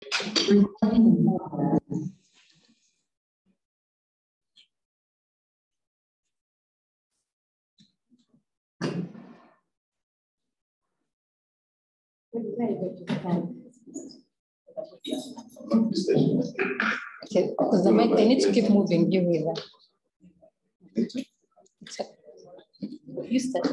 Okay, because the mic, they need to keep moving. You will. You start.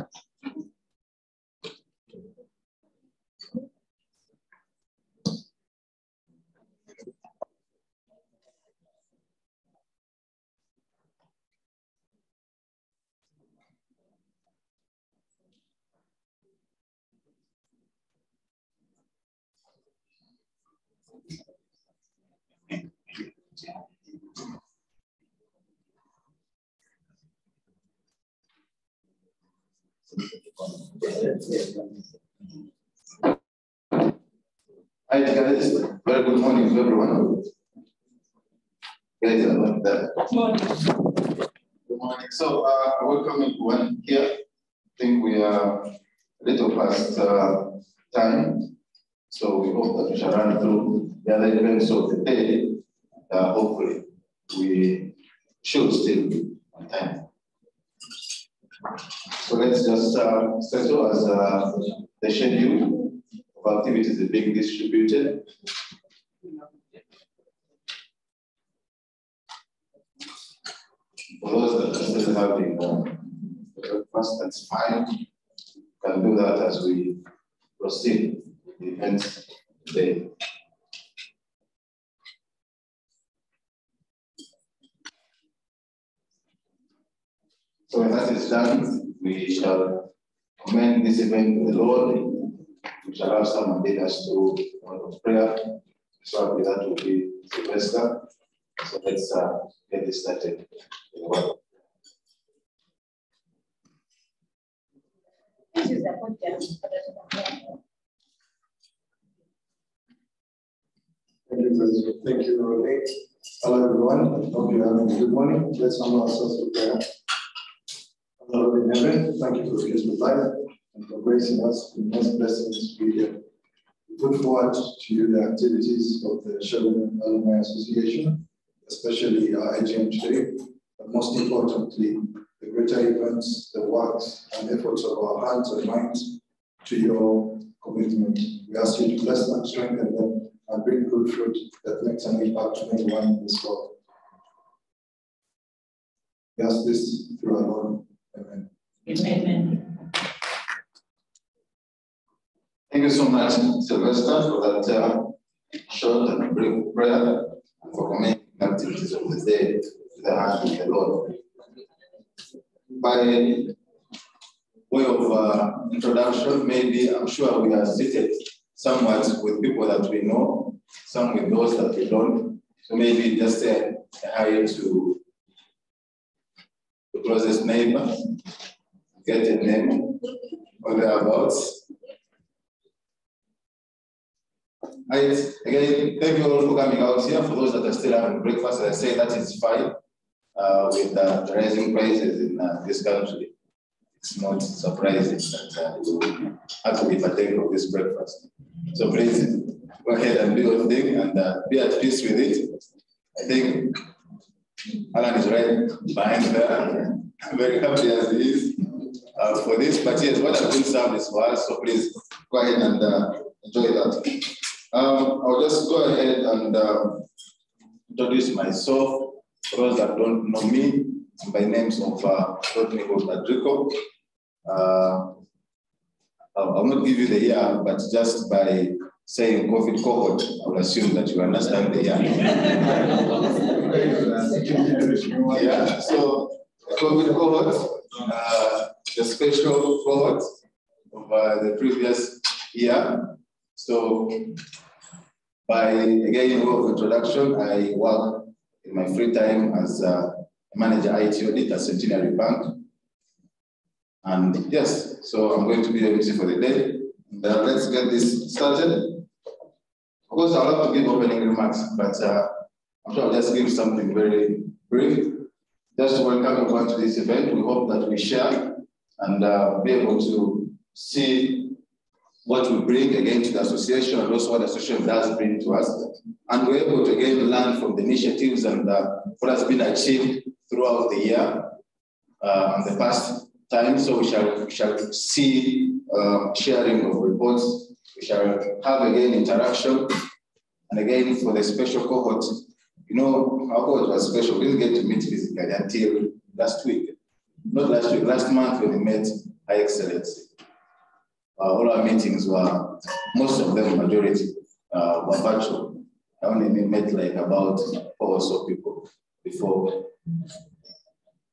Hi guys, very good morning to everyone. Guys, good morning. Good morning. So, welcome everyone here. I think we are a little past time, so we hope that we shall run through the other events of the day. Hopefully, we should still be on time. So let's just settle as the schedule of activities is being distributed. For those that are still having breakfast, that's fine. We can do that as we proceed with the events today. So when that is done, we shall commend this event to the Lord. We shall have someone lead us through a word of prayer. So that will be Sylvester. So let's get this started. Thank you, President. Thank you, Lord. Hello, everyone. Hope you're having a good morning. Let's honor ourselves with prayer. Lord in heaven, thank you for the gift of life and for gracing us with most blessings we here. We put forward to you the activities of the Chevening Alumni Association, especially our AGM today, but most importantly, the greater events, the works and efforts of our hands and minds to your commitment. We ask you to bless them, strengthen them, and bring good fruit that makes an impact to everyone in this world. We ask this through our Lord. Amen. Amen. Thank you so much, Sylvester, for that short and brief prayer and for commending activities of the day to the hand of the Lord. By way of introduction, maybe I'm sure we are seated somewhat with people that we know, some with those that we don't. So maybe just say hi to the closest neighbor, get a name or thereabouts. Right. Again, thank you all for coming out here. For those that are still having breakfast, as I say, that is fine with the rising prices in this country. It's not surprising that you have to be partaking of this breakfast. So please go ahead and do your thing and be at peace with it. I think Alan is right behind there. I'm very happy as he is for this. But yes, what has been served is for us. So please go ahead and enjoy that. I'll just go ahead and introduce myself. For those that don't know me, by names of Rodney Rodrigo. I'll not give you the year, but just by saying COVID cohort, I will assume that you understand the year. Yeah, so the COVID cohort, the special cohort of the previous year. So by, again, word of introduction, I work in my free time as a manager IT audit at Centenary Bank. And yes, so I'm going to be the MC for the day. And, let's get this started. Of course, I'll have to give opening remarks, but I'm sure I'll just give something very brief. Just to welcome everyone to this event. We hope that we share and be able to see what we bring again to the association and also what the association does bring to us. And we're able to again learn from the initiatives and what has been achieved throughout the year and the past time. So we shall see sharing of reports. We shall have again interaction. And again, for the special cohort, you know, our cohort was special. We didn't get to meet physically until last week. Not last week, last month when we met High Excellency. All our meetings were, most of them, majority, were virtual. I only met like about 4 or so people before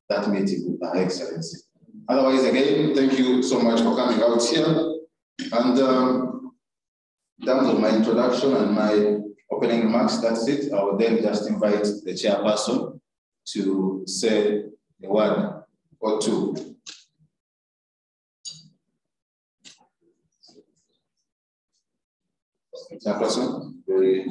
that meeting with the High Excellency. Otherwise, again, thank you so much for coming out here. And in terms of my introduction and my opening remarks, that's it. I will then just invite the chairperson to say a word or two. Chairperson, very.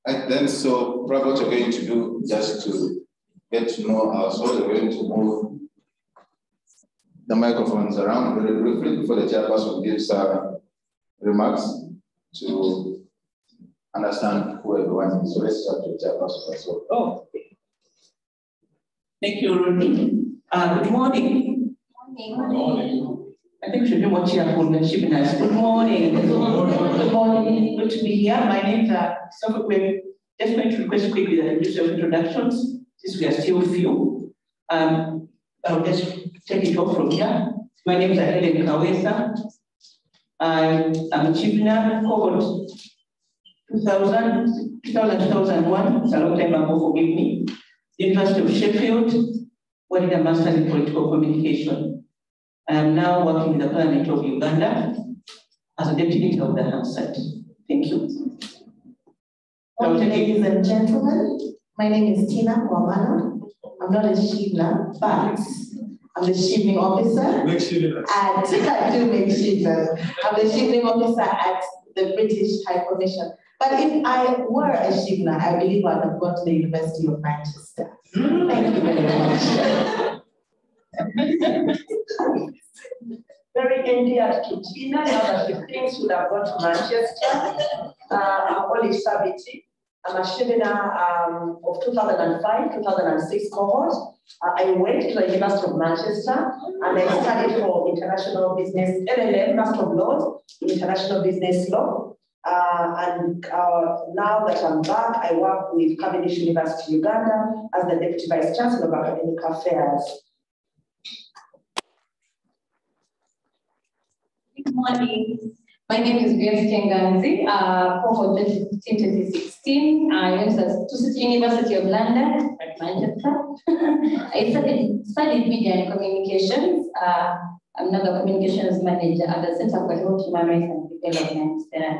And then, so probably what we're going to do, just to get to know ourselves, we're going to move the microphones around very briefly before the chairperson gives remarks to understand who everyone is. So let's start with the chairperson as well. Oh, thank you, Rudy. Good morning. Good morning. I think we should be more cheerful than she nice. Good morning. Good morning. Good to be here. My name is Sophie. Just going to request quickly that I do some introductions, since we are still few. I'll just take it off from here. My name is Chevening Alumni. I'm a Chevening cohort 2000, 2001. It's a long time ago, forgive me. University of Sheffield, where I did a master's in political communication. I am now working in the Parliament of Uganda as a deputy of the Hansard. Thank you. Ladies and gentlemen, my name is Tina Kwamana. I'm not a Shivna, but I'm the Chevening officer. I do make Shivna. I'm the Chevening officer at the British High Commission. But if I were a Shivna, I believe I'd have gone to the University of Manchester. Thank you very much. Very endeared to Tina, now that she thinks would have gone to Manchester. I'm Olive Sabiti. I'm a Chevening of 2005, 2006 cohort. I went to the University of Manchester and I studied for international business, LLM, Master of Laws, in international business law. Now that I'm back, I work with Cavendish University, Uganda, as the Deputy Vice Chancellor of Academic Affairs. Good morning. My name is Grace Kenganzi, cohort 2015-2016. I went to University of London at Manchester. I studied media and communications. I'm now the communications manager at the Center for Health, Human Rights and Development there.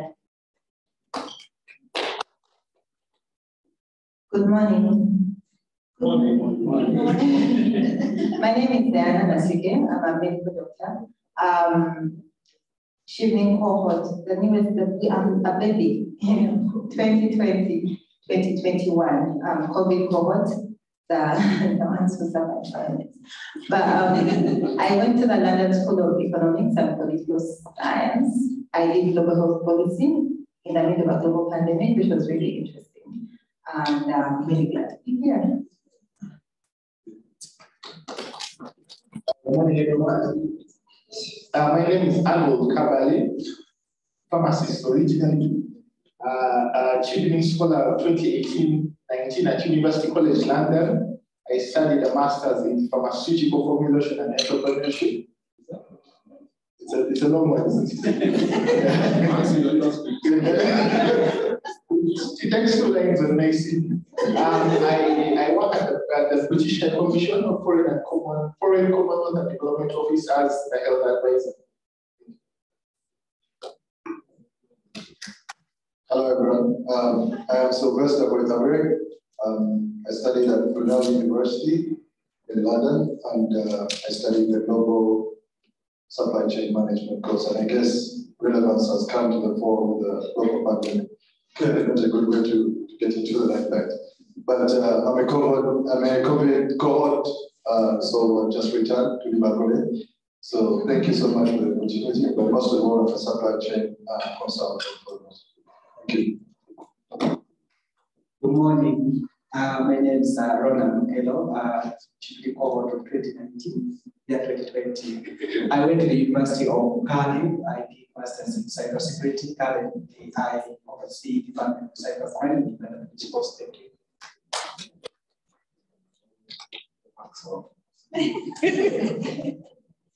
Good morning. Good morning. My name is Diana Nasike. I'm a medical doctor. Chevening cohort, the newest, I'm a baby, 2020, 2021, COVID cohort, the ones who survived. But I went to the London School of Economics and Political Science. I did global health policy in the middle of a global pandemic, which was really interesting. And I'm really glad to be here. Good morning, everyone. My name is Arnold Kabali, pharmacist originally, Chevening Scholar of 2018-19 at University College London. I studied a master's in pharmaceutical formulation and entrepreneurship. It's a long one, isn't it? It takes 2 lines on my CV. I work at the British High Commission of Foreign Commonwealth and Development Office as the health advisor. Hello, everyone. I am Sylvester Boitabere. I studied at Brunel University in London, and I studied the global supply chain management course. And I guess relevance has come to the fore with the global pandemic. clearly not a good way to get into it like that. But I'm a COVID cohort, so I just returned to Liverpool. So thank you so much for the opportunity, but most of all, I'm a supply chain consultant. Thank you. Good morning. My name is Ronald Melo, chief cohort of 2019, year 2020. I went to the University of CAAU. I did masters in cybersecurity. Currently, I oversee the Department of Cybercrime in the Principal State.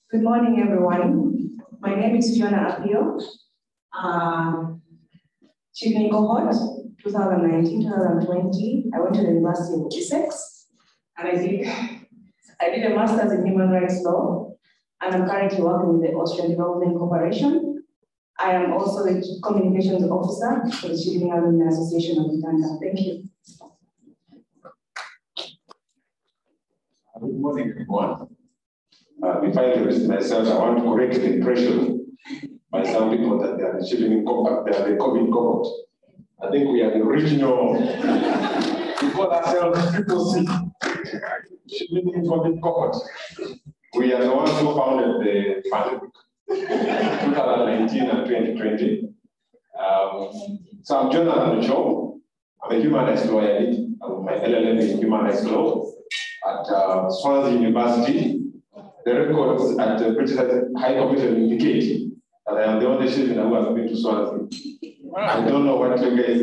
Good morning, everyone. My name is Fiona Apio, Chevening cohort, 2019-2020. I went to the University of Essex, and I did a master's in human rights law, and I'm currently working with the Austrian Development Corporation. I am also the communications officer for the Chevening Alumni Association of Uganda. Thank you. Good morning, everyone. Before I introduce myself, I want to correct the impression by some people that they are the Chevening cohort, they are the COVID cohort. I think we are the original, we call ourselves Triple C, Chevening COVID cohort. We are the ones who founded the pandemic, 2019 and 2020. So I'm Jonathan Cho. I'm a human rights lawyer. I'm my LLM in human rights law at Swansea University. The records at the British High Commission indicate that I am the only Chevening who has been to Swansea. I don't know what you guys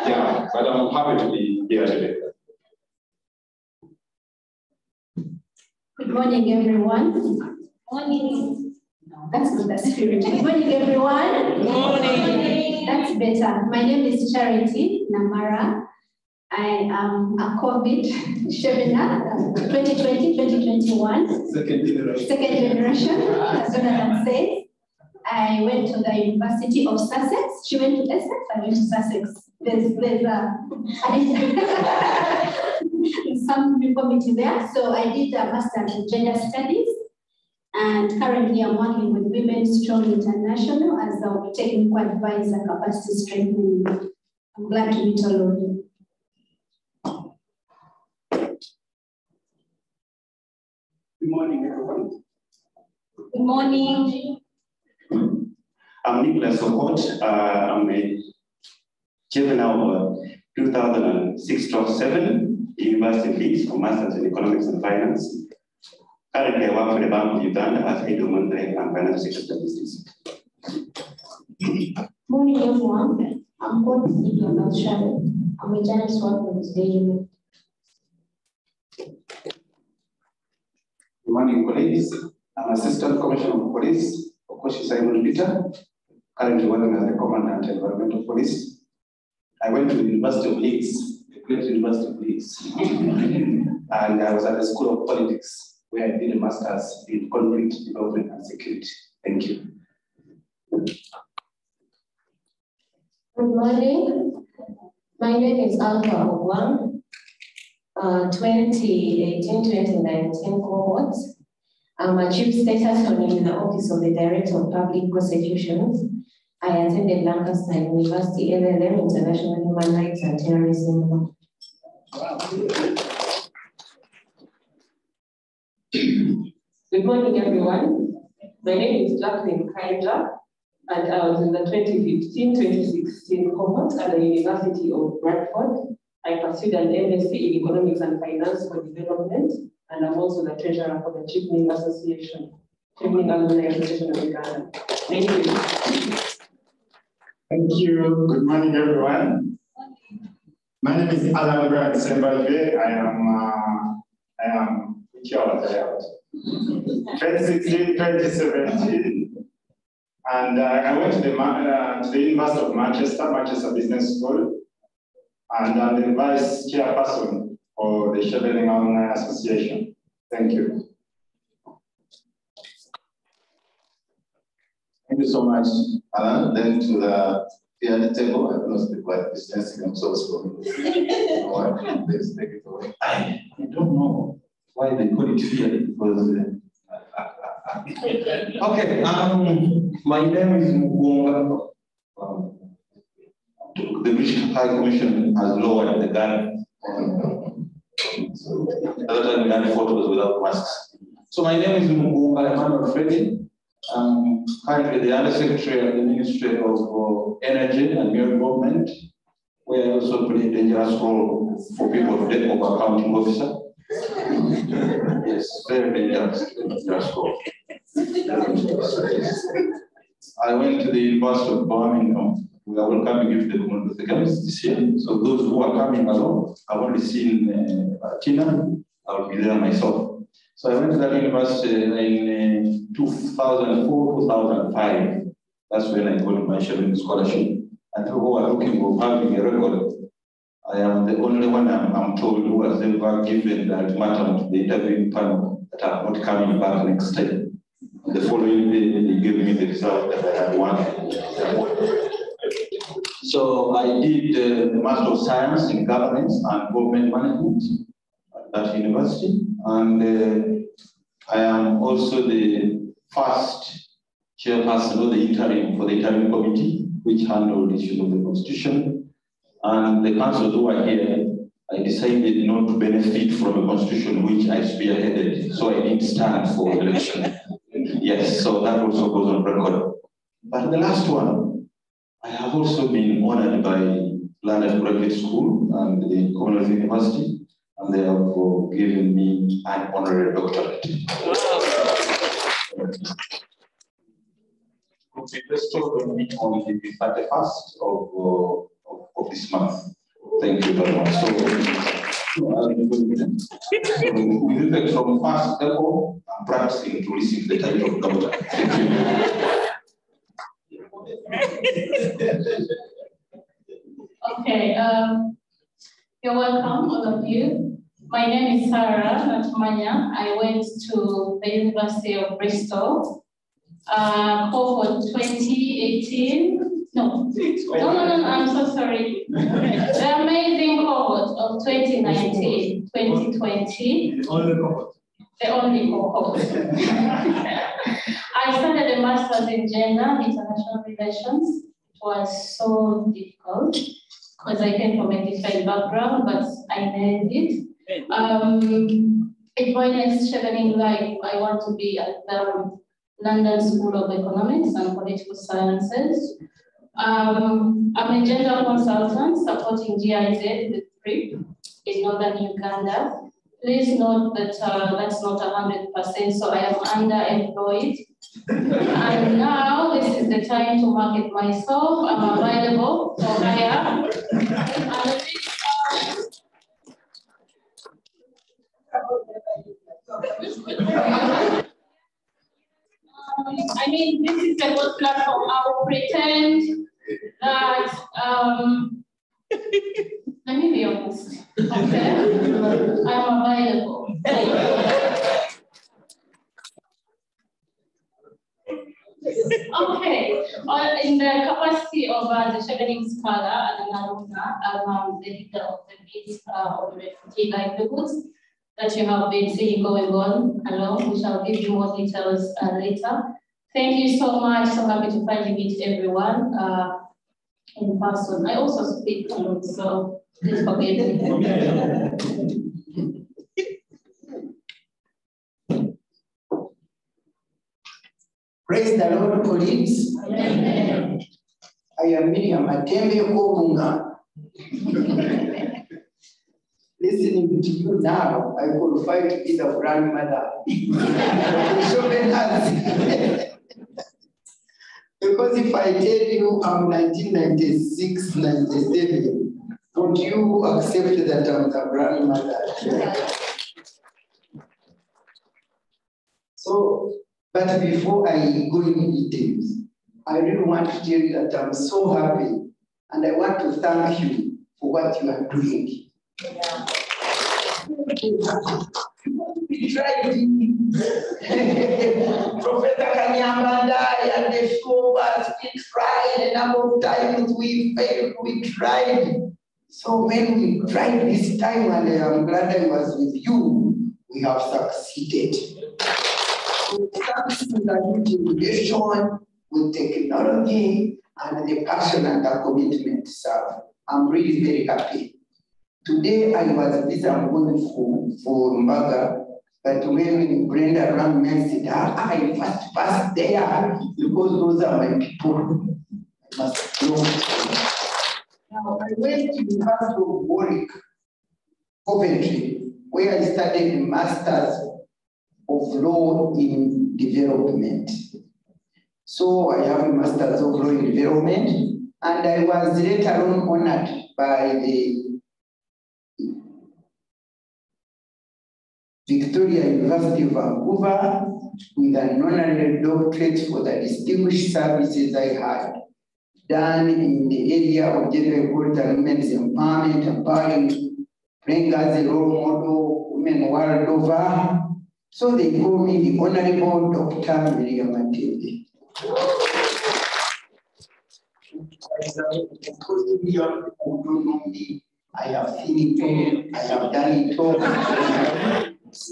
yeah, but I'm happy to be here today. Good morning, everyone. Morning. No, that's not the spirit. Good morning, everyone. Good morning. That's better. My name is Charity Namara. I am a COVID Chevener, 2020-2021. Second generation, as Jonathan says. I went to the University of Sussex. She went to Essex, I went to Sussex. There's some uniformity there. So I did a master's in gender studies. And currently I'm working with Women Strong International as a technical advisor, capacity strengthening. I'm glad to meet all of you. Good morning, everyone. Good morning. I'm Nicholas Okot. I'm a juvenile 2006-07 University of Leeds for Masters in Economics and Finance. Currently, I work for the Bank of Uganda as head of monetary and financial sector statistics. Morning, everyone. I'm called Stephen Sharon. I'm a journalist working with the Unit. Good morning, colleagues. I'm Assistant Commissioner of Police, Okoshi Simon Peter, currently working as the Commandant Environmental Police. I went to the University of Leeds, the great University of Leeds, and I was at the School of Politics, where I did a master's in conflict development and security. Thank you. Good morning. My name is Alpha Ogwang, 2018-2019 cohort. I'm a chief status attorney in the Office of the Director of Public Prosecutions. I attended Lancaster University, LLM, International Human Rights and Terrorism Law. Good morning, everyone. My name is Jacqueline Kaija, and I was in the 2015-2016 cohort at the University of Bradford. I pursued an MSc in Economics and Finance for Development, and I'm also the treasurer for the Chevening Association, Chevening Alumni Association of Uganda. Thank you. Thank you. Good morning, everyone. My name is Alan Brad Sembalve. I am 2016, 2017, and I went to the University of Manchester Business School, and I'm the vice chairperson for the Chevening Alumni Association. Thank you. Thank you so much, Alan. Then to the other table, I don't know if the quiet distancing, I'm so sorry. Please take it away. I don't know why they call it fear, because okay, my name is Mugunga. the British High Commission has lowered the gun. So, at that time, we had photos without masks. So my name is Mugunga Emmanuel Freddy. I'm currently the Undersecretary of the Ministry of Energy and New Development, where I also play a dangerous role for people of death of accounting officer. Yes, very dangerous role. I went to the University of Birmingham. We are welcoming you to the community of the campus this year. So those who are coming along, I've only seen Tina. I'll be there myself. So I went to that university in 2004, 2005. That's when I got my Chevening scholarship. And people who are looking for having a record, I am the only one I'm told who has ever given the ultimatum to the interviewing panel that I'm not coming back next time. The following day, they gave me the result that I had won. So I did the Master of Science in Governance and Government Management at that university. And I am also the first chairperson of the interim for the interim committee, which handled issues of the constitution. And the councils who are here, I decided not to benefit from a constitution which I spearheaded, so I didn't stand for election. Yes, so that also goes on record. But the last one, I have also been honored by London Graduate School and the Commonwealth University, and they have given me an honorary doctorate. Let's talk on the 31st of this month. Thank you very much. So, with effect from 1st April, I'm practicing to receive the title of doctor. Thank you. Okay, you're welcome, all of you. My name is Sarah Natumanya. I went to the University of Bristol, cohort 2018. No, I'm so sorry. The amazing cohort of 2019, 2020. The only cohort. The only cohort. I started a master's in gender international relations. It was so difficult because I came from a different background, but I nailed it. In my next Chevening life, I want to be at the London School of Economics and Political Sciences. I'm a gender consultant supporting GIZ with PRIP in northern Uganda. Please note that that's not 100%, so I am underemployed. And now this is the time to market myself. I'm available for hire. I mean, this is a good platform. I will pretend that, let me be honest, okay? I'm available. Okay, in the capacity of the Chevening Scholar and an alumna, I'm the leader of the bid on refugee livelihoods that you have been seeing going on along. We shall give you more details later. Thank you so much. So happy to finally meet everyone in person. I also speak Kano, so please forgive me. Praise the Lord, colleagues. Amen. I am Miriam Atembe Ogunga. Listening to you now, I qualify to be the grandmother. Because if I tell you I'm 1996, 97, would you accept that I'm the grandmother? So, but before I go into details, I really want to tell you that I'm so happy and I want to thank you for what you are doing. Yeah. We tried Professor Kanyamanda and the Shobas, we tried a number of times, we failed, we tried. So when we tried this time, and I'm glad I was with you, we have succeeded. With integration, with technology, and the passion and the commitment to serve. I'm really very happy. Today I was busy, I'm going for Mbaga, but when Brenda rang me, I said, I must pass there because those are my people. I must go. Now I went to the University of Warwick, Coventry, where I studied the Masters of Law in Development. So I have a Masters of Law in Development, and I was later on honored by the Victoria University of Vancouver with an honorary doctorate for the distinguished services I had done in the area of gender equality and women's empowerment, empowering, bring as a role model, women world over. So they call me the Honorable Dr. Miriam Matende. Because we are people don't know me, I have seen it all, I have done it all.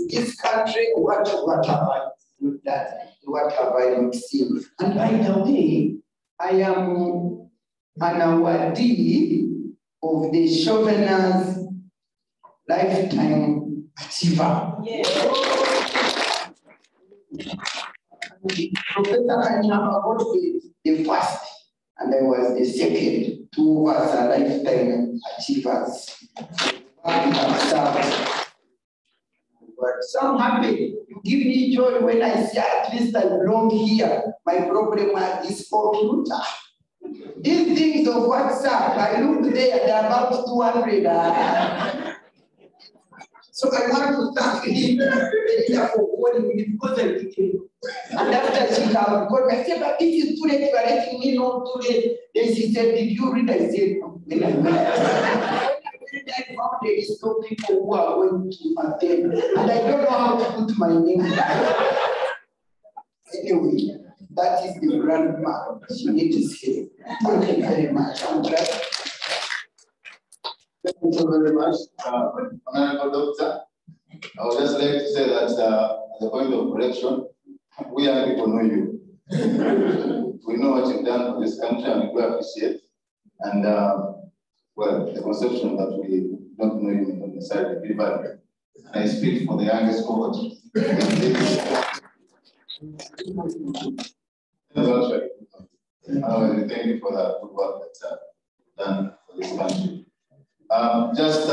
This country, what have I done? What have I not seen? And by the way, I am an awardee of the Chevening Lifetime Achiever. Yeah. Professor Kanyama got the first, and I was the second. Two of us are lifetime achievers. But so happy, you give me joy when I see at least I belong here. My problem is computer. These things of WhatsApp, I look there, they're about 200. So I want to thank him for calling me because I became. And after she called, because I said, but if it's too late, you are letting me know too late. Then she said, did you read? I said, no. When I found there is no people who are going to attend. And I don't know how to put my name. Anyway, that is the grandma. She needs to say, thank you very much. I'm glad. Thank you very much, Honorable Doctor. I would just like to say that as a point of correction, we young people know you. We know what you've done for this country and we do appreciate. And well, the conception that we don't know you on the side of the valid. I speak for the youngest cohort. Thank you for that good work that's done for this country. Just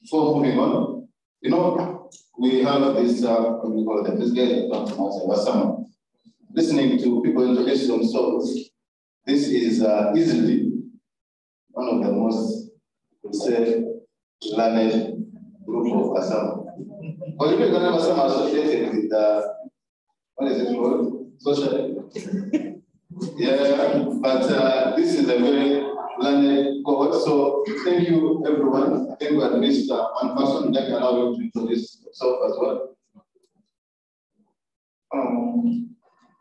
before moving on, you know, we have this, what we call them, this guy that comes from outside summer. Listening to people introduce themselves, this is easily one of the most, say, learned group of Assam. But you know, Assam associated with, what is it called? Social. Yeah, but this is a very learned cohort. So thank you, everyone. I think we had missed one person. That can allow you to introduce yourself as well.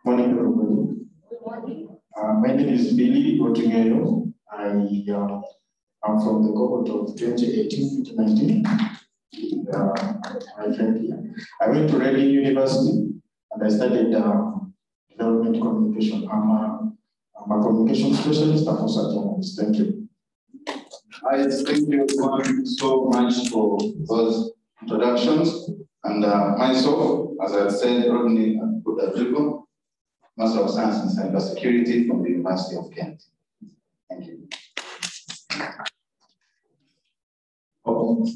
Morning, everybody. Good morning. My name is Billy Otungeyo. I am from the cohort of 2018-2019. My friend here. I went to Reading University and I studied development communication. I'm a communication specialist and also a journalist. Thank you. I thank you so much for those introductions. And myself, as I said, Rodney Kudadrigo, Master of Science in Cybersecurity from the University of Kent. Thank you.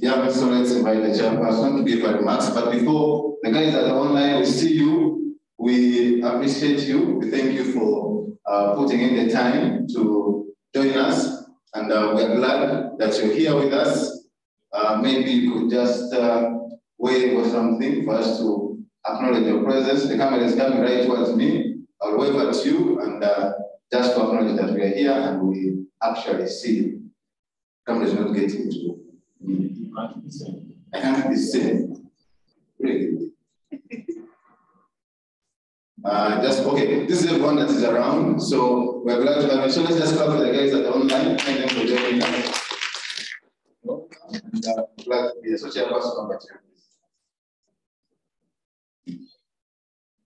Yeah, so let's invite the chairperson to give a remarks. But before the guys that are online, we see you. We appreciate you. We thank you for putting in the time to join us. And we are glad that you're here with us. Maybe you could just wave or something for us to acknowledge your presence. The camera is coming right towards me. I'll wave at you and just to acknowledge that we are here and we actually see you. Camera is not getting to me. I can't be seen. Really. Just okay. This is everyone that is around, so we're glad to have you. So let's just cover the guys that are online. Thank them for joining us. And glad to be a social person.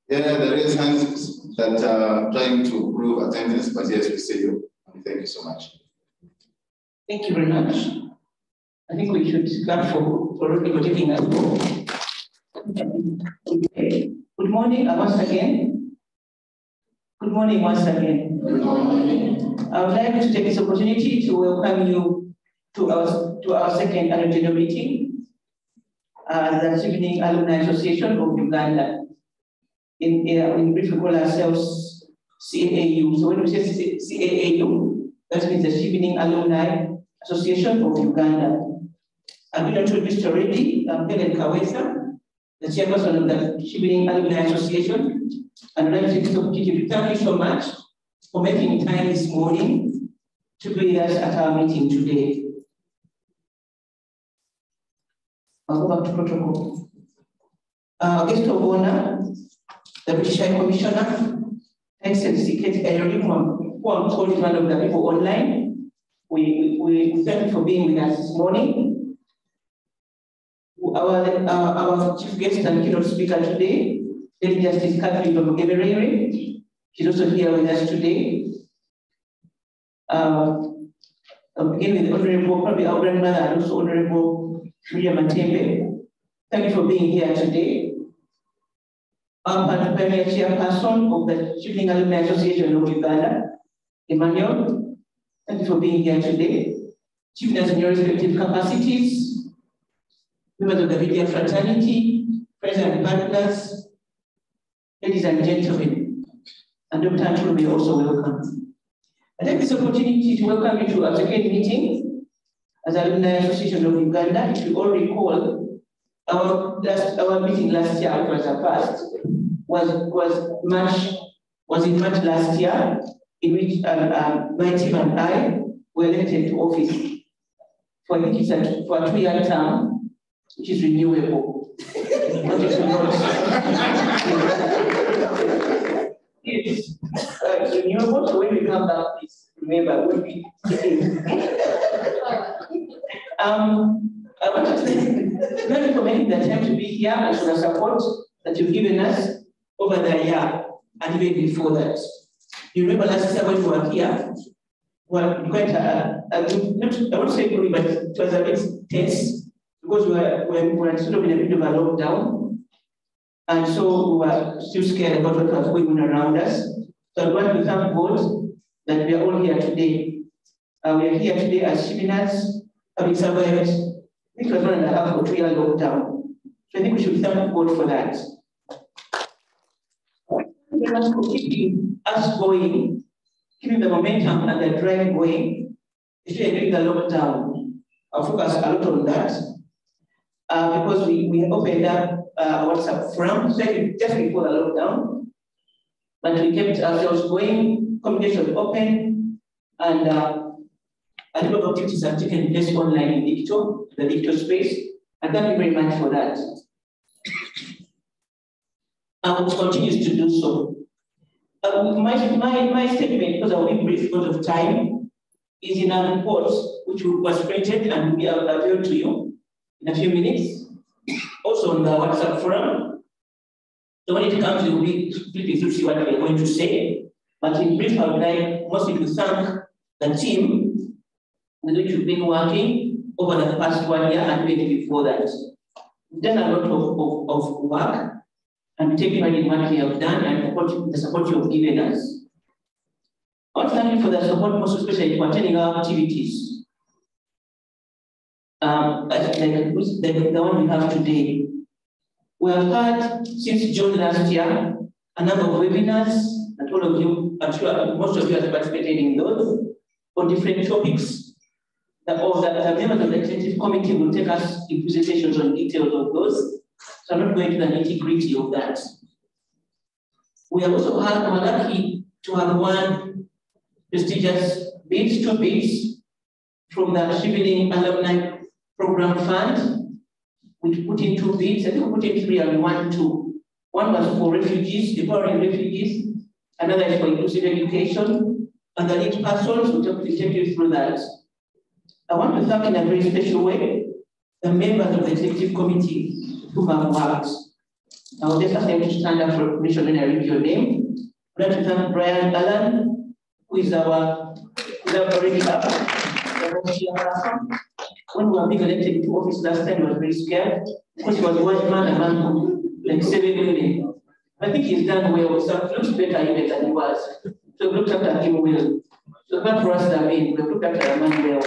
Yeah, the raise hands that are trying to prove attendance, but yes, we see you. Thank you so much. Thank you very much. I think we should clap for taking us home. Okay. Good morning once again. Good morning once again. Good morning. I would like to take this opportunity to welcome you to our second annual general meeting, the Chevening Alumni Association of Uganda. In brief, we call ourselves CAAU. So when we say CAAU, that means the Chevening Alumni Association of Uganda. I've been introduced already. I'm Helen Kawesa, the chairperson of the Chevening Alumni Association. And I'd like to take this opportunity to thank you so much for making time this morning to be with us at our meeting today. I'll go back to protocol. Guest of honor, the British High Commissioner, Excellency Kate Ayori, who I'm told is one of the people online. We thank you for being with us this morning. Our chief guest and keynote speaker today, Lady Justice Catherine Omugeberere. She's also here with us today. I'll begin with Honorable, probably our grandmother, and also Honorable Julia Matembe. Thank you for being here today. Our Premier Chairperson of the Chevening Alumni Association of Uganda, Emmanuel. Thank you for being here today. Chieftains in your respective capacities, members of the media fraternity, friends and partners, ladies and gentlemen, and Dr. Anturu may also welcome. I take this opportunity to welcome you to our second meeting as Alumni Association of Uganda. If you all recall, our meeting last year, which was a past, was in March last year, in which my team and I were elected to office for, I think it's for a 2-year term, which is renewable. It's renewable, so when we come back, please remember, we'll be I want to thank you for making the time to be here and for the support that you've given us over the year and even before that. You remember last year when we were here, well, quite I won't say good, but it was a bit tense because we were sort of in a bit of a lockdown. And so we were still scared about what was going on around us. So I want to thank God that we are all here today. We are here today as Cheveners, having survived, I think it was 1.5 or 2-year lockdown. So I think we should thank God for that. Thank you very much for keeping us going, keeping the momentum and the drive going, especially during the lockdown. I'll focus a lot on that because we opened up WhatsApp forum, just before the lockdown, but we kept ourselves going, communication open, and a lot of activities have taken place online in the digital space, and thank you very much for that. And it continues to do so. My statement, because I will be brief because of time, is in a report which was printed and will be available to you in a few minutes. Also on the WhatsApp forum. So when it comes, you will be completely to see what we are going to say. But in brief, I would like mostly to thank the team with which we've been working over the past 1 year and maybe before that. We've done a lot of work, and we take pride in what we have done and the support you have given us. I want to thank you for the support, most especially for attending our activities. Like the one we have today. We have had, since June last year, a number of webinars that all of you, I'm sure most of you have participated in those, on different topics. The members of the executive committee will take us in presentations on details of those. So I'm not going to the nitty-gritty of that. We have also we're lucky to have won prestigious bids, 2 bids from the Chevening Alumni Program Fund. We put in 2 bids, I think we put in 3 and 1, 2. One was for refugees, empowering refugees, another is for inclusive education, and the lead persons will take you through that. I want to thank in a very special way the members of the executive committee who have worked. I will just ask them to stand up for recognition when I read your name. I'd like to thank Brian Allen, who is our already up. When we were being elected to office last time, I was very scared because he was one man among like 7 women. I think he's done well, so it looks better even than he was. So we looked after him well. So glad for us that we looked after a man well.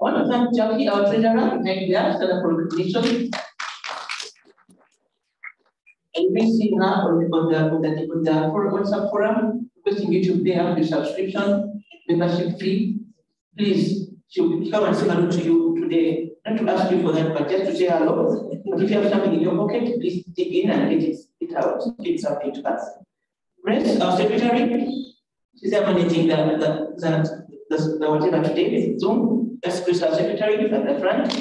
I want to thank Jackie, our treasurer, behind there, for recognition. And we see her on the WhatsApp forum, requesting you to pay up the subscription, membership fee. Please, she'll come and say hello to you today. Not to ask you for that, but just to say hello. But if you have something in your pocket, please dig in and get it out. It's something to us. Grace, our secretary, she's managing the whatever today, Zoom. That's Grace, our secretary, at the front.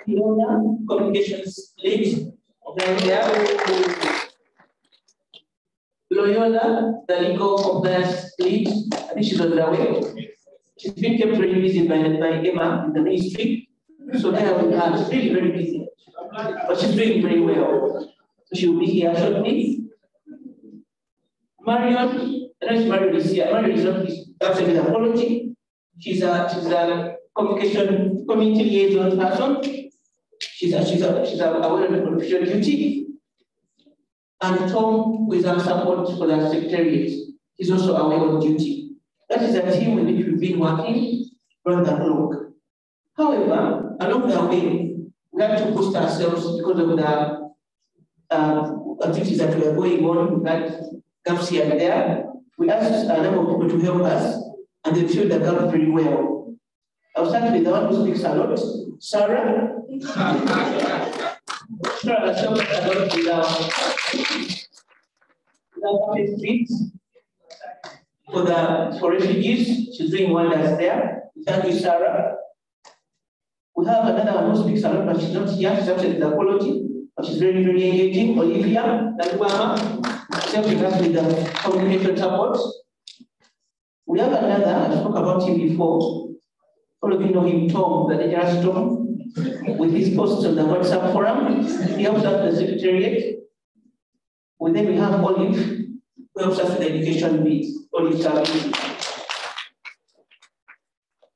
Fiona, communications lead. Loyola, the legal compliance lead. I think she's on the way. She's been kept very busy by Emma in the ministry. So there we are. She's really very busy. But she's doing very well. So she will be here shortly. Marion, I don't know if Marion is here. Marion is not actually an apology. She's a community liaison person. She's aware of the confusion duty. And Tom, who is our support for the secretariat, is also aware of duty. That is a team with which we've been working round the clock. However, along the way, we had to boost ourselves because of the activities that were going on. We had gaps here and there. We asked a number of people to help us, and they filled the gap very well. I'll start with the one who speaks a lot, Sarah. Sarah has helped a lot with our streets for refugees. She's doing wonders there. Thank you, Sarah. We have another one who speaks a lot, but she's not here. She's actually the apology, but she's very, very engaging. Olivia, she's helping us with the communication support. We have another, I spoke about him before. All of you know him, Tom, the dangerous Tom, with his posts on the WhatsApp forum. He helps us with the secretariat. And then we have Olive, who helps us with the education bit. Olive service.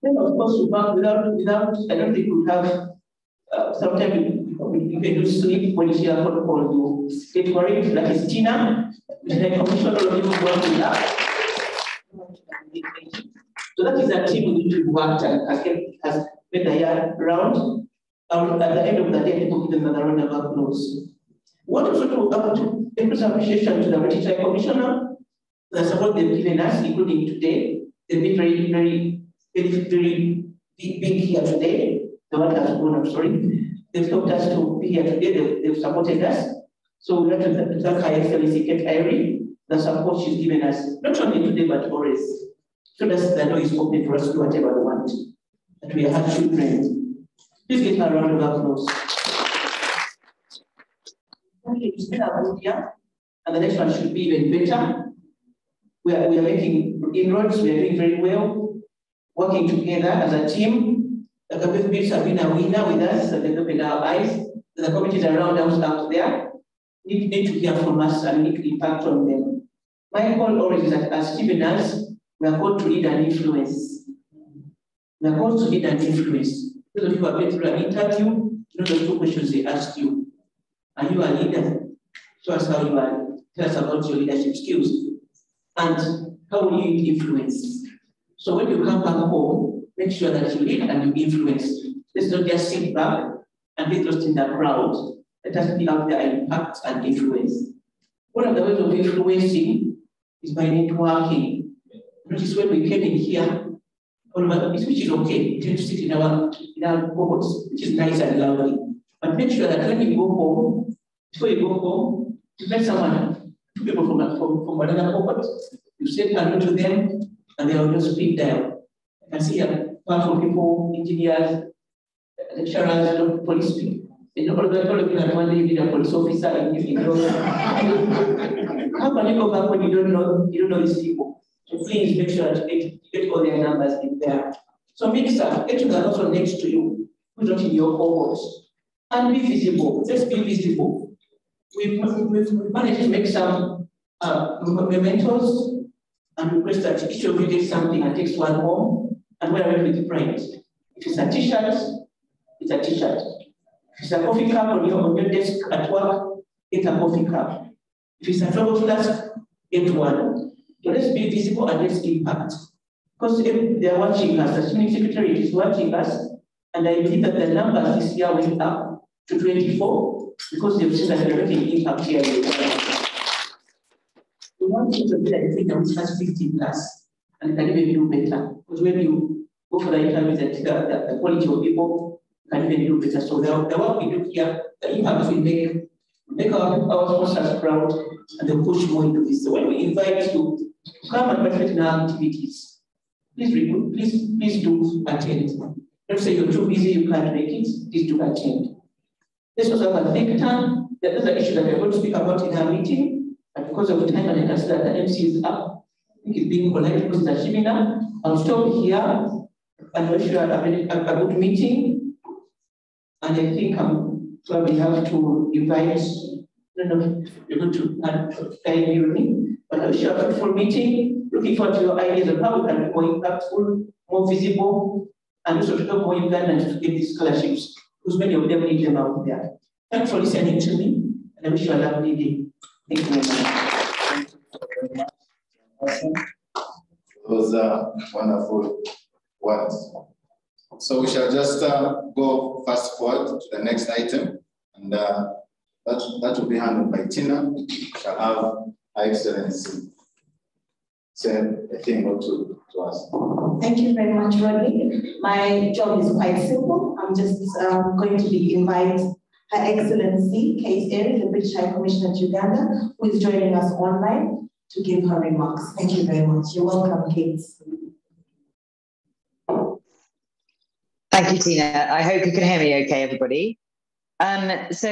Then of course we work without, I don't think we have, sometimes we can do sleep when you see a phone call, you get worried, like it's Tina, which is a commission, all of you work with that. So that is a team with which we worked and has made the year round. At the end of the day, people give them another round of applause. We want also to express appreciation to the British High Commissioner, the support they've given us, including today. They've been very, very big here today. The one has gone, I'm sorry. They've helped us to be here today. They've supported us. So we'd like to thank Her Excellency Kate Irie, the support she's given us, not only today, but always. So that's the door is open for us to do whatever we want. That we are her children. Please get her a round of applause. Okay, and the next one should be even better. We are making inroads, we are doing very well, working together as a team. The communities have been a winner with us, and they've opened our eyes. The communities around us out there need to hear from us and need to impact on them. My call always is that as Cheveners, we are called to lead and influence. We are called to lead and influence. Those of you who have been through an interview, you know the two questions they ask you. Are you a leader? Show us how you are. Tell us about your leadership skills. And how will you influence? So when you come back home, make sure that you lead and you influence. Let's not just sit back and be lost in the crowd. Let us be out there and impact and influence. One of the ways of influencing is by networking. Notice when we came in here, which is okay, we tend to sit in our cohorts, which is nice and lovely. But make sure that when you go home, before you go home, you met someone, two people from another cohort, you say hello to them, and they will just speak there. I can see powerful people, engineers, lecturers, police people. And all of you that one day you need a police officer and you know. How can you go back when you don't know these people? So please make sure that you get all their numbers in there. So mix up, get to the person next to you, who's not in your cohorts, and be visible. Let's be visible. we've managed to make some mementos and request that each of you get something and takes one home and wear it with pride. If it's a t-shirt, it's a t-shirt. If it's a coffee cup on your desk at work, get a coffee cup. If it's a travel flask, get one. So let's be visible and let's impact. Because they are watching us, the Chevening Secretariat is watching us, and I believe that the numbers this year went up to 24 because they've seen that we're making impact here. We want you to be like think which has 50 plus and can even do better. Because when you go for the interviews and the quality of people can even do better. So the work we do here, the impact we make our sponsors proud and they push more into this. So when we invite you to come and participate in our activities, please do attend. Don't say you're too busy, you can't make it, please do attend. This was a think tank. There's an issue that we're going to speak about in our meeting, but because of time and I consider that the MC is up, I think it's being polite because it's a seminar. I'll stop here and wish you a good meeting. And I think we have to invite, I don't know if you're going to guide me, but I wish you a fruitful meeting. Looking forward to your ideas on how we can be more impactful, more visible, and also to help more Ugandans to get these scholarships, because many of them need them out there. Thanks for listening to me, and I wish you a lovely day. Thank you very much. Those are wonderful words. So we shall just go fast forward to the next item, and that will be handled by Tina. We shall have Her Excellency say a thing or two to us. Thank you very much, Rodney. My job is quite simple. I'm just going to be invite Her Excellency Kate Airy, the British High Commissioner to Uganda, who is joining us online to give her remarks. Thank you very much. You're welcome, Kate. Thank you, Tina. I hope you can hear me okay, everybody. So,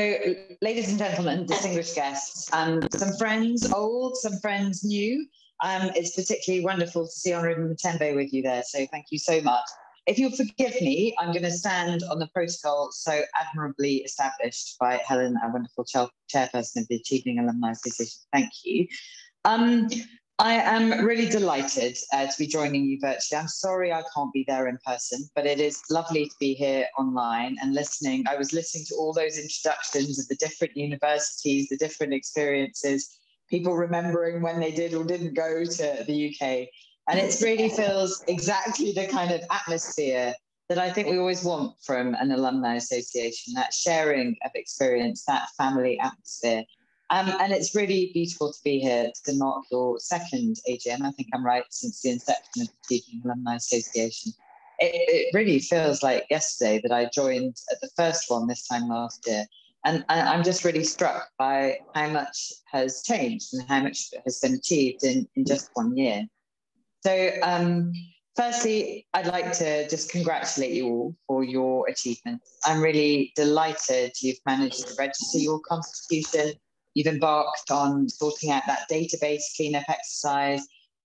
ladies and gentlemen, distinguished guests, some friends old, some friends new. It's particularly wonderful to see Honourable Mutembe with you there, so thank you so much. If you'll forgive me, I'm going to stand on the protocol so admirably established by Helen, our wonderful chairperson of the Chevening Alumni Association. Thank you. I am really delighted to be joining you virtually. I'm sorry I can't be there in person, but it is lovely to be here online and listening. I was listening to all those introductions of the different universities, the different experiences, people remembering when they did or didn't go to the UK. And it really feels exactly the kind of atmosphere that I think we always want from an alumni association, that sharing of experience, that family atmosphere. And it's really beautiful to be here to mark your second AGM. I think I'm right, since the inception of the Chevening Alumni Association. It really feels like yesterday that I joined at the first one this time last year. And I'm just really struck by how much has changed and how much has been achieved in just 1 year. So firstly, I'd like to just congratulate you all for your achievements. I'm really delighted you've managed to register your constitution. You've embarked on sorting out that database cleanup exercise.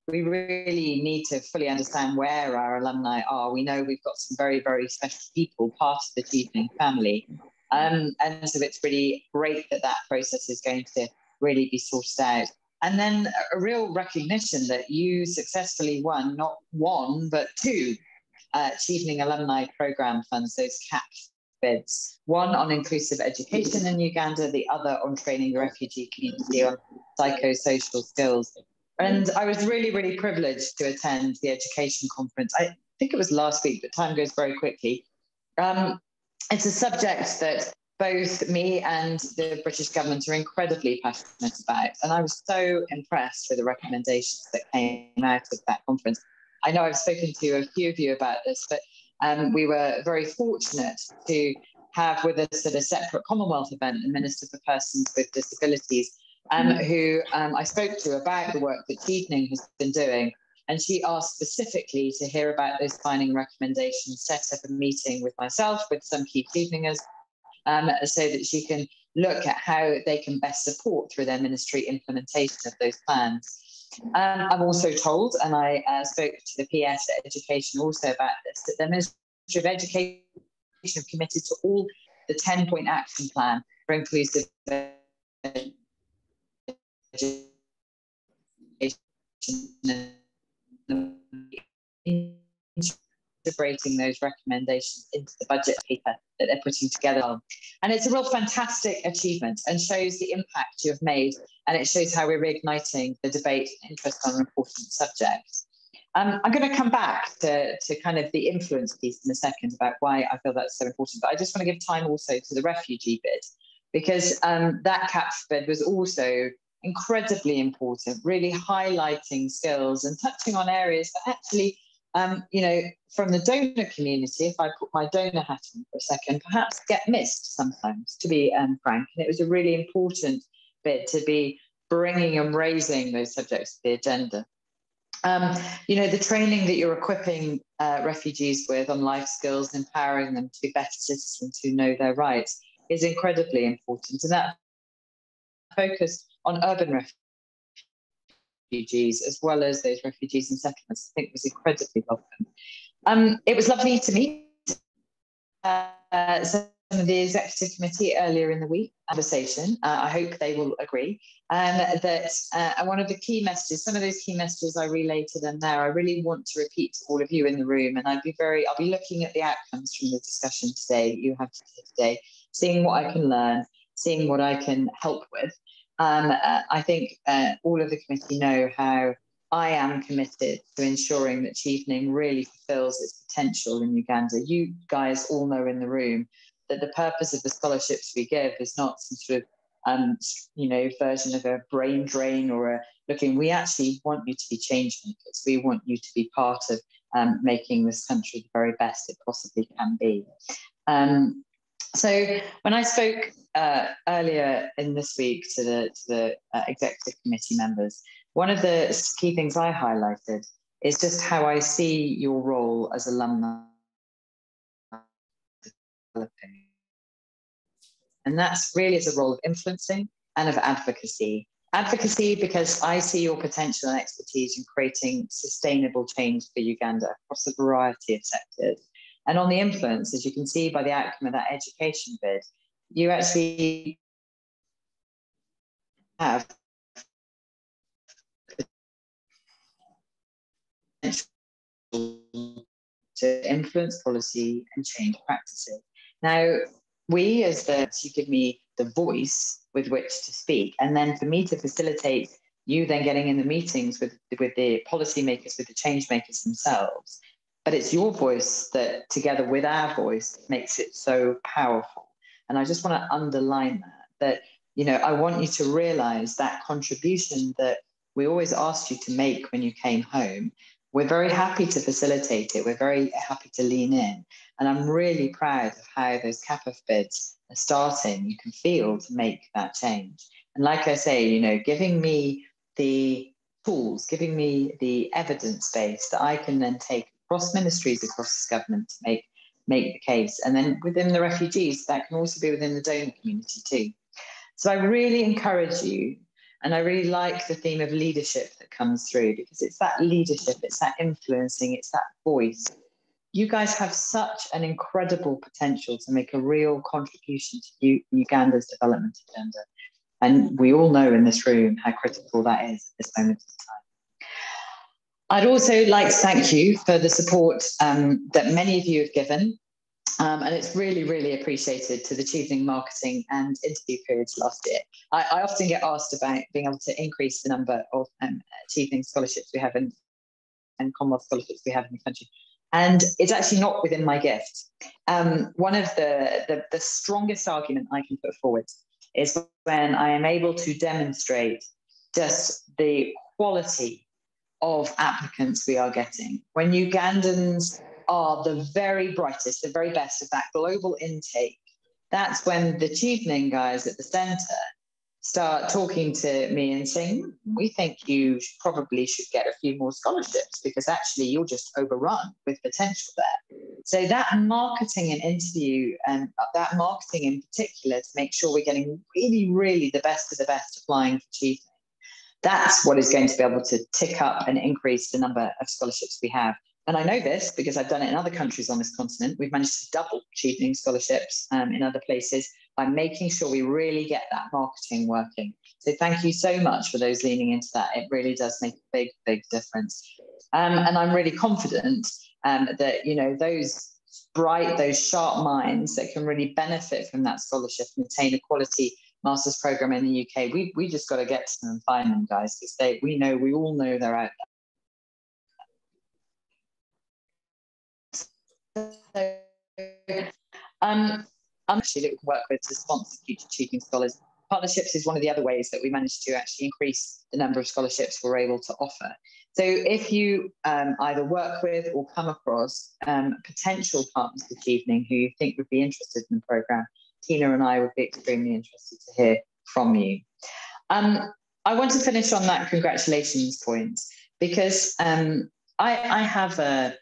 We really need to fully understand where our alumni are. We know we've got some very, very special people, part of the Chevening family. And so it's really great that that process is going to really be sorted out. And then a real recognition that you successfully won, not one, but two Chevening Alumni Programme funds, those CAP bids. One on inclusive education in Uganda, the other on training the refugee community on psychosocial skills. And I was really, really privileged to attend the education conference. I think it was last week, but time goes very quickly. It's a subject that both me and the British government are incredibly passionate about. And I was so impressed with the recommendations that came out of that conference. I know I've spoken to a few of you about this, but we were very fortunate to have with us at a separate Commonwealth event the Minister for Persons with Disabilities, who I spoke to about the work that Chevening has been doing. And she asked specifically to hear about those finding recommendations, set up a meeting with myself, with some key Cheveningers, so that she can look at how they can best support through their ministry implementation of those plans. I'm also told, and I spoke to the PS Education also about this, that the Ministry of Education have committed to all the 10-point action plan for inclusive integrating those recommendations into the budget paper that they're putting together. And it's a real fantastic achievement and shows the impact you have made, and it shows how we're reigniting the debate and interest on an important subject. I'm going to come back to kind of the influence piece in a second about why I feel that's so important, but I just want to give time also to the refugee bid, because that CAPS bid was also incredibly important, really highlighting skills and touching on areas that actually, you know, from the donor community, if I put my donor hat on for a second, perhaps get missed sometimes, to be frank. And it was a really important bit to be bringing and raising those subjects to the agenda. You know, the training that you're equipping refugees with on life skills, empowering them to be better citizens who know their rights, is incredibly important. And that focus on urban refugees as well as those refugees in settlements, I think was incredibly welcome. It was lovely to meet some of the executive committee earlier in the week conversation. I hope they will agree. That one of the key messages, some of those key messages I relayed to them there, I really want to repeat to all of you in the room, and I'll be looking at the outcomes from the discussion today you have today, seeing what I can learn, seeing what I can help with. I think all of the committee know how I am committed to ensuring that Chevening really fulfills its potential in Uganda. You guys all know in the room that the purpose of the scholarships we give is not some sort of, you know, version of a brain drain or a looking. We actually want you to be change makers. We want you to be part of making this country the very best it possibly can be. So when I spoke earlier in this week to the executive committee members, one of the key things I highlighted is just how I see your role as alumni developing. And that's really as a role of influencing and of advocacy. Advocacy because I see your potential and expertise in creating sustainable change for Uganda across a variety of sectors. And on the influence, as you can see by the outcome of that education bid, you actually have to influence policy and change practices. Now, you give me the voice with which to speak, and then for me to facilitate you then getting in the meetings with the policymakers, with the change makers themselves. But it's your voice that, together with our voice, makes it so powerful. And I just want to underline that, you know, I want you to realize that contribution that we always asked you to make when you came home. We're very happy to facilitate it. We're very happy to lean in. And I'm really proud of how those CAPF bids are starting. You can feel to make that change. And like I say, you know, giving me the tools, giving me the evidence base that I can then take across ministries, across this government to make the case. And then within the refugees, that can also be within the donor community too. So I really encourage you, and I really like the theme of leadership that comes through, because it's that leadership, it's that influencing, it's that voice. You guys have such an incredible potential to make a real contribution to Uganda's development agenda. And we all know in this room how critical that is at this moment in time. I'd also like to thank you for the support that many of you have given. And it's really, really appreciated to the Chevening marketing and interview periods last year. I often get asked about being able to increase the number of Chevening scholarships we have and Commonwealth scholarships we have in the country. And it's actually not within my gift. One of the strongest argument I can put forward is when I am able to demonstrate just the quality of applicants we are getting. When Ugandans are the very brightest, the very best of that global intake, that's when the Chevening guys at the centre start talking to me and saying, we think you probably should get a few more scholarships because actually you're just overrun with potential there. So that marketing and interview, and that marketing in particular to make sure we're getting really, really the best of the best applying for Chevening, that's what is going to be able to tick up and increase the number of scholarships we have. And I know this because I've done it in other countries on this continent. We've managed to double Chevening scholarships in other places by making sure we really get that marketing working. So thank you so much for those leaning into that. It really does make a big, big difference. And I'm really confident that, you know, those bright, those sharp minds that can really benefit from that scholarship and attain a quality master's program in the UK, we just got to get to them and find them, guys, because we all know they're out there. I'm actually looking to work with to sponsor future Chevening scholars. Partnerships is one of the other ways that we managed to actually increase the number of scholarships we're able to offer. So if you either work with or come across potential partners for Chevening who you think would be interested in the programme, Tina and I would be extremely interested to hear from you. I want to finish on that congratulations point because I have a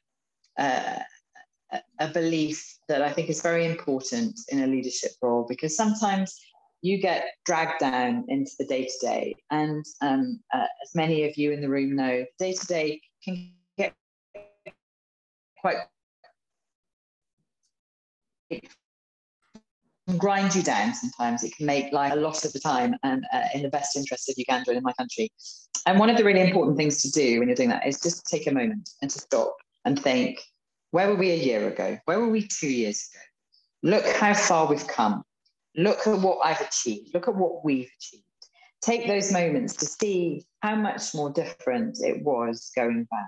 belief that I think is very important in a leadership role, because sometimes you get dragged down into the day-to-day, and as many of you in the room know, day-to-day can get quite grind you down sometimes. It can make life a lot of the time and in the best interest of Uganda and in my country. And one of the really important things to do when you're doing that is just take a moment and to stop and think, where were we a year ago? Where were we 2 years ago? Look how far we've come. Look at what I've achieved. Look at what we've achieved. Take those moments to see how much more different it was going back.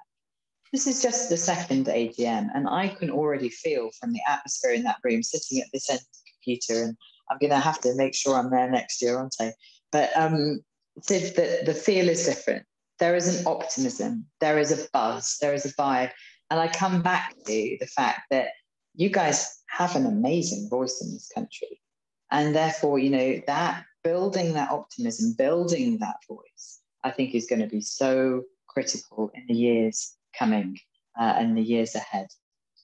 This is just the second AGM, and I can already feel from the atmosphere in that room, sitting at this end of the computer, and I'm going to have to make sure I'm there next year, aren't I? But the feel is different. There is an optimism. There is a buzz. There is a vibe. And I come back to the fact that you guys have an amazing voice in this country. And therefore, you know, that building that optimism, building that voice, I think is going to be so critical in the years coming and the years ahead.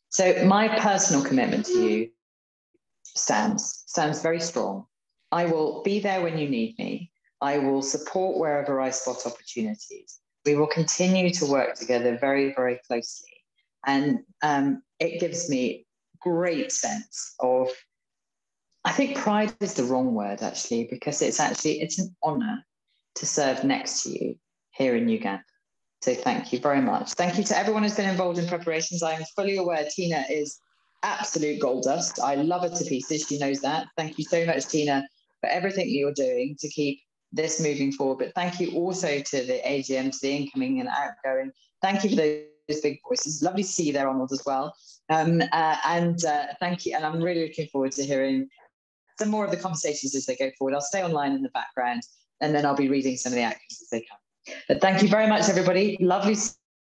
So my personal commitment to you stands very strong. I will be there when you need me. I will support wherever I spot opportunities. We will continue to work together very, very closely. And it gives me great sense of, I think pride is the wrong word actually, because it's an honor to serve next to you here in Uganda. So thank you very much. Thank you to everyone who's been involved in preparations. I'm fully aware Tina is absolute gold dust. I love her to pieces. She knows that. Thank you so much, Tina, for everything that you're doing to keep this moving forward. But thank you also to the AGM, to the incoming and outgoing. Thank you for those big voices. Lovely to see you there, Arnold, as well. Thank you. And I'm really looking forward to hearing some more of the conversations as they go forward. I'll stay online in the background, and then I'll be reading some of the outcomes as they come. But thank you very much, everybody. Lovely to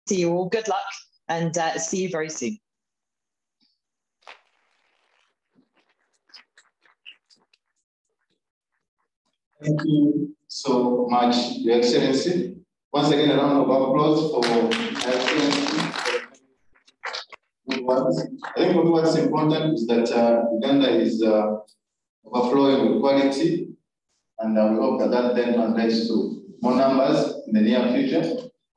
see you all. Good luck, and see you very soon. Thank you so much, Your Excellency. Once again, a round of applause for Your Excellency. I think what's important is that Uganda is overflowing with quality, and we hope that then translates to more numbers in the near future,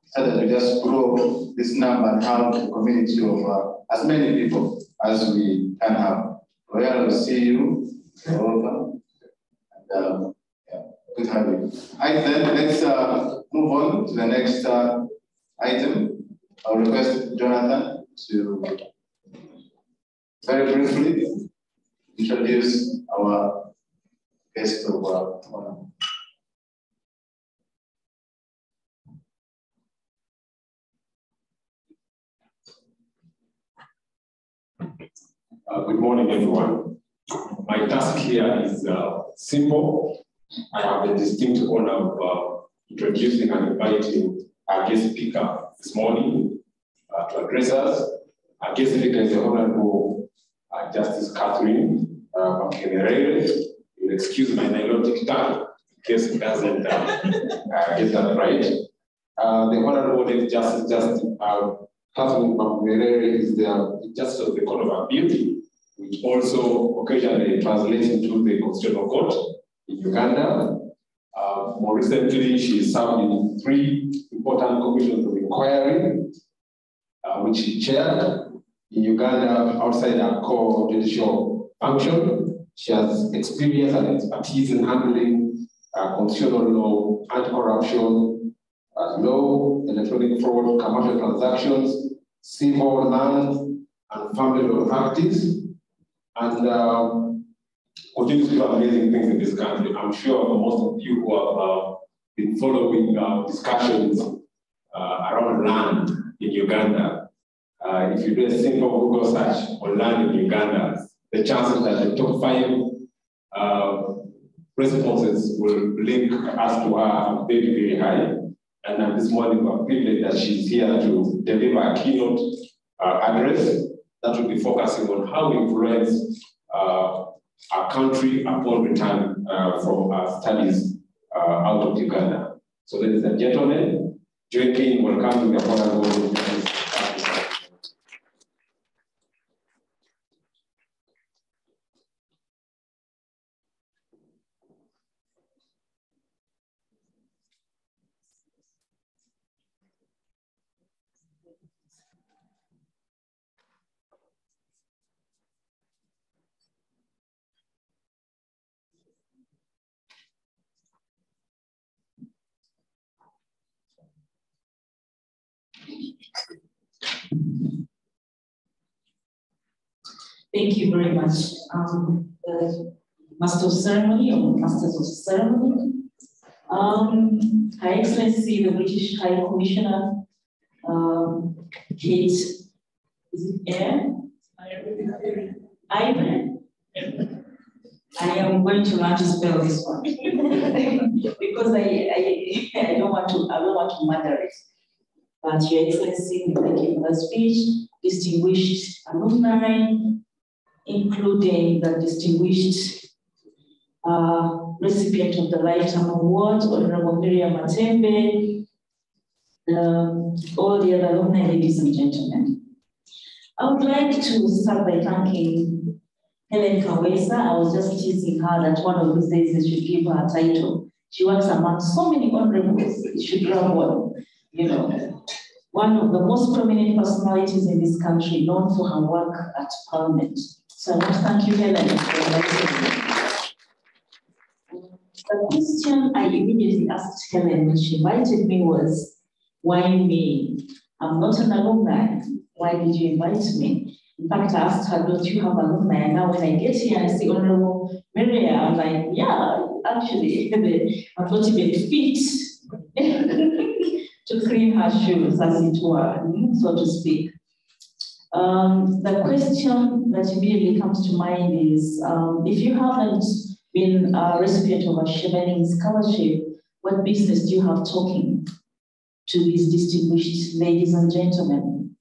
so that we just grow this number and have a community of as many people as we can have. Royal will see you. Welcome. And, good to have you. Then let's move on to the next item. I'll request Jonathan to very briefly introduce our guest of honor. Good morning, everyone. My task here is simple. I have the distinct honor of introducing and inviting our guest speaker this morning to address us. Our guest speaker is the Honorable Justice Catherine Makenerere. You'll excuse my Nilotic tongue in case it doesn't get that right. The Honorable Justice Catherine Makenerere is the Justice of the Court of Appeal, which also occasionally translates into the Constitutional Court in Uganda. More recently, she served in 3 important commissions of inquiry, which she chaired in Uganda outside her core judicial function. She has experience and expertise in handling constitutional law, anti-corruption, law, electronic fraud, commercial transactions, civil, land, and family law practice, and continues to do amazing things in this country. I'm sure for most of you who have been following discussions around land in Uganda, if you do a simple Google search on land in Uganda, the chances that the top 5 responses will link us to her are very, very high. And this morning we're privileged that she's here to deliver a keynote address that will be focusing on how we influence our country upon return from our studies out of Uganda. So ladies and gentlemen, join me in welcoming the Honorable. Thank you very much. Master of Ceremony or Masters of Ceremony, Her Excellency, the British High Commissioner, Kate, is it Air? Ivan? I am going to learn to spell this one because I don't want to murder it. But Your Excellency, thank you for the speech. Distinguished alumni, including the distinguished recipient of the Lifetime Award, Honorable Miriam Matembe, all the other alumni, ladies and gentlemen. I would like to start by thanking Helen Kawesa. I was just teasing her that one of these days they should give her a title. She works among so many honorables, she should grab one, you know. One of the most prominent personalities in this country, known for her work at Parliament. So I want to thank you, Helen, for that. The question I immediately asked Helen when she invited me was, why me? I'm not an alumni. Why did you invite me? In fact, I asked her, don't you have alumni? And now when I get here and I see Honorable Maria, I'm like, yeah, actually, I'm not even fit to clean her shoes, as it were, so to speak. The question that immediately comes to mind is, if you haven't been a recipient of a Chevening scholarship, what business do you have talking to these distinguished ladies and gentlemen?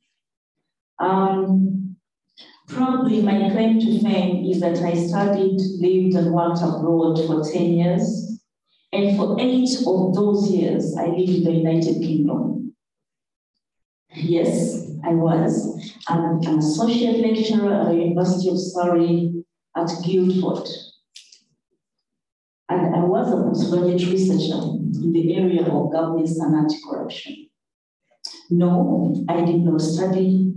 Probably my claim to fame is that I studied, lived, and worked abroad for 10 years. And for 8 of those years, I lived in the United Kingdom. Yes, I was. I'm an associate lecturer at the University of Surrey at Guildford. And I was a postgraduate researcher in the area of governance and anti-corruption. No, I did not study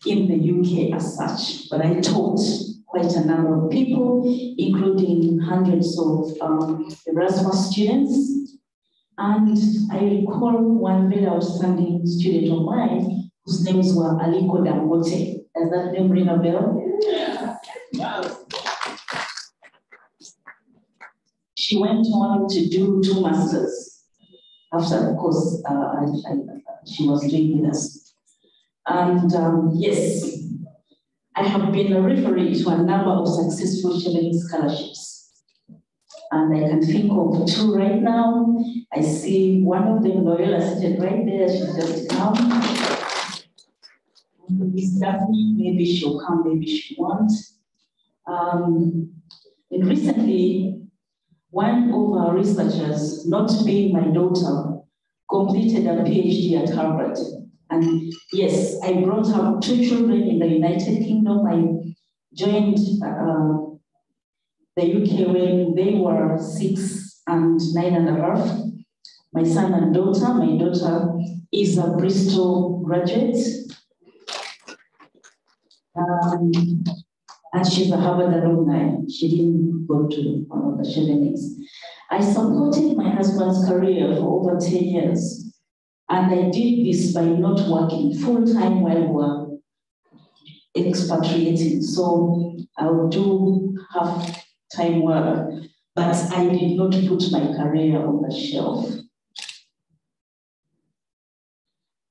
in the UK as such, but I taught quite a number of people, including hundreds of Erasmus students. And I recall one very outstanding student of mine whose names were Aliko Dangote. Does that name ring a bell? Yeah. She went on to do 2 masters after the course she was doing with us. And yes, I have been a referee to a number of successful Chevening scholarships. And I can think of 2 right now. I see one of them, Loyola, seated right there. She's just come. Miss Daphne, maybe she'll come, maybe she won't. And recently, one of our researchers, not being my daughter, completed a PhD at Harvard. And yes, I brought up 2 children in the United Kingdom. I joined the UK when they were 6 and 9.5. My son and daughter. My daughter is a Bristol graduate. and she's a Harvard alumni. She didn't go to one of the Chevenings. I supported my husband's career for over 10 years, and I did this by not working full-time while we were expatriating. So I would do half-time work, but I did not put my career on the shelf.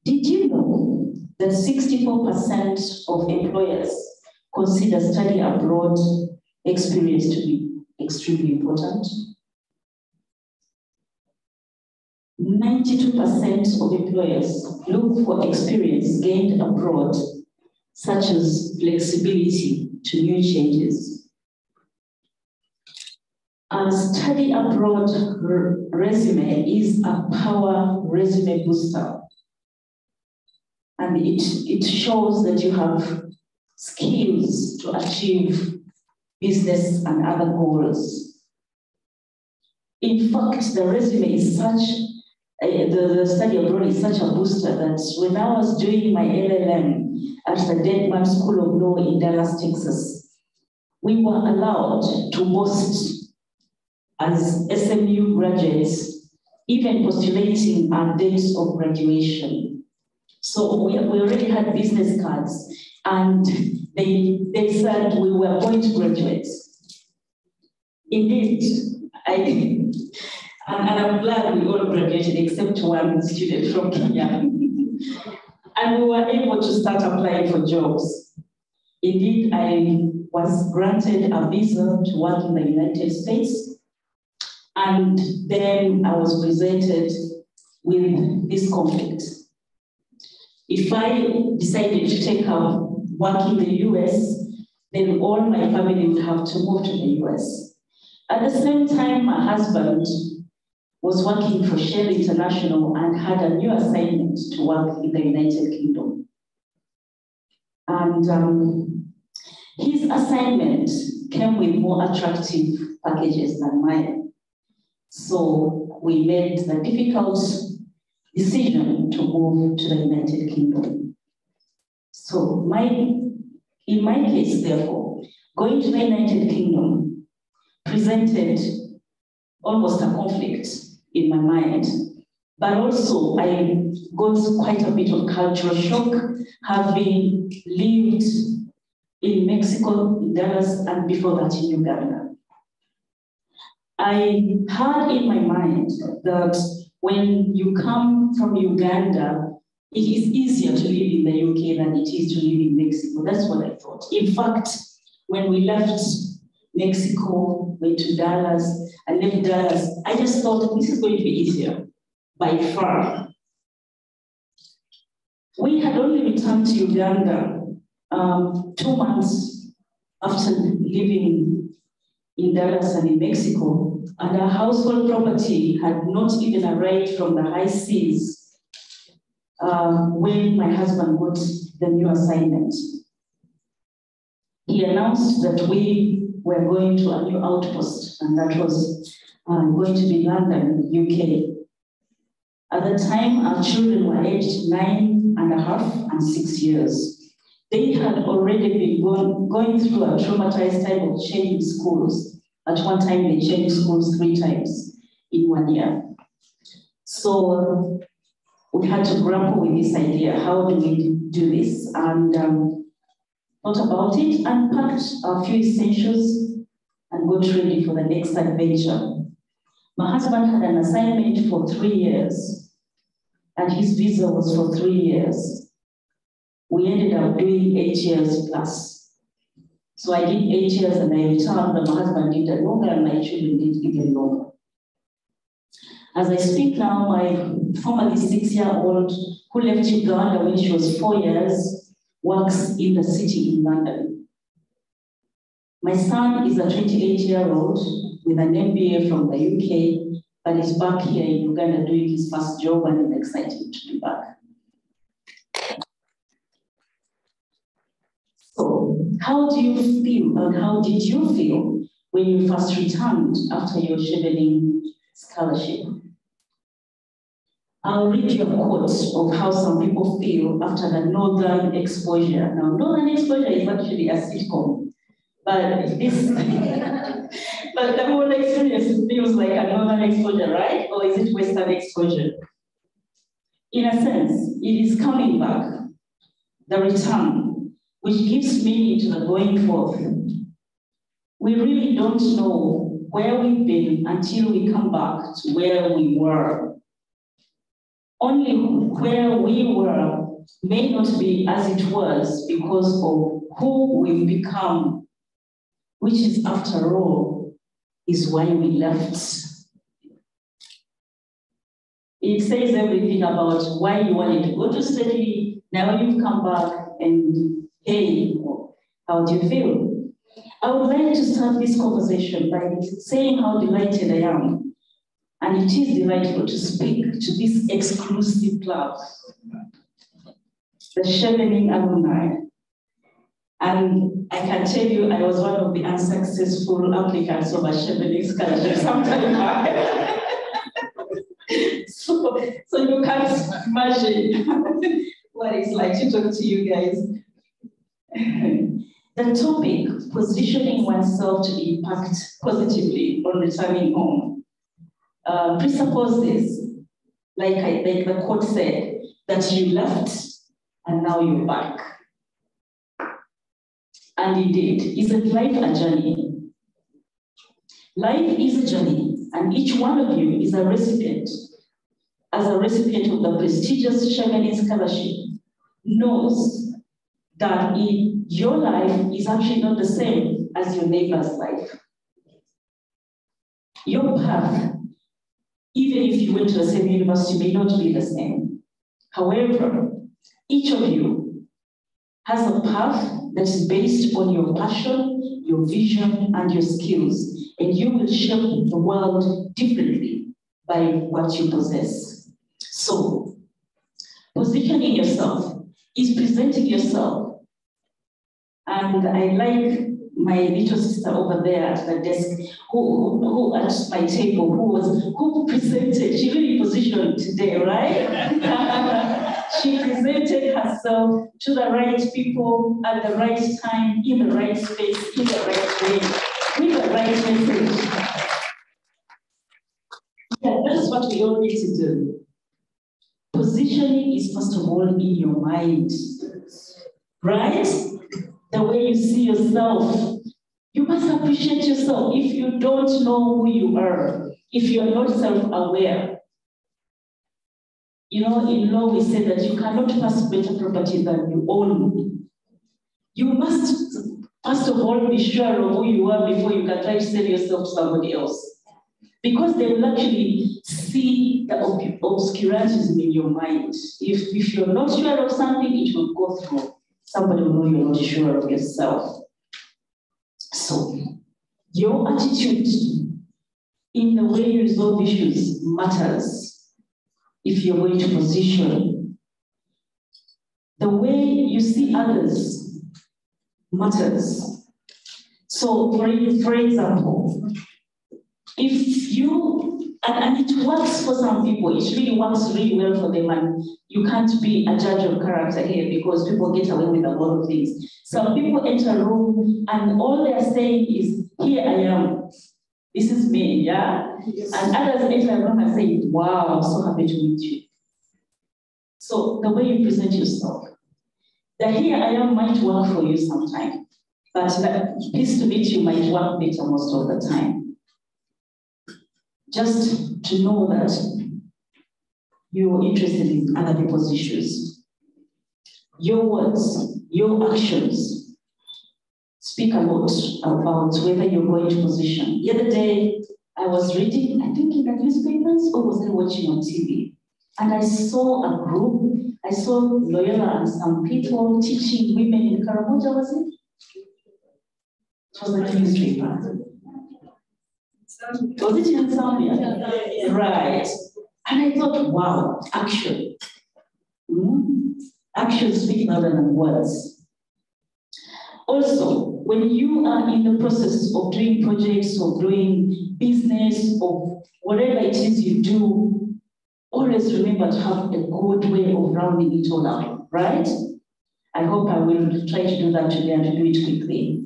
Did you know that 64% of employers consider study abroad experience to be extremely important? 92% of employers look for experience gained abroad, such as flexibility to new changes. A study abroad resume is a power resume booster. And it shows that you have skills to achieve business and other goals. In fact, the resume is such, the study abroad is such a booster that when I was doing my LLM at the Deadman School of Law in Dallas, Texas, we were allowed to boast as SMU graduates, even postulating our dates of graduation. So we already had business cards, and they said we were going to graduate. Indeed, and I'm glad we all graduated except one student from Kenya. And we were able to start applying for jobs. Indeed, I was granted a visa to work in the United States. And then I was presented with this conflict. If I decided to take up work in the US, then all my family would have to move to the US. At the same time, my husband was working for Shell International and had a new assignment to work in the United Kingdom. And his assignment came with more attractive packages than mine. So we made the difficult decision to move to the United Kingdom. So in my case, therefore, going to the United Kingdom presented almost a conflict in my mind, but also I got quite a bit of cultural shock, having lived in Mexico, in Dallas, and before that in Uganda. I had in my mind that when you come from Uganda, it is easier to live in the UK than it is to live in Mexico. That's what I thought. In fact, when we left Mexico, went to Dallas, I left Dallas, I just thought this is going to be easier, by far. We had only returned to Uganda 2 months after living in Dallas and in Mexico, and our household property had not even arrived from the high seas when my husband got the new assignment. He announced that we were going to a new outpost, and that was going to be London, UK. At the time, our children were aged 9.5 and 6 years. They had already been going through a traumatized time of changing schools. At one time, they changed schools 3 times in 1 year. So we had to grapple with this idea. How do we do this? And thought about it and packed a few essentials and got ready for the next adventure. My husband had an assignment for 3 years, and his visa was for 3 years. We ended up doing 8 years plus. So I did 8 years and I returned, and my husband did a longer, and my children did even longer. As I speak now, my formerly 6-year-old who left Uganda when she was 4 years works in the city in London. My son is a 28-year-old with an MBA from the UK, but is back here in Uganda doing his first job, and I'm excited to be back. So, how do you feel, and how did you feel when you first returned after your Chevening scholarship? I'll read you a quote of how some people feel after the Northern exposure. Now, Northern exposure is actually a sitcom But this, but the whole experience feels like a northern exposure, right? Or is it Western exposure? In a sense, it is coming back, the return, which gives meaning to the going forth. We really don't know where we've been until we come back to where we were. Only where we were may not be as it was because of who we've become, which is, after all, is why we left. It says everything about why you wanted to go to study. Now you've come back and, hey, how do you feel? I would like to start this conversation by saying how delighted I am. And it is delightful to speak to this exclusive club, the Chevening Alumni. And I can tell you, I was one of the unsuccessful applicants of a Chevening scholarship sometime back. So you can't imagine what it's like to talk to you guys. The topic, positioning oneself to impact positively on returning home, presupposes, like the quote said, that you left and now you're back. And indeed, isn't life a journey? Life is a journey, and each one of you is a recipient. As a recipient of the prestigious Chevening Scholarship, knows that your life is actually not the same as your neighbor's life. Your path, even if you went to the same university, may not be the same. However, each of you has a path that is based on your passion, your vision, and your skills, and you will shape the world differently by what you possess. So, positioning yourself is presenting yourself. And I like my little sister over there at the desk, who at my table, who presented, she really positioned today, right? She presented herself to the right people at the right time, in the right space, in the right way, with the right message. Yeah, that's what we all need to do. Positioning is, first of all, in your mind, right? The way you see yourself. You must appreciate yourself. If you don't know who you are, if you're not self-aware, you know, in law we say that you cannot pass better property than you own. You must, first of all, be sure of who you are before you can try to sell yourself to somebody else. Because they will actually see the obscurantism in your mind. If you're not sure of something, it will go through. Somebody will know you're not sure of yourself. So, your attitude in the way you resolve issues matters if you're going to position. The way you see others matters. So, for example, if you, and it works for some people, it really works really well for them, and you can't be a judge of character here because people get away with a lot of things. Some people enter a room and all they're saying is, here I am, this is me, yeah? Yes. And others enter a room and say, wow, I'm so happy to meet you. So the way you present yourself, the here I am might work for you sometime, but the pleased to meet you might work better most of the time. Just to know that you're interested in other people's issues. Your words, your actions speak a lot about whether you're going to position. The other day, I was reading, I think in the newspapers, or was I watching on TV? And I saw a group, I saw Loyola and some people teaching women in Karamoja, was it? It was a newspaper. Was it in Zambia? Right. And I thought, wow, action. Action speaks louder than words. Also, when you are in the process of doing projects or doing business or whatever it is you do, always remember to have a good way of rounding it all up, right? I hope I will try to do that today and to do it quickly.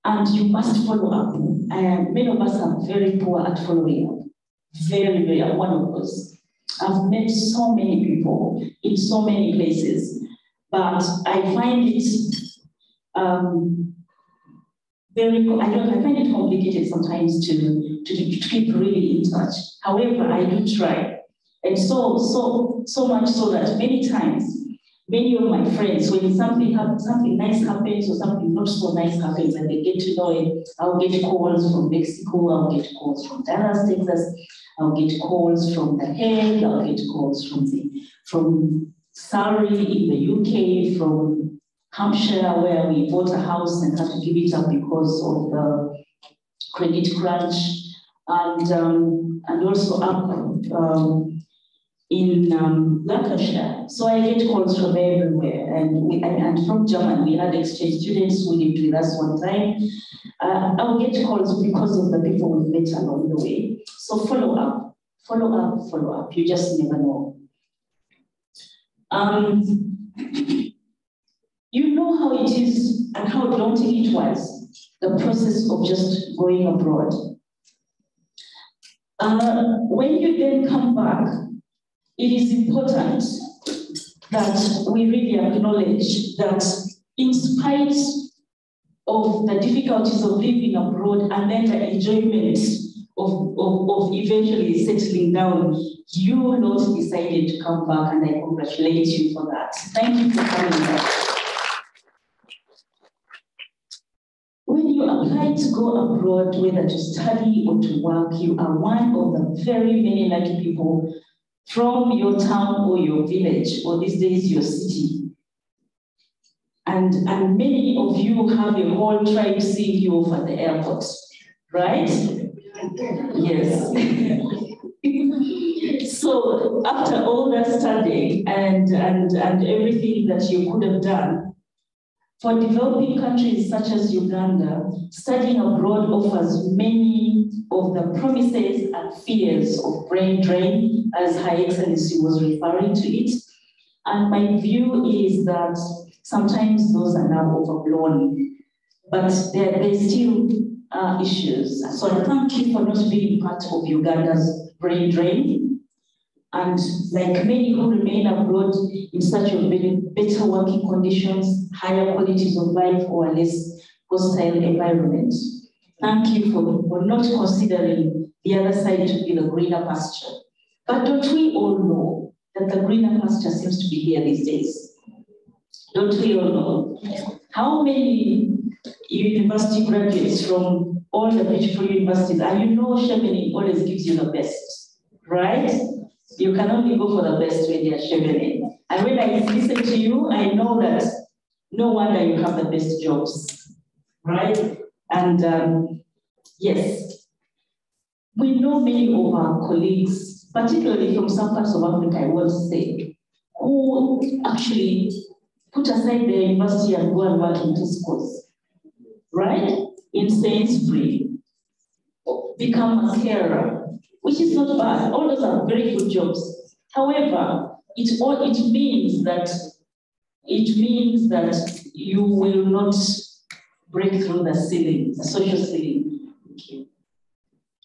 And you must follow up. And many of us are very poor at following up. Very, very, I'm one of those. I've met so many people in so many places, but I find it I find it complicated sometimes to keep really in touch. However, I do try. And so much so that many times, many of my friends, when something nice happens or something not so nice happens and they get to know it, I'll get calls from Mexico, I'll get calls from Dallas, Texas, I'll get calls from The Hague, I'll get calls from Surrey in the UK, from Hampshire, where we bought a house and had to give it up because of the credit crunch, and also up in Lancashire. So I get calls from everywhere, and from Germany. We had exchange students who lived with us one time. I'll get calls because of the people we met along the way. So follow up, follow up, follow up. You just never know. You know how it is and how daunting it was, the process of just going abroad. When you then come back, it is important that we really acknowledge that in spite of the difficulties of living abroad and then the enjoyment of eventually settling down, you lot decided to come back, and I congratulate you for that. Thank you for coming back. When you apply to go abroad, whether to study or to work, you are one of the very many lucky people from your town or your village, or these days your city. And many of you have a whole tribe seeing you off at the airport, right? Yes. So after all that studying and everything that you could have done, for developing countries such as Uganda, studying abroad offers many of the promises and fears of brain drain, as Her Excellency was referring to it. And my view is that sometimes those are now overblown, but there's still issues. So I thank you for not being part of Uganda's brain drain. And like many who remain abroad in search of better working conditions, higher qualities of life, or a less hostile environment, thank you for not considering the other side to be the greener pasture. But don't we all know that the greener pasture seems to be here these days? Don't we all know? How many university graduates from all the beautiful universities, and you know Chevening always gives you the best, right? You can only go for the best when you're Chevening. And when I listen to you, I know that no wonder you have the best jobs, right? And yes, we know many of our colleagues, particularly from some parts of Africa, I want to say, who actually put aside their university and go and work into schools, right? In Sainsbury, become a carer, which is not bad. All those are very good jobs. However, it means that you will not break through the ceiling, the social ceiling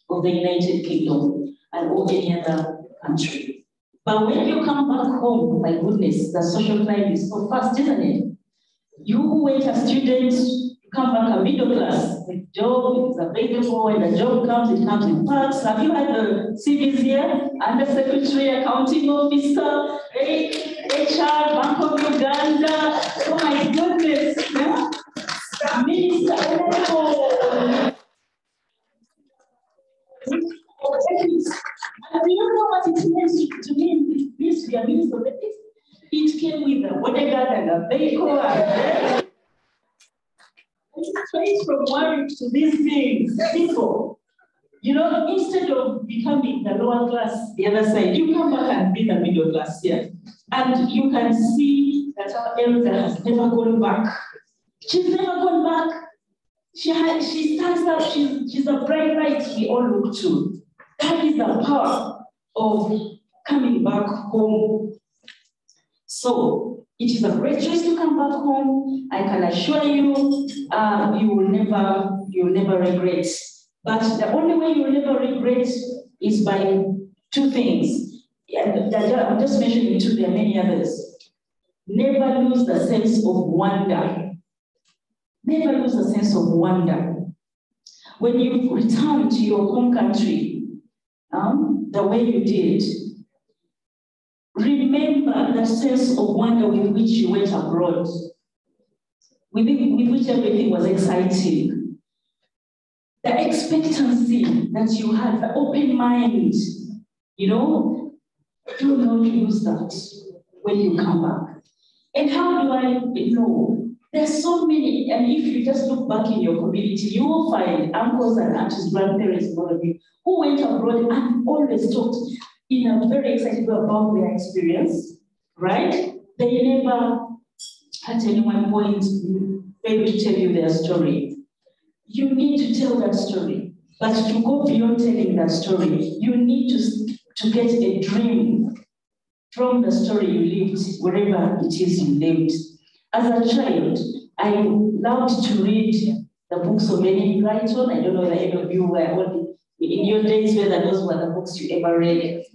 of the United Kingdom and or any other country. But when you come back home, my goodness, the social climb is so fast, isn't it? You who went as students, come back a middle class. The job is available. When the job comes, it comes in parts. Have you had the CVs here? Undersecretary, accounting officer, HR, Bank of Uganda. Oh my goodness. Yeah? Minister. And do you know what it means to me? It means to be a minister of ethics. It came with a bodyguard and a vehicle and straight from work to these things, people. You know, instead of becoming the lower class, the other side, you come back and be the middle class here. And you can see that our elder has never gone back. She's never gone back. She stands up, she's a bright light we all look to. That is the power of coming back home. So, It is a great choice to come back home. I can assure you, you will never regret. But the only way you will never regret is by two things. I'm just mentioning two, there are many others. Never lose the sense of wonder. Never lose the sense of wonder. When you return to your home country, the way you did, remember that sense of wonder with which you went abroad, with which everything was exciting. The expectancy that you had, the open mind, do not lose that when you come back. And how do I know? There's so many, and if you just look back in your community, you will find uncles and aunties, grandparents, and all of you, who went abroad and always talked in a very excited way about their experience, right? They never at any one point failed to tell you their story. You need to tell that story, but to go beyond telling that story, you need to get a dream from the story you lived, wherever it is you lived. As a child, I loved to read the books of Enid Blyton. I don't know whether any of you were old in your days, whether those were the books you ever read.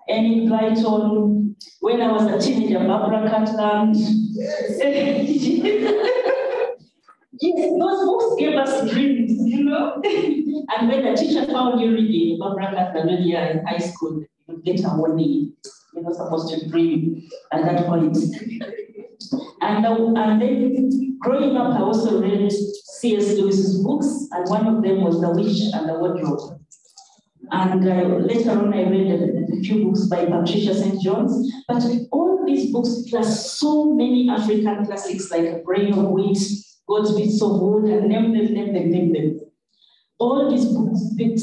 Enid Blyton, when I was a teenager, Barbara Cartland. Yes, those books gave us dreams, And when the teacher found you reading Barbara Cartland when you were in high school, you would get a warning. You're not supposed to dream at that point. And then growing up, I also read C.S. Lewis's books, and one of them was The Witch and the Wardrobe. And later on, I read a few books by Patricia St. John's. But all these books, plus so many African classics like A Grain of Wheat, God's Bits of Wood, and name them. All these books built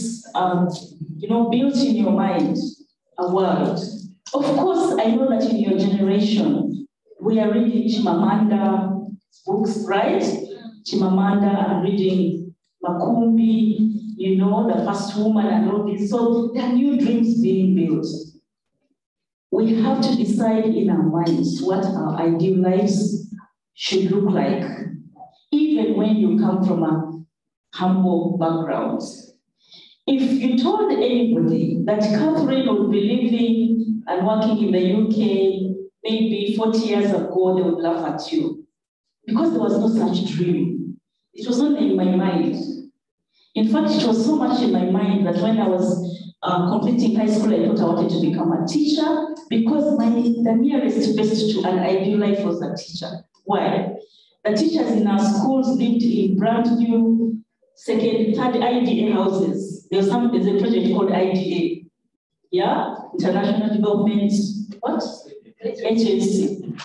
in your mind a world. Of course, I know that in your generation, we are reading Chimamanda books, right? Chimamanda, and reading Makumbi, the first woman and all this. So there are new dreams being built. We have to decide in our minds what our ideal lives should look like, even when you come from a humble background. If you told anybody that Catherine would be living and working in the UK maybe 40 years ago, they would laugh at you because there was no such dream. It was only in my mind. In fact, it was so much in my mind that when I was completing high school, I thought I wanted to become a teacher because the nearest best to an ideal life was a teacher. Why? The teachers in our schools lived in brand new second, third IDA houses. There's a project called IDA. Yeah? International Development, what? HNC.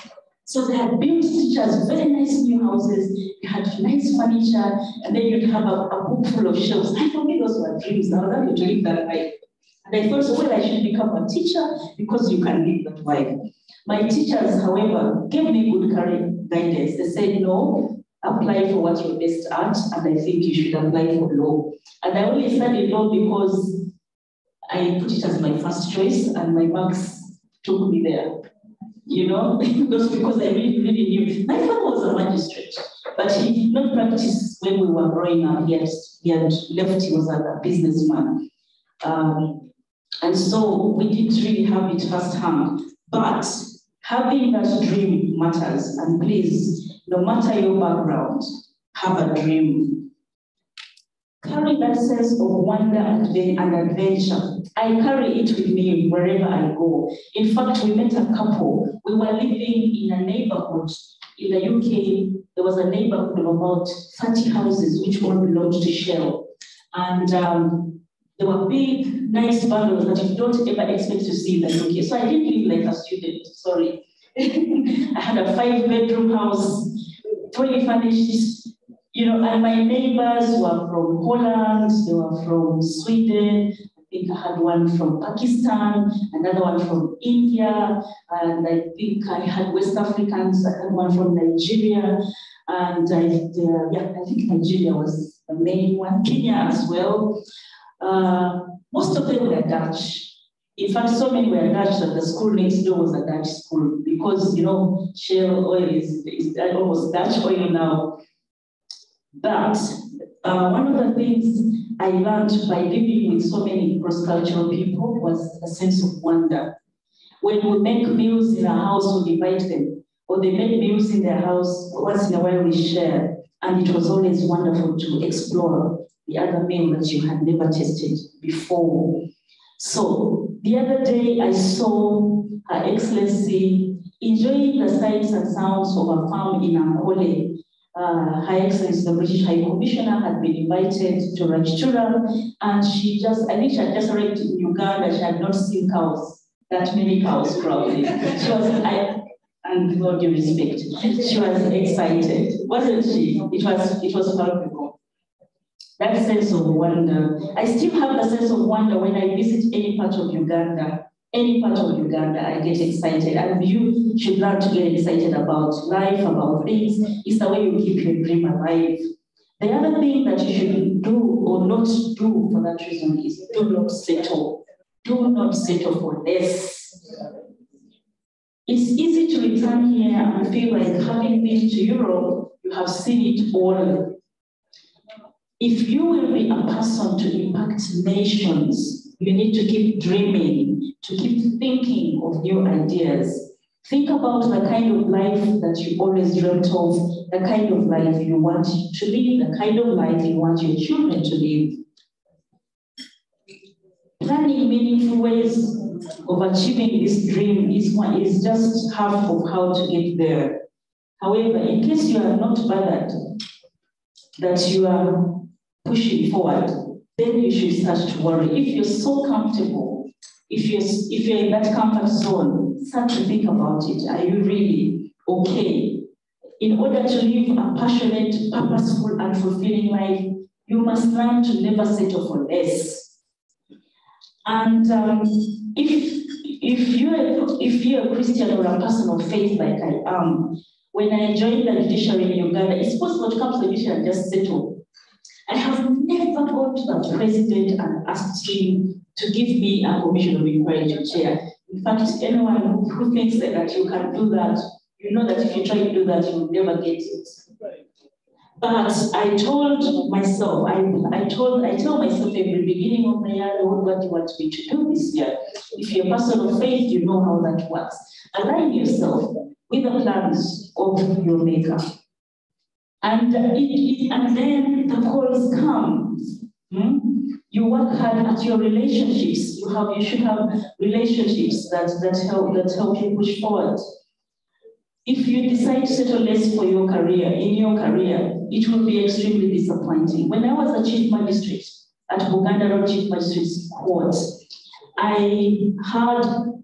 So they had built teachers very nice new houses, they had nice furniture, and then you'd have a book full of shelves. I thought those were dreams. I was happy to live that life. And I thought, well, I should become a teacher because you can live that life. My teachers, however, gave me good career guidance. They said, no, apply for what you're best at, and I think you should apply for law. And I only studied law because I put it as my first choice, and my marks took me there. Because I really knew. My father was a magistrate, but he did not practice when we were growing up. He had left, he was a businessman. And so we didn't really have it firsthand. But having that dream matters. And please, no matter your background, have a dream. Carry that sense of wonder and adventure. I carry it with me wherever I go. In fact, we met a couple. We were living in a neighborhood. In the UK, there was a neighborhood of about 30 houses, which all belonged to Shell. And there were big, nice bungalows that you don't ever expect to see in the UK. So I didn't live like a student, sorry. I had a 5-bedroom house, fully furnished. And my neighbors were from Holland, they were from Sweden. I think I had one from Pakistan, another one from India, and I think I had West Africans. I had one from Nigeria, and I think Nigeria was the main one. Kenya as well. Most of them were Dutch. In fact, so many were Dutch that the school next door was a Dutch school because, you know, Shell oil is almost Dutch oil now. But one of the things I learned by living with so many cross-cultural people was a sense of wonder. When we make meals in our house, we invite them, or they make meals in their house, once in a while we share. And it was always wonderful to explore the other meal that you had never tasted before. So the other day I saw Her Excellency enjoying the sights and sounds of a farm in Ankole. Her Excellency, the British High Commissioner, had been invited to Rajtura, and I think she had just arrived in Uganda. She had not seen cows, that many cows probably. She was, and with all due respect, she was excited, wasn't she? It was palpable. That sense of wonder. I still have the sense of wonder when I visit any part of Uganda. Any part of Uganda, I get excited. And you should learn to get excited about life, about things. It's the way you keep your dream alive. The other thing that you should do or not do for that reason is do not settle. Do not settle for less. It's easy to return here and feel like having been to Europe, you have seen it all. If you will be a person to impact nations, you need to keep dreaming, to keep thinking of new ideas. Think about the kind of life that you always dreamt of, the kind of life you want to live, the kind of life you want your children to live. Planning meaningful ways of achieving this dream is just half of how to get there. However, in case you are not bothered that you are pushing forward, then you should start to worry. If you're so comfortable, if you're in that comfort zone, start to think about it. Are you really okay? In order to live a passionate, purposeful, and fulfilling life, you must learn to never settle for less. And if you're a Christian or a person of faith like I am, when I joined the judiciary in Uganda, it's possible to come to the judiciary and just settle. I have never gone to the president and asked him to give me a commission of inquiry to chair. In fact, anyone who thinks that you can do that, you know that if you try to do that, you will never get it. But I told myself, I tell myself every beginning of the year, Lord, what do you want me to do this year? If you're a person of faith, you know how that works. Align yourself with the plans of your maker. And then the calls come. You work hard at your relationships. You should have relationships that help you push forward. If you decide to settle less for your career, it will be extremely disappointing. When I was a chief magistrate at Buganda Road Chief Magistrate's Court, I had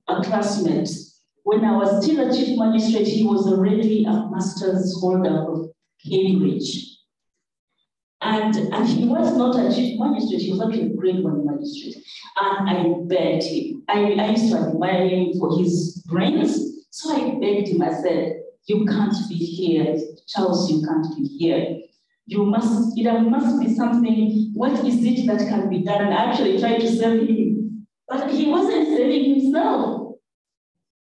a classmate. When I was still a chief magistrate, he was already a master's holder of Cambridge. And he was not a chief magistrate, he was actually a grade 1 magistrate. And I begged him. I used to admire him for his brains. So I begged him, I said, you can't be here. Charles, you can't be here. There must be something. What is it that can be done? And I actually tried to sell him, but he wasn't selling himself.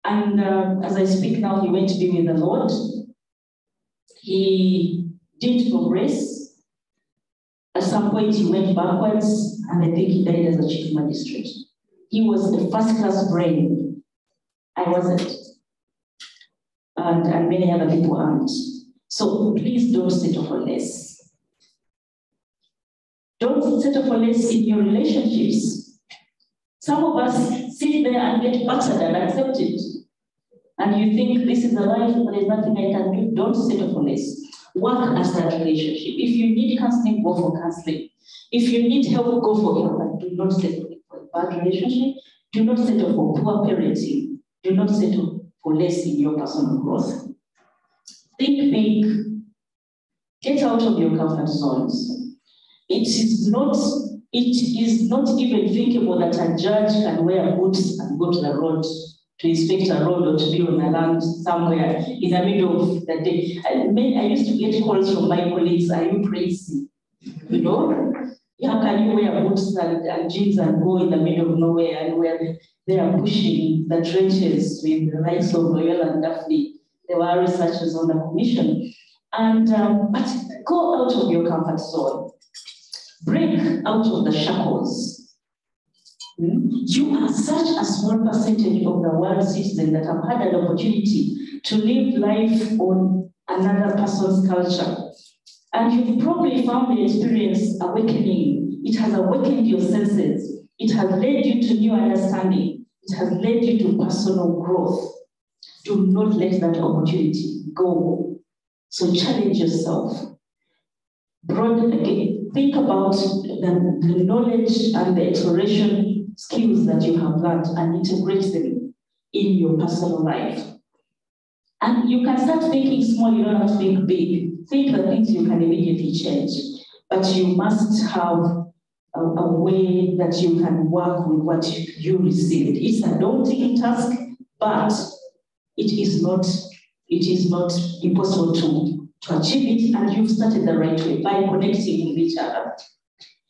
And as I speak now, he went to be with the Lord. He did progress. At some point, he went backwards, and I think he died as a chief magistrate. He was a first-class brain. I wasn't. And many other people aren't. So please don't settle for less. Don't settle for less in your relationships. Some of us sit there and get battered and accept it. And you think this is a life, there is nothing I can do. Don't settle for less. Work as that relationship. If you need counseling, go for counseling. If you need help, go for help. And do not settle for a bad relationship. Do not settle for poor parenting. Do not settle for less in your personal growth. Think big. Get out of your comfort zones. It is not even thinkable that a judge can wear boots and go to the road to inspect a road or to be on a land somewhere in the middle of the day. I used to get calls from my colleagues, are you crazy? You know? How can you wear boots and jeans and go in the middle of nowhere and where they are pushing the trenches with the likes of Royal and Daphne? There were researchers on the commission. And but go out of your comfort zone. Break out of the shackles. You are such a small percentage of the world citizens that have had an opportunity to live life on another person's culture. And you've probably found the experience awakening. It has awakened your senses. It has led you to new understanding. It has led you to personal growth. Do not let that opportunity go. So challenge yourself. Broaden again. Think about the knowledge and the exploration skills that you have learned and integrate them in your personal life. And you can start thinking small, you don't have to think big. Think the things you can immediately change. But you must have a way that you can work with what you received. It's a daunting task, but it is not impossible to achieve it, and you've started the right way by connecting with each other.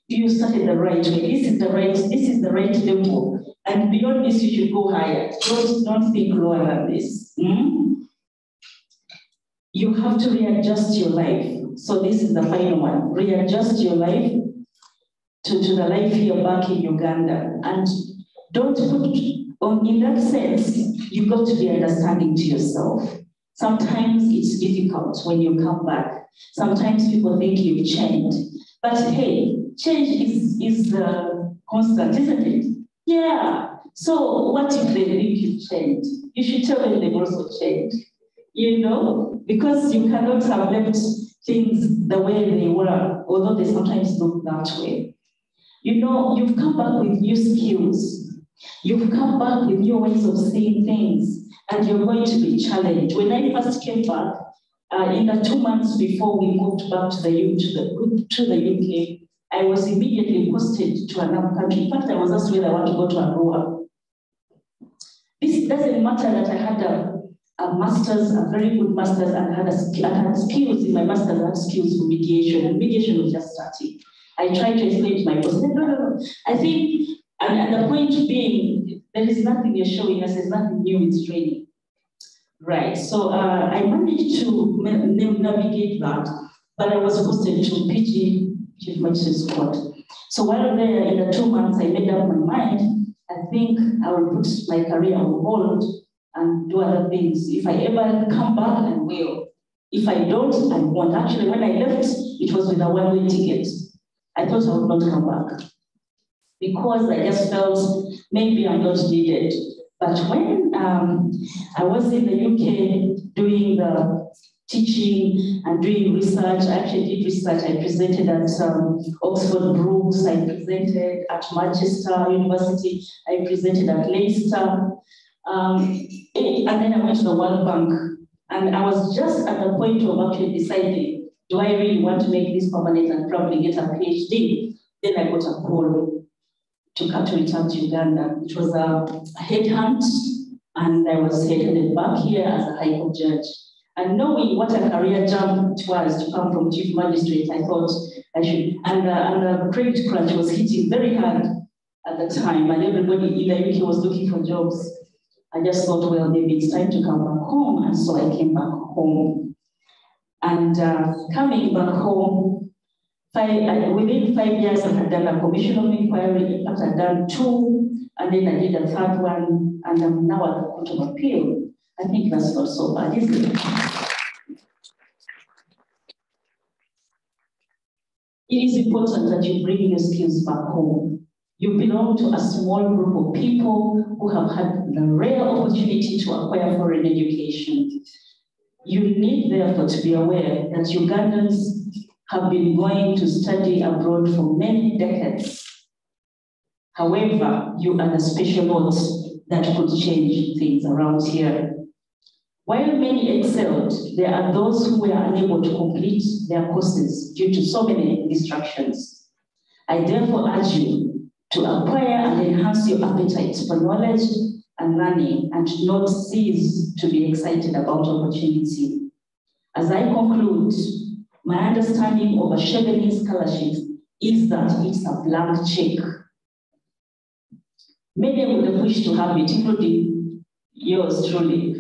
You started the right way. This is the right level. And beyond this, you should go higher. Don't think lower than this. You have to readjust your life. So this is the final one. Readjust your life to the life here back in Uganda. And don't put on, in that sense, you've got to be understanding to yourself. Sometimes it's difficult when you come back. Sometimes people think you've changed. But hey, change is constant, isn't it? Yeah. So what if they think you've changed? You should tell them they've also changed. You know, because you cannot have left things the way they were, although they sometimes look that way. You know, you've come back with new skills. You've come back with new ways of seeing things, and you're going to be challenged. When I first came back, in the 2 months before we moved back to the UK, I was immediately posted to another country. In fact, I was asked whether I want to go to Angola. This doesn't matter that I had a master's, a very good master's, and I had skills in my master's. I had skills for mediation, and mediation was just starting. I tried to explain to my boss, no. I think, and the point being, there is nothing you're showing us, there's nothing new, it's training. Right, so I managed to navigate that, but I was posted to PG, Chief Magistrate's Court. So while there, in the 2 months, I made up my mind, I think I will put my career on hold and do other things. If I ever come back, I will. If I don't, I won't. Actually, when I left, it was with a one-way ticket. I thought I would not come back because I just felt maybe I'm not needed. But when I was in the UK doing the teaching and doing research, I actually did research. I presented at Oxford Brookes, I presented at Manchester University, I presented at Leicester. And then I went to the World Bank, and I was just at the point of actually deciding, do I really want to make this permanent and probably get a PhD? Then I got a call to come to return to Uganda. It was a headhunt, and I was headed back here as a High Court judge. And knowing what a career jump it was to come from Chief Magistrate, I thought I should, and the credit crunch was hitting very hard at the time, and everybody in the UK was looking for jobs. I just thought, well, maybe it's time to come back home, and so I came back home. And coming back home, within 5 years, I had done a commission of inquiry. In fact, I'd done 2, and then I did a 3rd one, and I'm now at the Court of Appeal. I think that's not so bad, is it? It is important that you bring your skills back home. You belong to a small group of people who have had the rare opportunity to acquire foreign education. You need, therefore, to be aware that Ugandans have been going to study abroad for many decades. However, you are the special notes that could change things around here. While many excelled, there are those who were unable to complete their courses due to so many distractions. I therefore urge you to acquire and enhance your appetite for knowledge and learning, and not cease to be excited about opportunity. As I conclude, my understanding of a Chevening scholarship is that it's a blank check. Many would have wished to have it, including yours truly.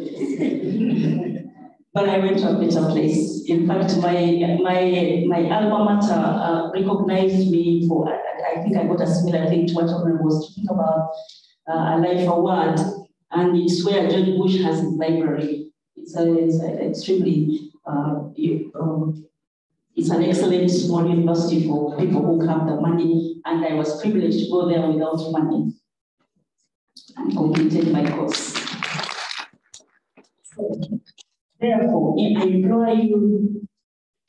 But I went to a better place. In fact, my alma mater recognized me for, I think I got a similar thing to what I was talking about, a life award, and it's where George Bush has his library. It's extremely, it's an excellent small university for people who have the money, and I was privileged to go there without money and completed my course. Therefore, I implore you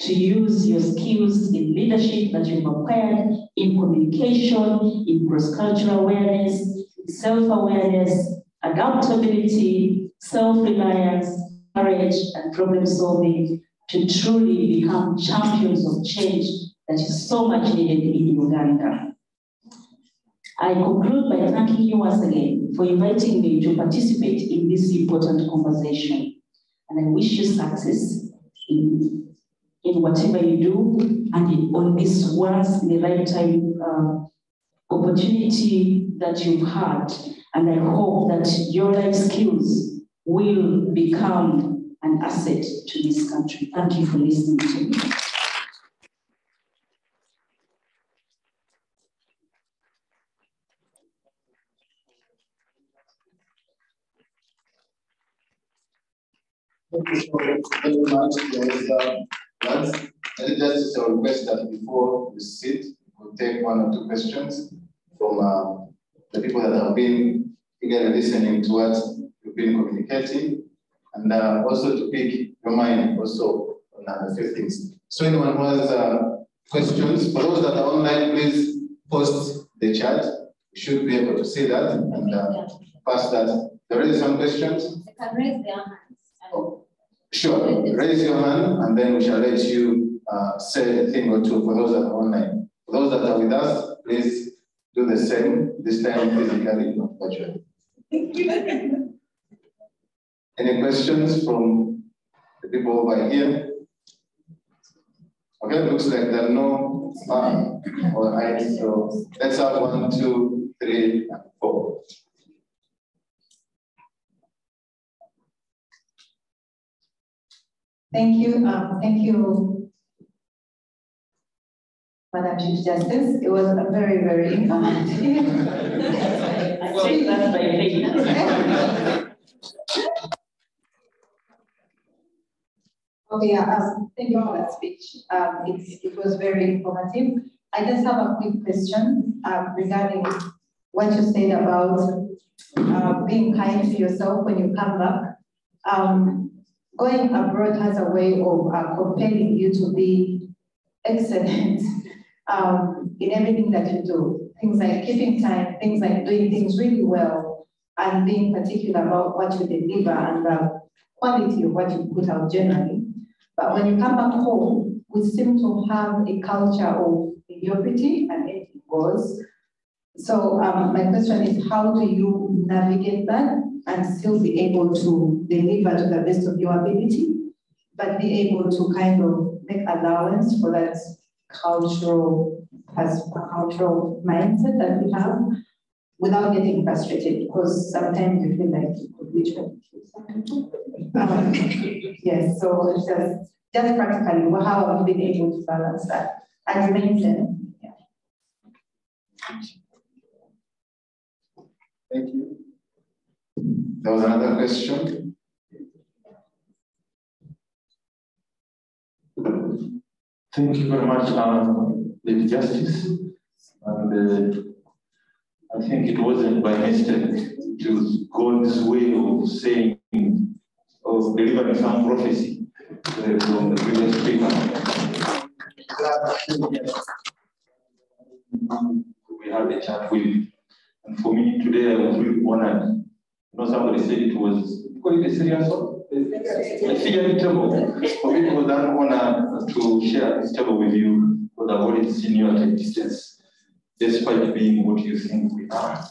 to use your skills in leadership that you've acquired, in communication, in cross-cultural awareness, self-awareness, adaptability, self-reliance, courage, and problem-solving to truly become champions of change that is so much needed in Uganda. I conclude by thanking you once again for inviting me to participate in this important conversation. And I wish you success in whatever you do and on this once in a lifetime opportunity that you've had. And I hope that your life skills will become an asset to this country. Thank you for listening to me. Thank you very much. I just request that before we sit, we'll take one or two questions from the people that have been eagerly listening to what you've been communicating, and also to pick your mind also on a few things. So anyone who has questions, for those that are online, please post the chat. You should be able to see that and pass that. There is some questions. They can raise their hands. Sure, raise your hand and then we shall let you say a thing or two for those that are online. For those that are with us, please do the same, this time physically, not virtually. Any questions from the people over here? Okay, looks like there are no all right, so let's have 1, 2, 3, and 4. Thank you, Madam Chief Justice. It was a very, very informative. I think that's my favorite. Okay, thank you for that speech. It was very informative. I just have a quick question regarding what you said about being kind to yourself when you come back. Going abroad has a way of compelling you to be excellent in everything that you do. Things like keeping time, things like doing things really well, and being particular about what you deliver and the quality of what you put out generally. But when you come back home, we seem to have a culture of mediocrity and anything goes. So my question is, how do you navigate that and still be able to deliver to the best of your ability, but be able to kind of make allowance for that cultural mindset that we have without getting frustrated? Because sometimes you feel like you could reach yes, so it's just practically, how have you been able to balance that and remain sane? Yeah. Thank you. There was another question. Thank you very much, Lady Justice. And I think it wasn't by mistake. It was God's way of saying, of delivering some prophecy from the previous speaker. We had a chat with, and for me today I was really honored. You know, somebody said it was quite a serious one. A figure table. For me, it was an honor to share this table with you, because I've already seen you at a distance, despite being what you think we are.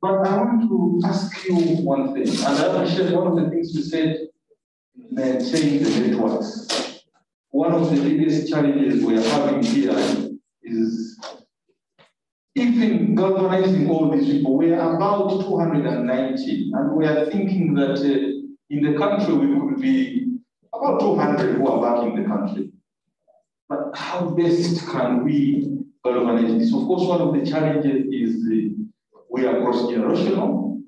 But I want to ask you one thing, and I appreciate one of the things you said, saying the networks. One of the biggest challenges we are having here is is even galvanizing all these people. We are about 290, and we are thinking that in the country we could be about 200 who are back in the country. But how best can we galvanize this? Of course, one of the challenges is we are cross-generational,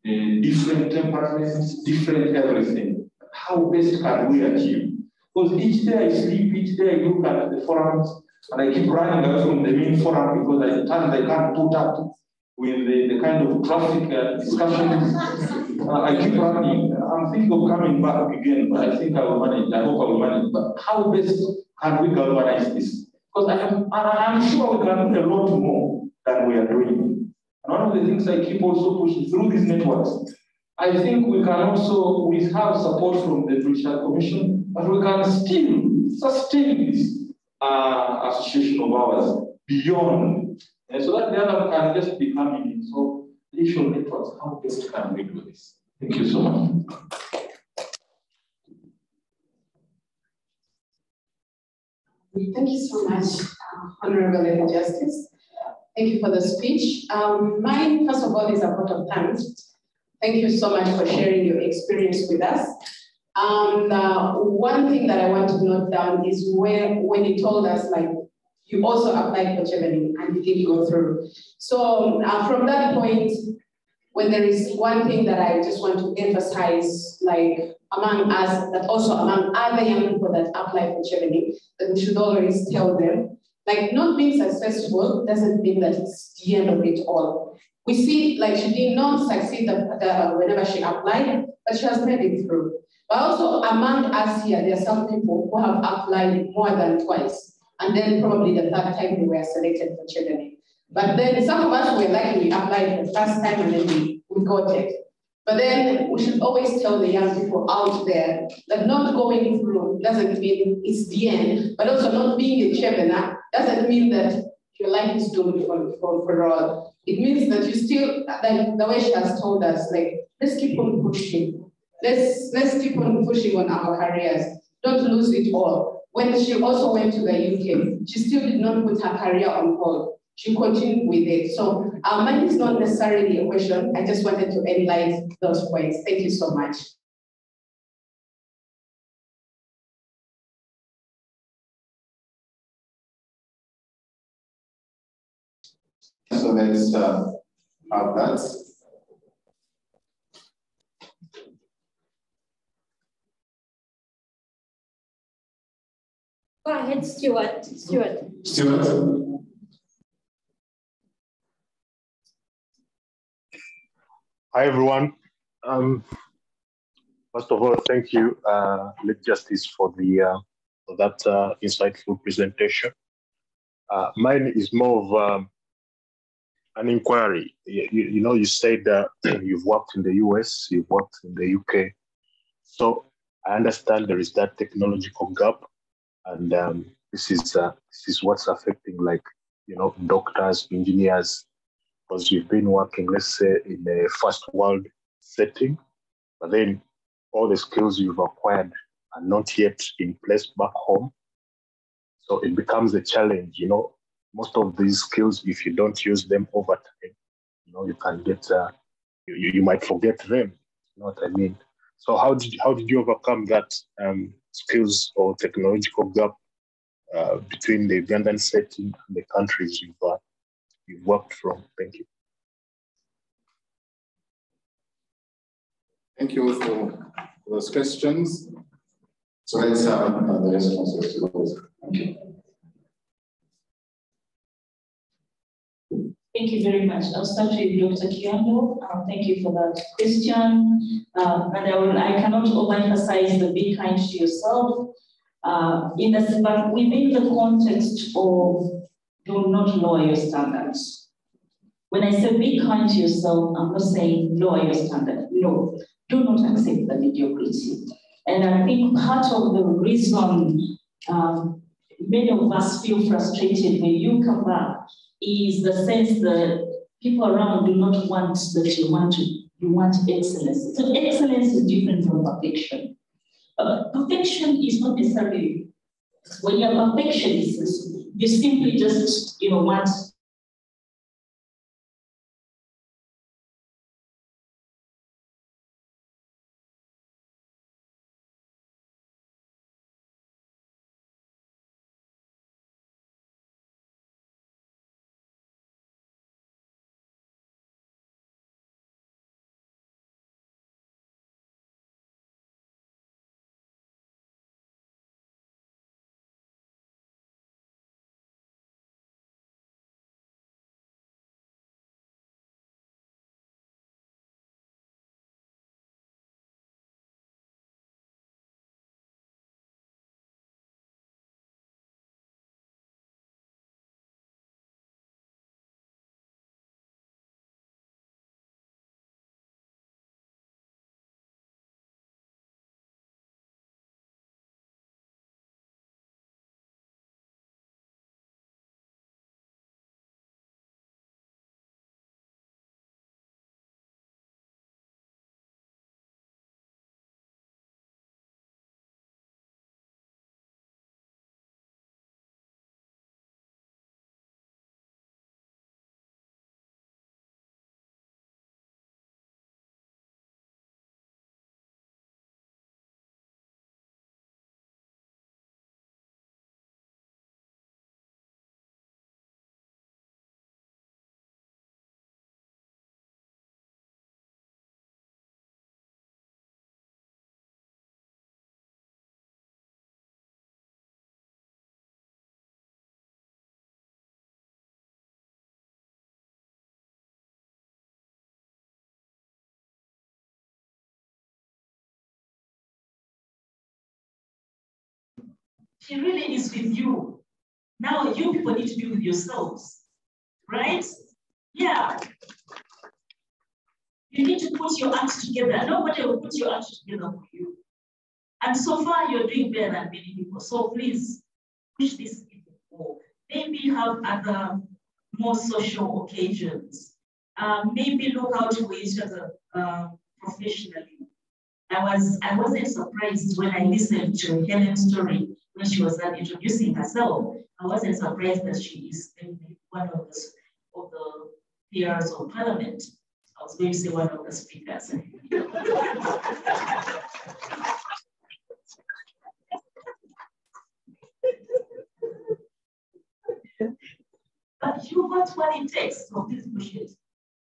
different temperaments, different everything. How best can we achieve? Because each day I sleep, each day I look at the forums, and I keep running away from the main forum because I can't put up with the kind of traffic discussions. I keep running. I'm thinking of coming back again, but I think I will manage. I hope I will manage. But how best can we galvanize this? Because I'm sure we can do a lot more than we are doing. And one of the things I keep also pushing through these networks, I think we have support from the British High Commission, but we can still sustain this association of ours beyond. And so that the other can just be coming in. So the issue of networks, how best can we do this? Thank you so much. Thank you so much, Honorable Lady Justice. Thank you for the speech. Mine, first of all, is a vote of thanks. Thank you so much for sharing your experience with us. One thing that I want to note down is when you told us, like, you also applied for Chevening and you didn't go through. So from that point, when there is one thing that I just want to emphasize, like among us, that also among other young people that apply for Chevening, that we should always tell them, like, not being successful doesn't mean that it's the end of it all. We see, like, she did not succeed whenever she applied, but she has made it through. But also among us here, there are some people who have applied more than twice, and then probably the third time they were selected for Chevening. But then some of us were lucky, we applied the first time and then we got it. But then we should always tell the young people out there that not going through doesn't mean it's the end, but also not being a Chevener doesn't mean that your life is doomed for all. It means that you still, like the way she has told us, like, let's keep on pushing. Let's keep on pushing on our careers. Don't lose it all. When she also went to the UK, she still did not put her career on hold. She continued with it. So mine is not necessarily a question. I just wanted to enlighten those points. Thank you so much. So let's have that. Go ahead, Stuart. Stuart. Hi, everyone. First of all, thank you, Lady Justice, for that insightful presentation. Mine is more of an inquiry. You know, you said you've worked in the US, you've worked in the UK. So I understand there is that technological gap, and this is what's affecting, like, you know, doctors, engineers, because you've been working, let's say, in a first world setting, but then all the skills you've acquired are not yet in place back home. So it becomes a challenge, you know. Most of these skills, if you don't use them over time, you know, you can get, you might forget them, you know what I mean? So how did you overcome that skills or technological gap between the Ugandan setting and the countries you've worked from? Thank you. Thank you for those questions. So let's have the responses to those. Thank you. Thank you very much. I'll start with Dr. Kiando. Thank you for that question. And I cannot overemphasize the be kind to yourself. But within the context of do not lower your standards. When I say be kind to yourself, I'm not saying lower your standard. No, do not accept the mediocrity. And I think part of the reason many of us feel frustrated when you come back is the sense that people around do not want that you want excellence. So excellence is different from perfection. Perfection is not necessarily, when you're perfectionist, you simply just, want she really is with you. Now you people need to be with yourselves, right? Yeah. You need to put your acts together. Nobody will put your acts together for you. And so far, you're doing better than many people. So please push this even more. Maybe have other more social occasions. Maybe look out for each other professionally. I wasn't surprised when I listened to Helen's story when she was introducing herself. I wasn't surprised that she is one of the peers of parliament. I was going to say one of the speakers. But you got what it takes. So please push it.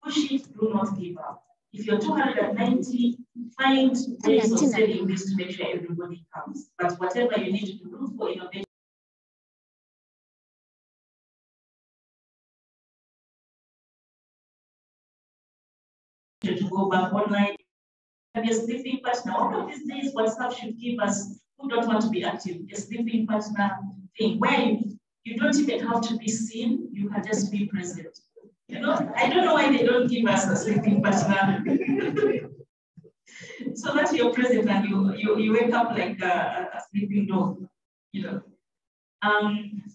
Push it, do not give up. If you're 290, find ways of selling this to make sure everybody comes. But whatever you need to do for innovation, to go back online, be a sleeping partner. One of these days, WhatsApp should give us who don't want to be active, a sleeping partner thing where you don't even have to be seen, you can just be present. I don't know why they don't give us a sleeping partner. So that you're present and you wake up like a sleeping dog,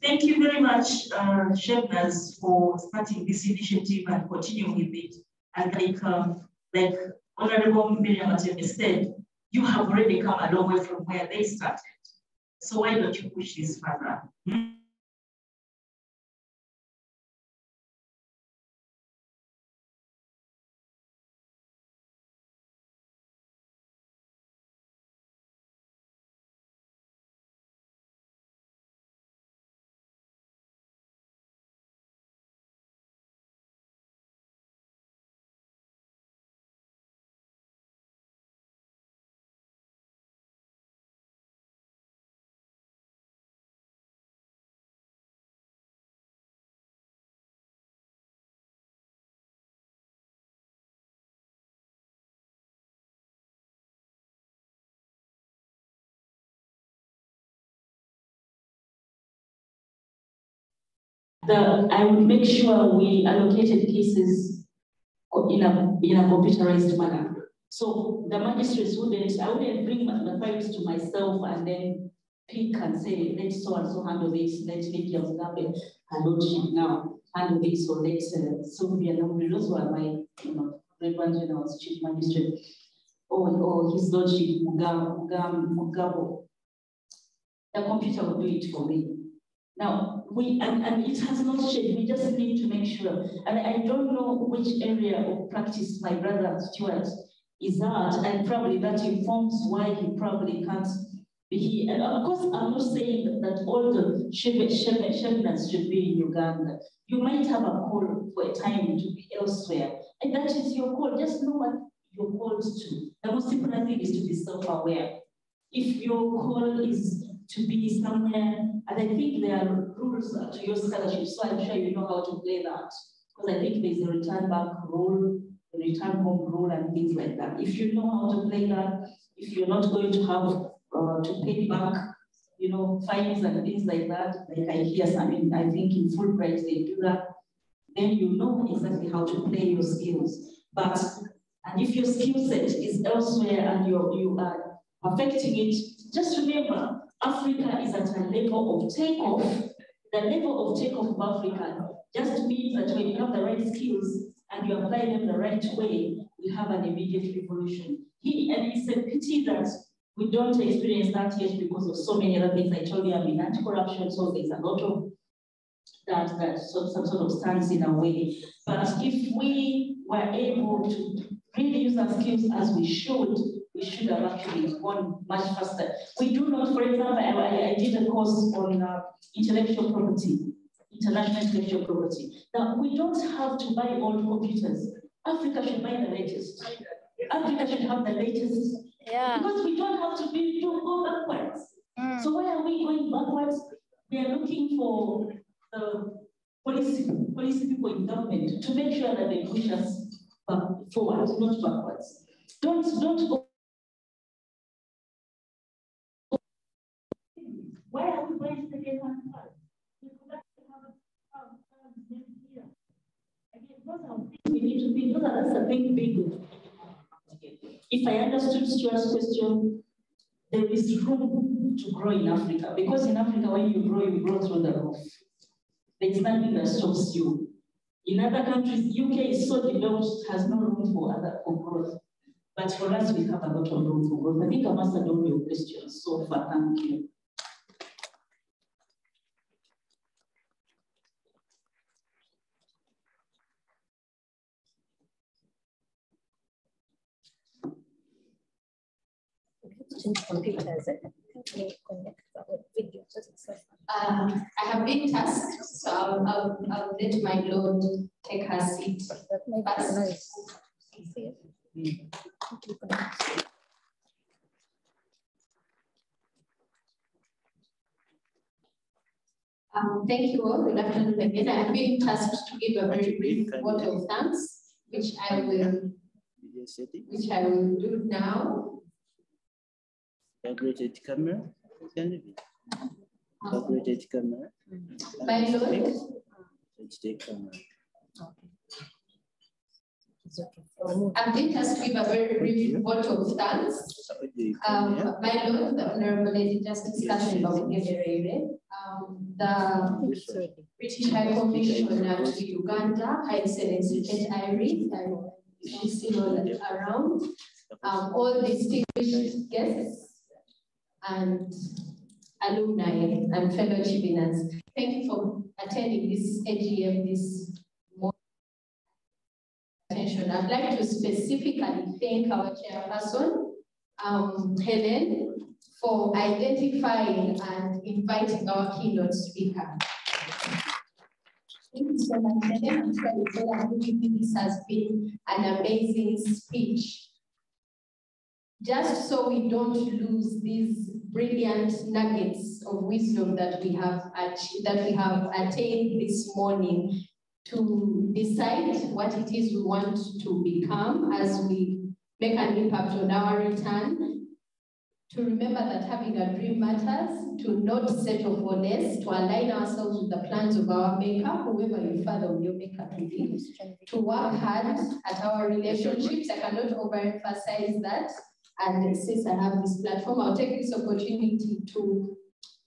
Thank you very much, Chevening, for starting this initiative and continuing with it. And like Honorable Miriam Atebe said, you have already come a long way from where they started. So why don't you push this further? I would make sure we allocated cases in a computerized manner. So the magistrates I wouldn't bring the files to myself and then pick and say, let so and so handle this, let Lydia Mugabe handle it now, handle this, or let Sylvia Namuri, those were my Reverend General's Chief Magistrate, or His Lordship Mugabo. The computer will do it for me. Now, and it has not changed. We just need to make sure. And I don't know which area of practice my brother Stuart is at, and probably that informs why he probably can't be here. And of course, I'm not saying that all the Cheveners should be in Uganda. You might have a call for a time to be elsewhere, and that is your call. Just know what you're called to. The most important thing is to be self-aware. If your call is to be somewhere, and I think there are rules to your scholarship, so I'm sure you know how to play that. Because I think there's a return back rule, a return home rule, and things like that. If you know how to play that, if you're not going to have to pay back, fines and things like that, like I hear some, I think in Fulbright they do that, then you know exactly how to play your skills. And if your skill set is elsewhere and you are perfecting it, just remember, Africa is at a level of takeoff. The level of takeoff of Africa just means that when you have the right skills and you apply them the right way, we have an immediate revolution. And it's a pity that we don't experience that yet because of so many other things. I told you I'm in anti-corruption, so there's a lot of some sort of stance in a way. But if we were able to really use our skills as we should have actually gone much faster. We do not, for example, I did a course on intellectual property, international intellectual property. Now, we don't have to buy old computers. Africa should buy the latest. Africa should have the latest. Yeah. Because we don't have to go backwards. So why are we going backwards? We are looking for the policy people in government to make sure that they push us forward, not backwards. Don't go. Why are we going to get one card? We could actually have cards next year. Again, those are things we need to think. That's a big. If I understood Stuart's question, there is room to grow in Africa, because in Africa, when you grow through the roof. There's nothing that stops you. In other countries, UK is so developed, has no room for growth. But for us, we have a lot of room for growth. I think I must have done your questions so far. Thank you. Computers. I have been tasked, so I'll let my Lord take her seat first. Thank you all. Good afternoon again. I have been tasked to give a very brief vote of thanks, which I will do now. Operated camera. Operated camera. My Lord. Camera. I've been tasked to give a very brief vote of thanks. My Lord, the Honorable Lady Justice Catherine Babugeberere, the British High Commissioner to Uganda, Her Excellency Kate Irie, she's still around, all distinguished guests and alumni and fellow Cheveners. Thank you for attending this AGM this morning. I'd like to specifically thank our chairperson, Helen, for identifying and inviting our keynote speaker. Thank you so much, Helen. I'm sure you feel that this has been an amazing speech. Just so we don't lose these brilliant nuggets of wisdom that we have attained this morning, to decide what it is we want to become as we make an impact on our return, to remember that having a dream matters, to not settle for less, to align ourselves with the plans of our maker, whoever your father or your maker may be, to work hard at our relationships. I cannot overemphasize that. And since I have this platform, I'll take this opportunity to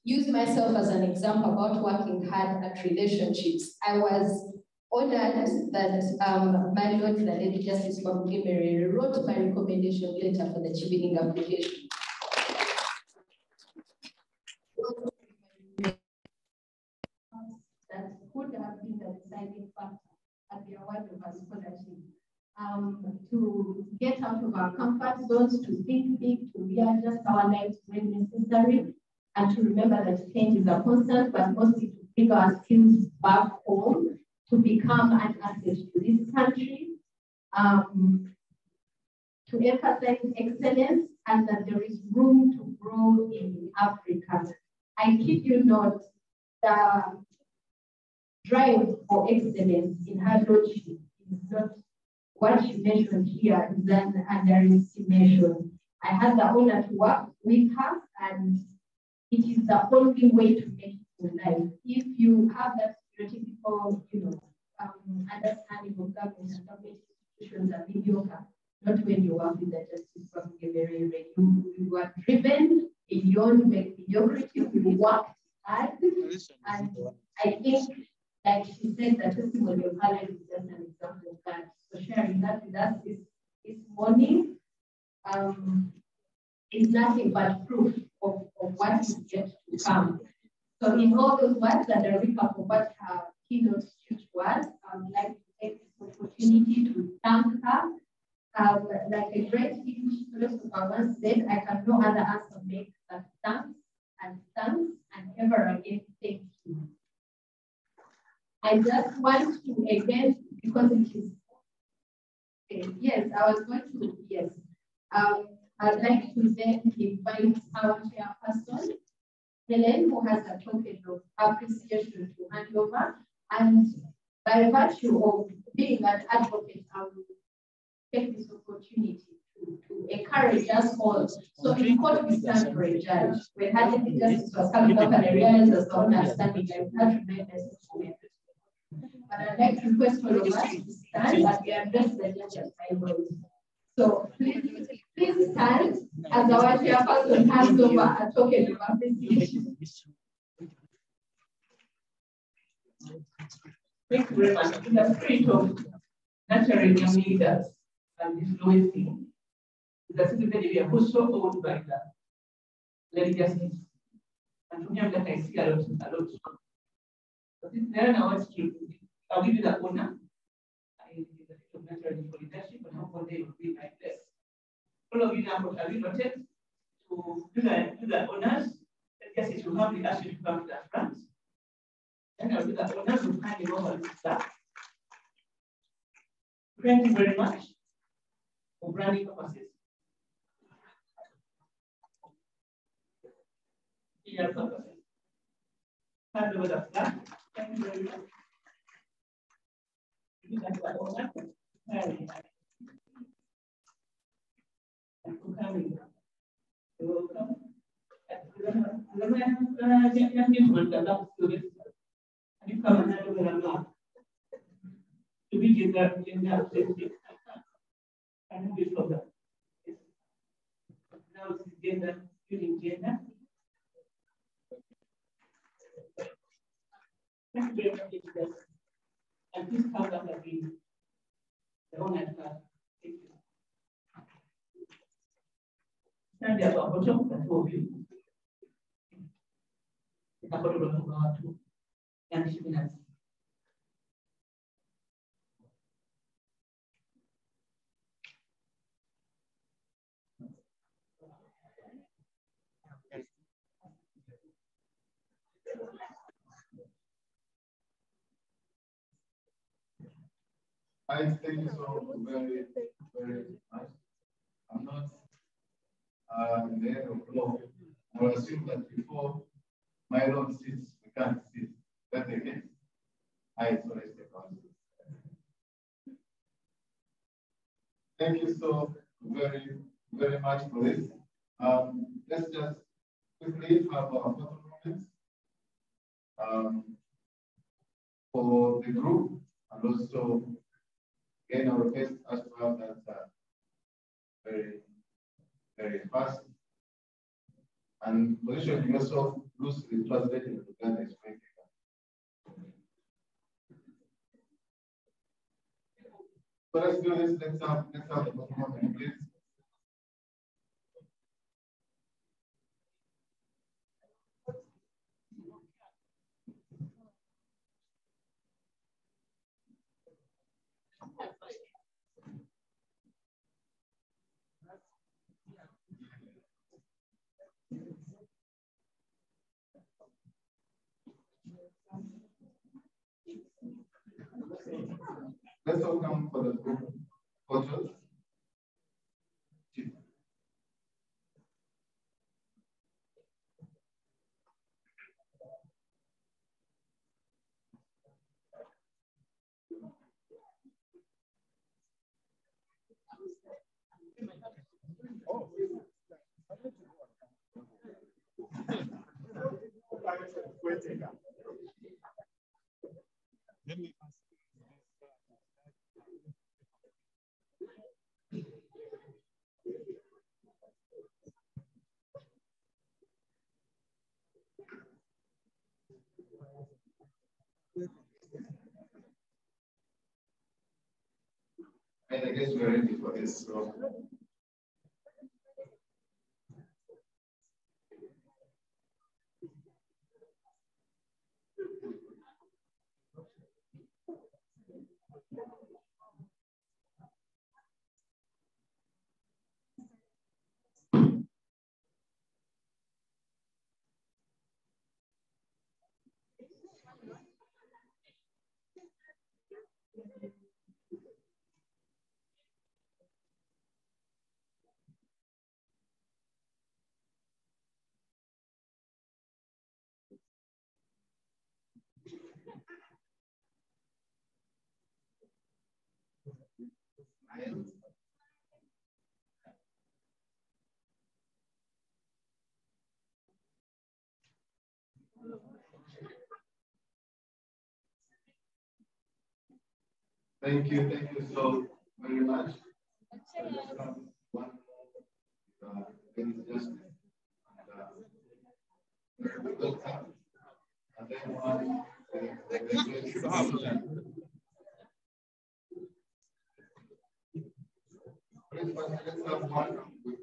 use myself as an example about working hard at relationships. I was honored that my Lord, the Lady Justice Babugeberere, wrote my recommendation letter for the Chevening application. deciding factor at the award of our scholarship. To get out of our comfort zones, to think big, to readjust our lives when necessary, and to remember that change is a constant, but mostly to bring our skills back home, to become an asset to this country, to emphasize excellence and that there is room to grow in Africa. I kid you not, the drive for excellence in her lordship is not what she mentioned here, is an underestimation. I had the honor to work with her, and it is the only way to make it in life. If you have that stereotypical, understanding of government and government institutions are mediocre, not when you work with the justice from you are driven beyond mediocrity, you work hard, and I think, like she said, the testimony of her life is just an example of that. So sharing that with us this morning is nothing but proof of what is yet to come. So in all those words and a recap of what her keynote speech was, I would like to take this opportunity to thank her. Like a great English philosopher once said, I can no other answer make than thanks and ever again thank you. I just want to again, because it is, yes, I was going to, yes. I'd like to then invite our chairperson, Helen, who has a token of appreciation to hand over. And by virtue of being an advocate, I will take this opportunity to encourage us all. So in court, we stand for a judge. When having the justice was coming up and I realized as the owner standing, I had to make this moment. But I'd like to request all of us to stand as we address the judge as I rose. So please stand as our chairperson hands over a token of appreciation. Thank you very much. In the spirit of nurturing young leaders and influencing, the citizen we are also owned by the Lady Justice. And from here, that I see a lot. But since there are now I'll give you the honor. I give the gift of nurturing for leadership, and hopefully they will be my place. All of you now have been noted to do the honors. Yes, it will have the ask you to come to the front. Then I'll do the honors of handing over to staff. Thank you very much for branding purposes. Here purposes. Hand over the staff. Thank you very much. You guys are all up. Very nice. Thank you for coming. You're welcome. You come and hand over the map. To be gender safety. And this program. Now it's gender, using gender. Thank you very much. And please come back again. The honor class. Thank you. Stand there about bottom, the two of you. The photo of our two. And she has. I thank you so very, very much. I'm not in the area of law. I will assume that before my law sits, we can't sit. That's the case. I sorry, thank you so very, very much for this. Let's just quickly have our photo moments for the group, and also again, our request us to have that very, very fast. And positioning yourself loosely translated to Uganda is very difficult. So let's do this. Let's have the photo moment, please. Let's all come for the group photos. And I guess we're ready for this. So. Thank you so very much. One justice and then one let's have one with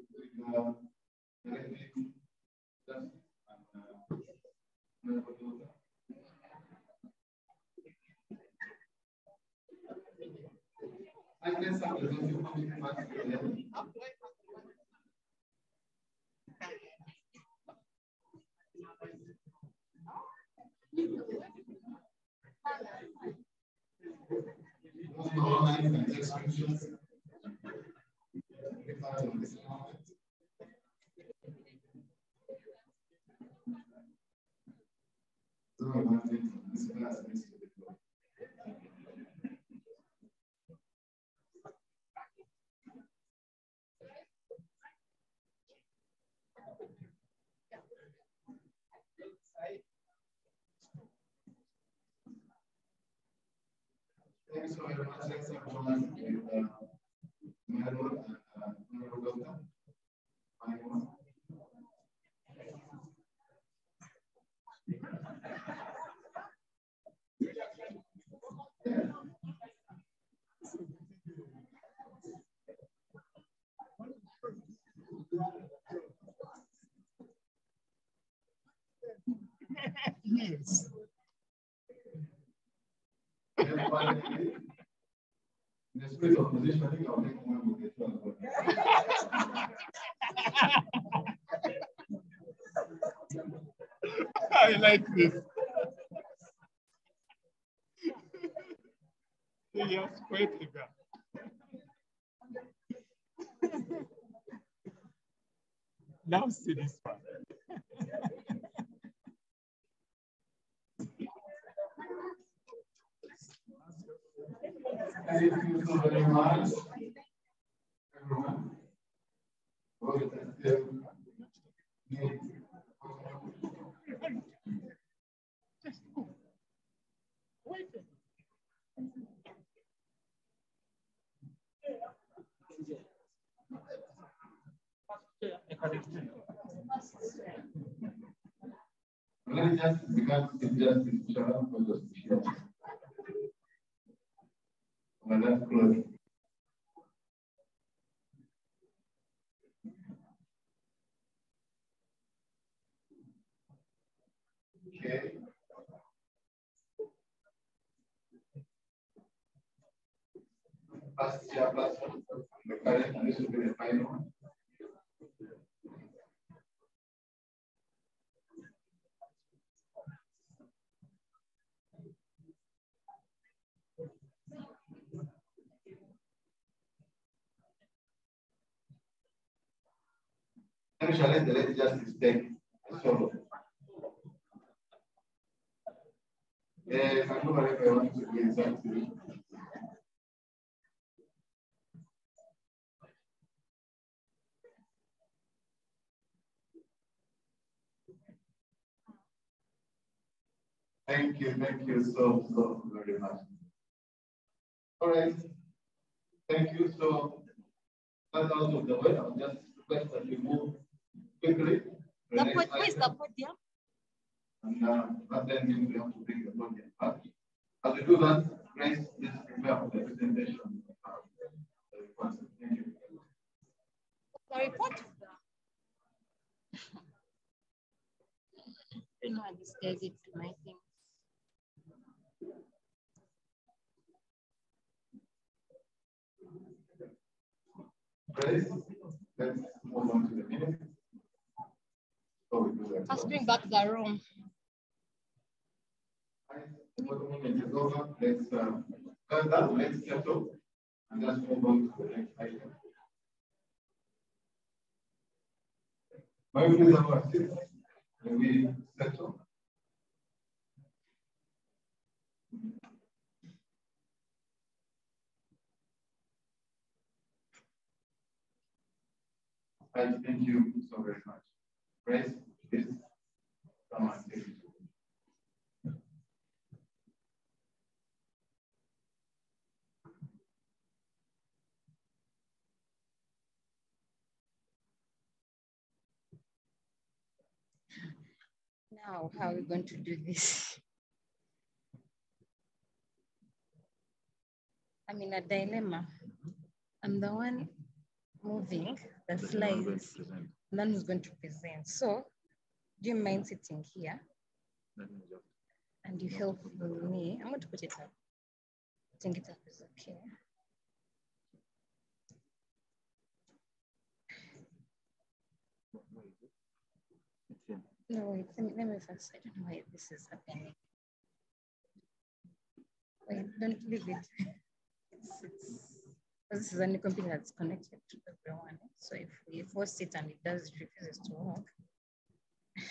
Thank you so very much. Let's have one with Melo and Doctor. Yes. In the spirit of positioning, I'll take one with this one. I like this. Yes, quite a bit. Now see this one. Thank you so very much, everyone. Let just become injustice, shall for justice. Well, that's close. Okay. past chairperson, the current, and this will be the final one. We shall let the lady justice take a solo. Yes, I know if I want to do something. Thank you so very much. All right, thank you. So that's out of the way. I'll just request that we move quickly. Where's the podium? And that then means we have to bring the podium back. As we do that, Grace, please prepare for the presentation. Thank you. The report. I don't know how this guys it to my thing. Grace, let's move on to the minutes. Let's bring back the room. Is over. Let's cut that, let's settle, and just move on to the next item. May we please have our seats? May we settle? Right, thank you so very much. Grace, please come and take it. Now, how are we going to do this? I'm in a dilemma. I'm the one moving the slides, and then who's going to present. So, do you mind sitting here? And you help me. I'm going to put it up. Putting it up is okay. No, wait, let me first. I don't know why this is happening. Wait, don't leave it. This is a new computer that's connected to everyone. So if we force it and it refuses to work, I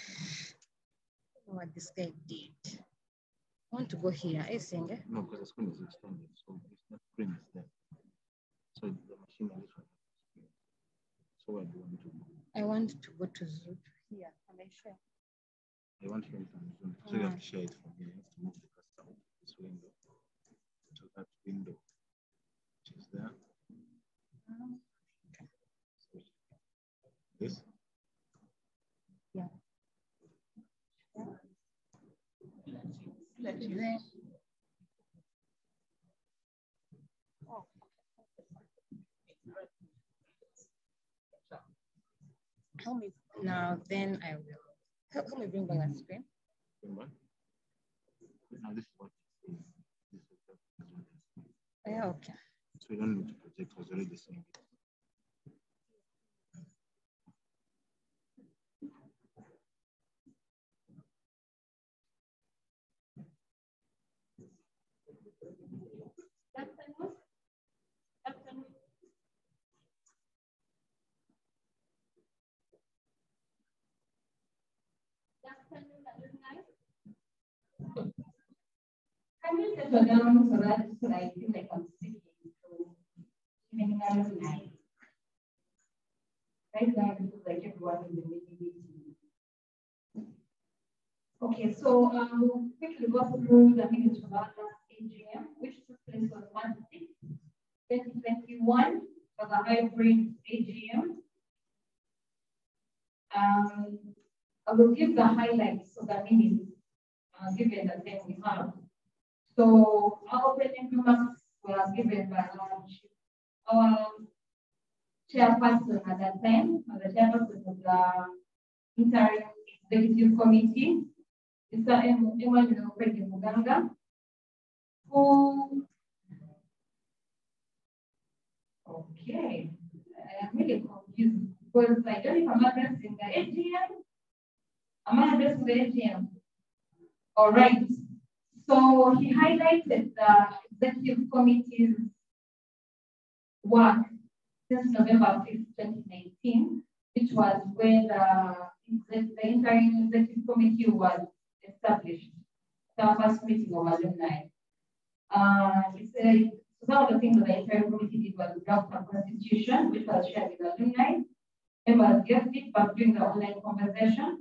don't know what this guy did. I want to go here. Are you seeing it? No, because the screen is extended, so it's not screen is there. So the machine is right. So where do you want to go? I want to go to Zoom here. Can I share? I want to share it on Zoom. So you have to share it from here. You have to move the cursor out of this window to that window, which is there. This? Yeah. Oh. Help me now, then I will. Help me bring back that screen. Now this is what Yeah, okay. So you don't need to project because you're already seeing it. Can you settle down so that I feel like I'm speaking to Chevening Alumni? Right now, it feels like everyone in the meeting. Okay, so we'll quickly go through the minutes from our last AGM, which took place on March 6, 2021, for the hybrid AGM. I will give the highlights of the minutes given the time we have. So our opening remarks were given by our chairperson at that time, the chairperson of the interim executive committee, Mr. Emmanuel Uganda, who because I don't know if I'm addressing the AGM. Am I addressing the AGM? All right. So he highlighted the executive committee's work since November 5th, 2019, which was when the interim executive committee was established. The first meeting of alumni. Some of the things that the interim committee did was draft a constitution, which was shared with alumni. Members gave feedback during the online conversation.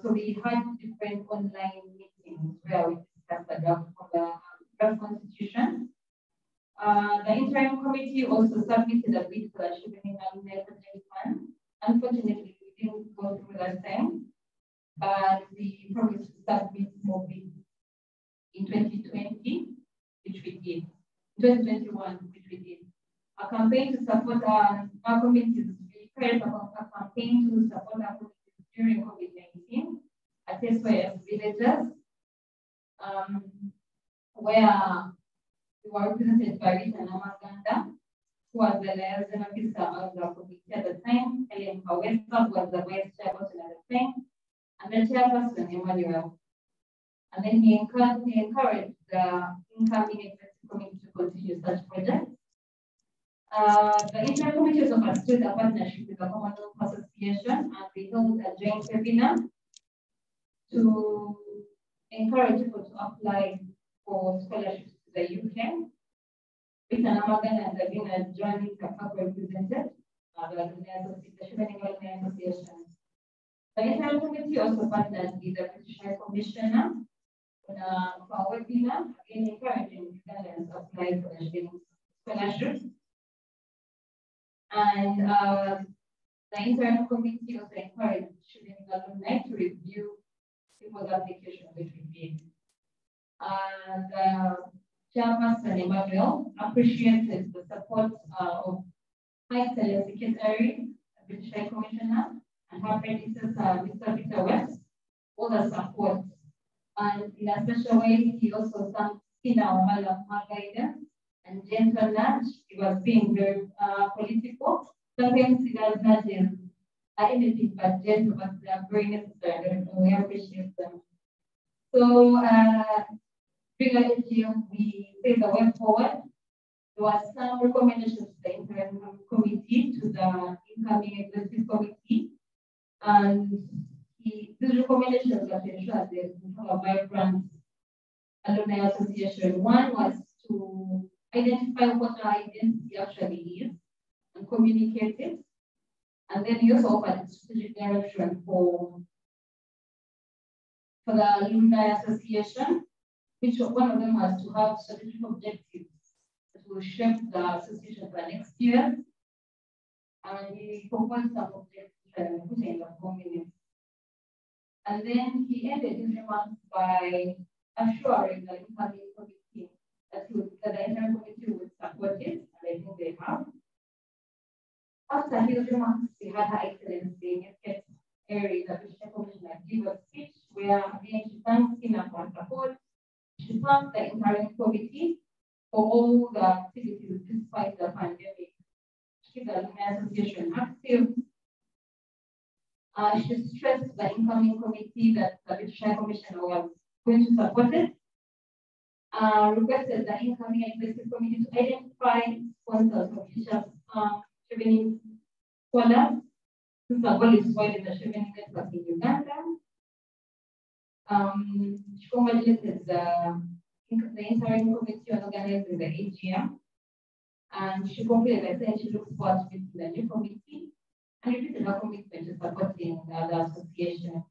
So we had different online meetings where we discussed the draft constitution. The interim committee also submitted a bid for the Chevening Alumni Fund. Unfortunately, we didn't go through that time, but we promised to submit more bids in 2020, which we did. 2021, which we did. A campaign to support our communities. We carried out a campaign to support our communities during COVID-19 at SOS villages, where we were represented by Uganda, who was the liaison officer of the committee at the time, Helen Kawesa was the vice chairperson at the time, and the chairperson, Emmanuel. And then he encouraged the incoming executive committee to continue such projects. The interim committee also pursued a partnership with the Commonwealth Association, and we held a joint webinar to encourage people to apply for scholarships to the UK. With an Amagan and the winner joining the couple represented, the Chevening Alumni Association. The interim committee also partnered with the British High Commissioner on a webinar, again encouraging Ugandans to apply for the scholarships. And the interim committee also encouraged Chevening Alumni to review people's applications, which we did. The chairperson, Emmanuel, appreciated the support of High Excellency Secretary, British High Commissioner, and her predecessor, Mr. Peter West, all the support. And in a special way, he also thanked Sina Omala for her guidance and gentle nudge. He was being very political. Sometimes he does nudges anything but gentle, but they are very necessary, and we appreciate them. So, during the AGM, we take the way forward. There were some recommendations to the interim committee, to the incoming executive committee, and these recommendations were to ensure that we have a vibrant alumni association. One was to identify what our identity actually is and communicate it. And then he also offered strategic direction for the alumni association, which one of them was to have strategic objectives that will shape the association for next year. And he proposed some objectives and put in the 4 minutes. And then he ended his remarks by assuring the incoming committee that the interim committee would support it, and I think they have. After his remarks, we had Her Excellency Ms. Eri, the British Commissioner, give a speech where again she thanked Sina for support. She thanked the interim committee for all the activities despite the pandemic to keep the Alumni Association active. She stressed the incoming committee that the British High Commissioner was going to support it. Requested the incoming executive committee to identify sponsors of future Chevening scholars. This is a goal is spoiled in the Chevening network in Uganda. She congratulated the interim committee on organizing the AGM. And she concluded by saying she looks forward to meeting the new committee and repeated her commitment to supporting the association.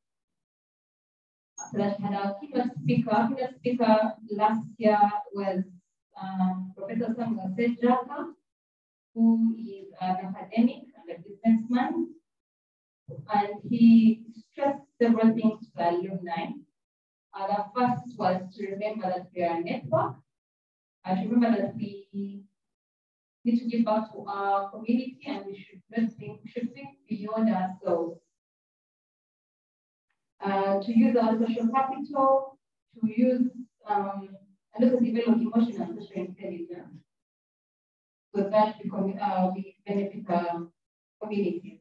After that, she had our keynote speaker. Our keynote speaker last year was Professor Samuel Sejaka, who is an academic and a businessman. And he stressed several things to the alumni. The first was to remember that we are a network, and to remember that we need to give back to our community, and we should think beyond ourselves. To use our social capital, to use and also develop emotional and social intelligence, so that we benefit communities.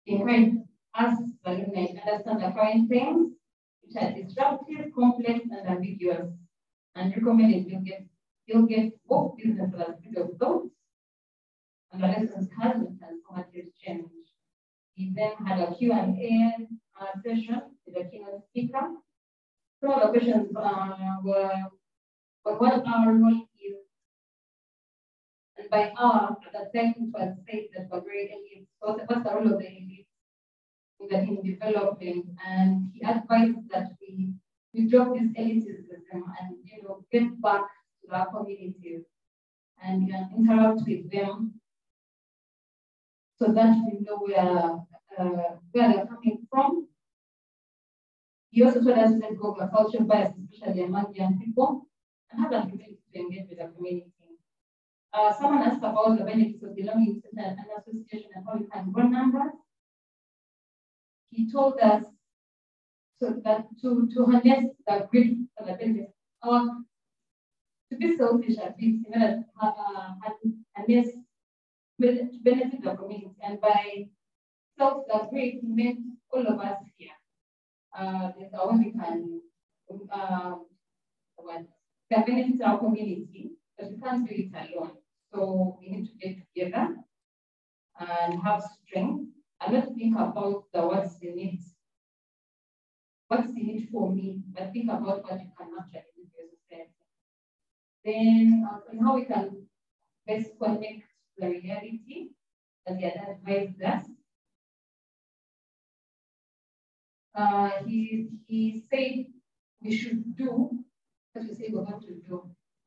Encourage us, the alumni, to understand the current trends, which are disruptive, complex, and ambiguous, and recommended you'll get both business as speed of thought and the lessons had with transformative change. We then had a Q&A session with a keynote speaker. Some of the questions were on what our role is. And by our, at the time it was said that we're very elite. So what's the role of the elite in development? And he advised that we drop this elitism and get back to our communities and interact with them so that we know where they're coming from. He also told us to let go of cultural bias, especially among young people, and have an ability to engage with the community. Someone asked about the benefits of belonging to an association and how we can grow numbers. He told us so that to harness the great for the benefits, to be selfish at least, in order to harness to benefit the community. And by self the great, he meant all of us here. There's a way we can benefit our community, but we can't do it alone. So we need to get together and have strength and not think about what's in it for me, but think about what you can actually do for your society. Then and how we can best connect the reality that he had advised us. He said we should do what we say we're going to do.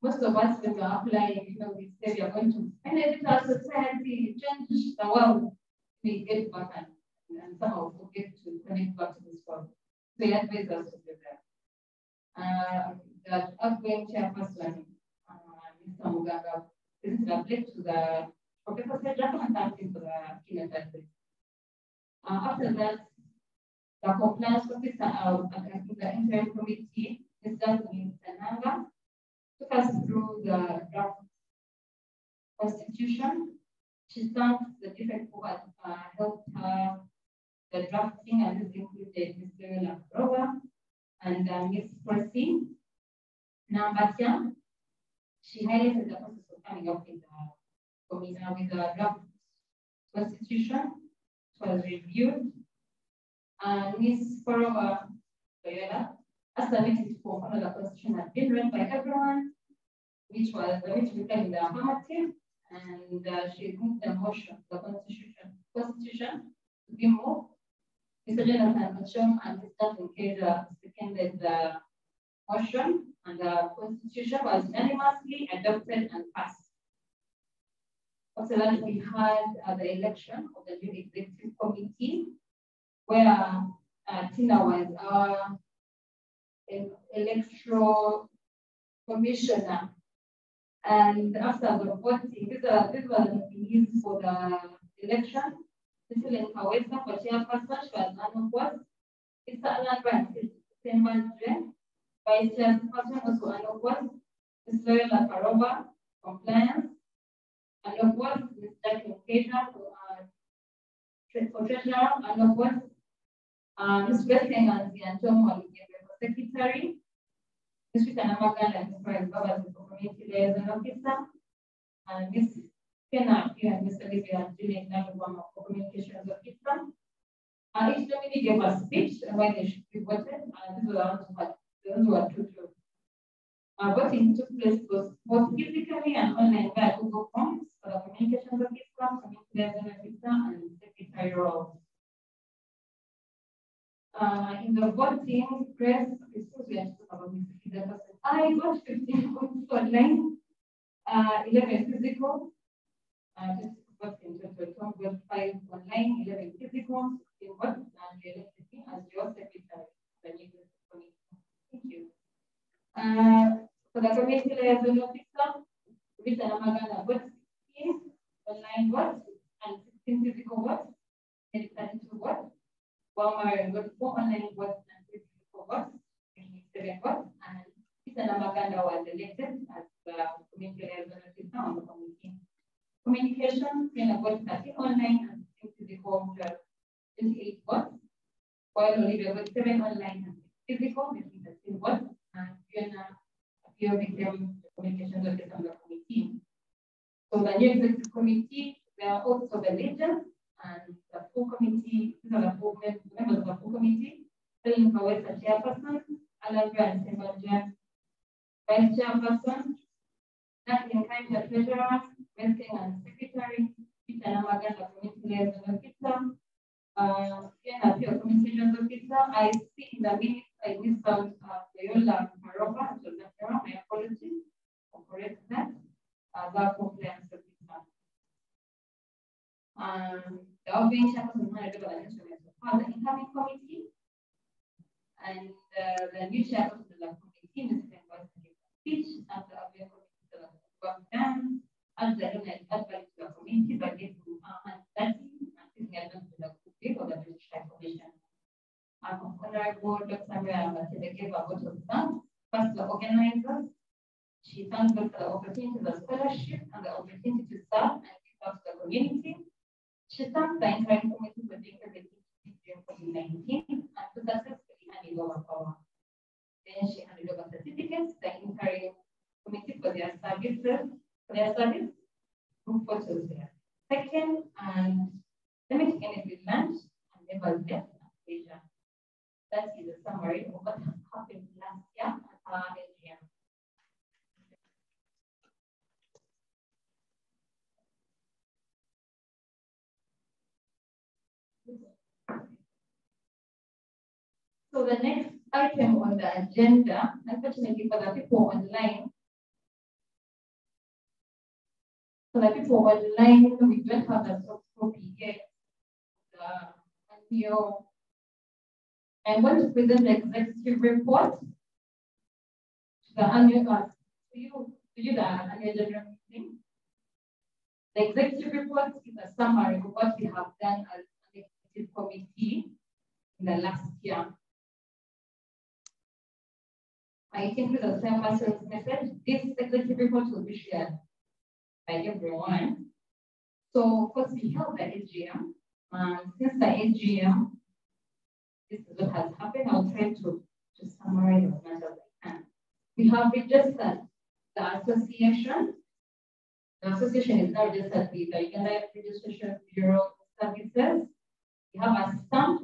Most of us, when we're applying, we say we are going to benefit our society, change the world. We get back and somehow forget to connect back to this world. So he advised us to do that. The outgoing chairperson, Mr. Mugaga, presented a plate to the Professor Sedra and thanked him for the keynote address. After that, the compliance officer in the interim committee, Mr. Nanga, took us through the draft constitution. She thanked the different people who had helped her the drafting, and this included Mr. Lavrova and Ms. Percy. Nambatya, she highlighted the process of coming up with the draft constitution. It was reviewed. And Ms. Farova Toyola submitted to follow the constitution had been read by everyone, which became the affirmative, and she moved the motion, the constitution to be moved. Mr. Jonathan Machom and Mr. Nkeda seconded the motion, and the constitution was unanimously adopted and passed. After that, we had the election of the new executive committee, where Tina was our electoral commissioner. And after the voting, these were the nominees for the election. Mr. Lenkawesa for chairperson, she was unopposed. Mr. Alan Brand, Sembandre, vice chairperson, also unopposed. Ms. Loyola Karoba, compliance, unopposed. Ms. Jacqueline Keja for treasurer, unopposed. Ms. Blessing and Ziantomo for secretary. Ms. Witanamagan and Ms. Brian Babas for community liaison officer. And Ms. Kena and Mr. Livia and Julian Nalubama for communications officer. Each nominee gave a speech and why they should be voted. And these were the ones who were true. Voting took place both physically and online via Google Forms for the communications officer, community liaison officer, and secretary roles. In the voting press, I got 15 votes online, 11 physical, just votes in total, 5 online, 11 physical, 16 votes, and you elected me as your secretary, the new committee. Thank you. For the community liaison officer, Rita Namagana votes 16 online votes and 16 physical votes, 32 votes. While Marion got 4 online votes and 3 physical votes, 7 votes, and Rita Namagana was elected as the community liaison officer on the committee. communications, we have got 13 online and 6 physical, 28 bots, while Olivia got 7 online and 6 physical, making 13 bots, and Fiona became the communications officer on the committee. So the new executive committee, there are also the leaders and the full committee, these are the full members of the full committee, Helen Kawesa chairperson, Alabra and Semanja vice chairperson, Natalie Kainja treasurer, Westing and secretary, Peter Namaganda community liaison officer, Fiona Pio communications officer. I see in the minutes I missed out Loyola Maroka, so my apologies for correct that. That compliance officer. The outgoing chairperson handed over the instruments of the incoming committee, and the new chairperson of the committee, Mr. Mbasa, gave a speech after the outgoing committee to work done, as the alumni advised to the committee by getting and taking advantage of the group of the British High Commission. Honorable Dr. Samira Mbasa gave a vote of thanks, first the organizers. She thanked God for the opportunity, the scholarship, and the opportunity to serve and give back to the community. She thanked the entire committee for doing everything during COVID-19 and to successfully handing over power. Then she handed over certificates to the entire committee for their services, group photos there. Second, and let me take anything lunch and never death and pleasure. That is a summary of what has happened last year at our AGM. So the next item on the agenda, unfortunately for the people online, we don't have the soft copy yet. I want to present the executive report to the annual the annual general meeting. The executive report is a summary of what we have done as an executive committee in the last year. I think with the same person's message, this executive report will be shared by everyone. So, of course, we held the AGM. Since the AGM, this is what has happened. I'll try to summarize as much as I can. We have registered the association. The association is now registered with the Uganda Registration Bureau Services. We have a stamp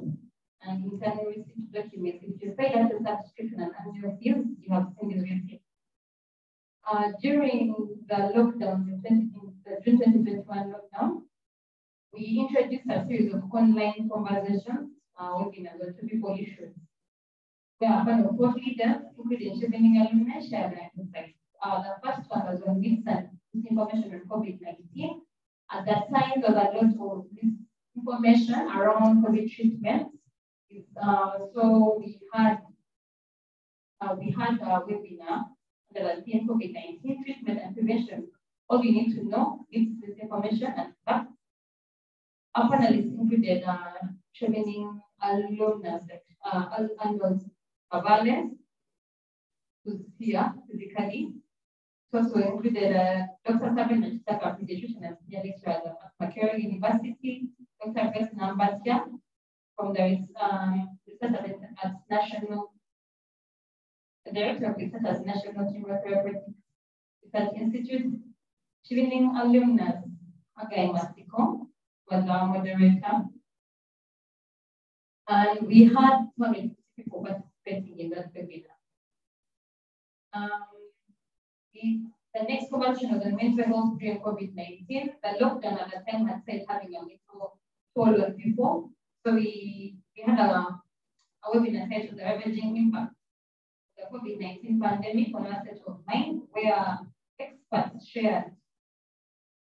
and internal receipt documents. If you pay that subscription and annual fees, you have seen these receipts. During the lockdown, the June 2021 lockdown, we introduced a series of online conversations, webinars on topical issues, where a panel of thought leaders, including Chevening Alumni, shared their insights. The first one was on misinformation on COVID-19. At that time, there was a lot of misinformation around COVID treatments. So we had a webinar that was in COVID-19 treatment and prevention. All you need to know is this information and facts. Our panelists included Chevening Alumni, Arnold Valens, who's here physically. It also included Dr. Sabine Chitaka, pediatrician and senior lecturer at Macquarie University, Dr. Grace Nambatia from the research at National, the director of research at National Chemotherapy Research Institute, Chevening Alumni, Agai Masiko, was our moderator. And we had 250 people participating in that webinar. The next conversation was on mental health during COVID-19. The lockdown at the time had said having a little toll on people. So we had a webinar titled The Ravaging Impact of the COVID-19 Pandemic on our state of mind, where experts shared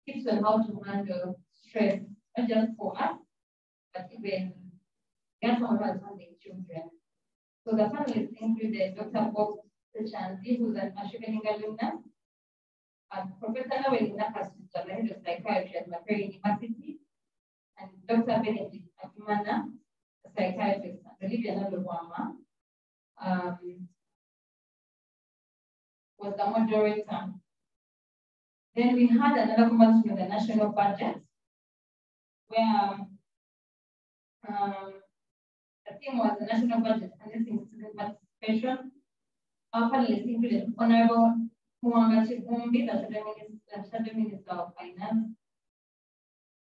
tips on how to handle stress, not just for us, but even someone who has handling children. So the panelists included Dr. Bob Sechanzi, who's an Chevening alumnus, and Professor Noel Nakas, who's the head of psychiatry at Macquarie University, and Dr. Benedict Akimana, a psychiatrist, and Olivia Nalubwama was the moderator. Then we had another conversation with the national budget, where the theme was the national budget and student participation. Our panelists included Honorable Mwanga Chivumbi, the Shadow Minister of Finance,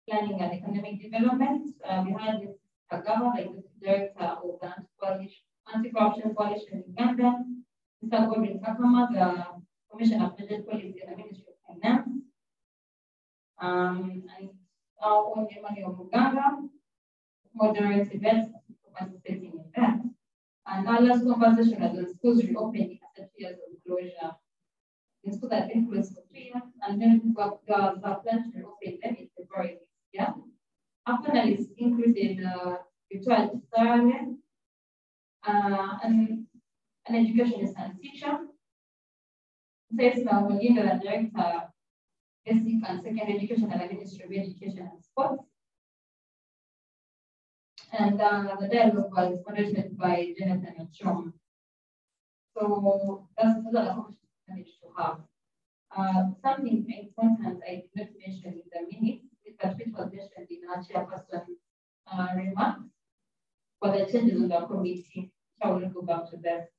Planning and Economic Development. We had Ms. Agaba, the Executive Director of the Anti-Corruption Coalition in Uganda, Mr. Gordon Kakama, the Commissioner of Budget Policy and the Ministry of Finance, and our own Emmanuel Muganga, moderate events participating in that. And our last conversation was on schools reopening after 2 years of closure. The schools have been closed for 3 years, and then we have planned to reopen them in February this year. Our panelists included Victoria Tisarane, an educationist and teacher, Sesma Mulinda, the Director, Basic and Secondary Education at the Ministry of Education and Sports. And the dialogue was moderated by Jonathan Ochom. So that's another accomplishment I managed to have. Something important I did not mention in the minutes, but which was mentioned in our chairperson remarks, for the changes in the committee. I will go back to that.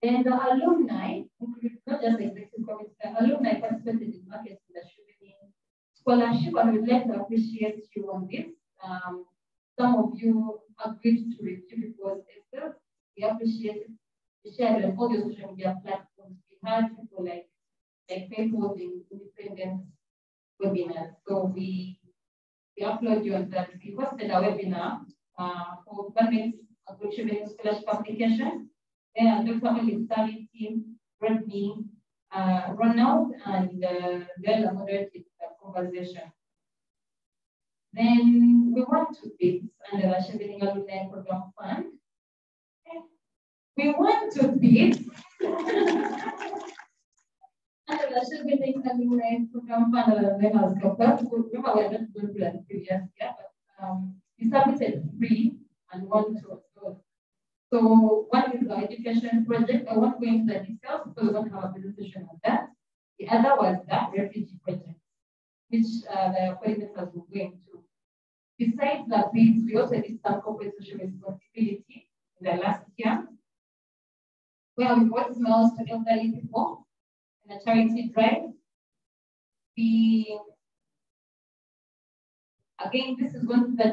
Then the alumni, not just the executive committee, the alumni participated in markets in the Chevening scholarship, and we'd like to appreciate you on this. Some of you agreed to review people's essays. We appreciate it. We shared on all the social media platforms. We had people like people in independent webinars. So we upload you on that. We hosted a webinar for government Chevening scholarship application. Then Dr. Olive Sally team, Rodney, Ronald, and the other moderated the conversation. Then we won 2 bids under the Chevening Alumni Program Fund. We won 2 bids under the Chevening Alumni Program Fund and then as compared to, remember we are not going to the previous year, but we submitted 3 and 1 to us. So one is the education project. I won't go into the details because we don't have a presentation on that. The other was the refugee project, which the coordinators will go into. Besides the bids, we also did some corporate social responsibility in the last year, where we brought smells to elderly people in a charity drive. Again, the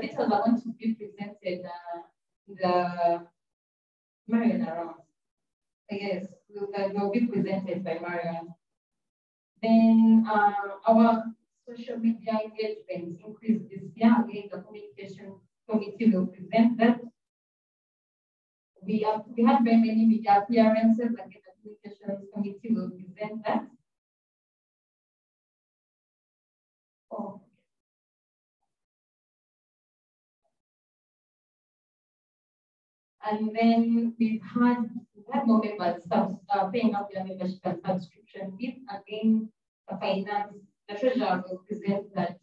details are going to be presented in the Marion around. Yes, will be presented by Marion. Then our social media engagement increased this year. Again, the communication committee will present that. We had very many media appearances. Again, the communications committee will present that. Oh. And then we've had more members paying up their membership and subscription fees. Again, the finance, the treasurer will present that.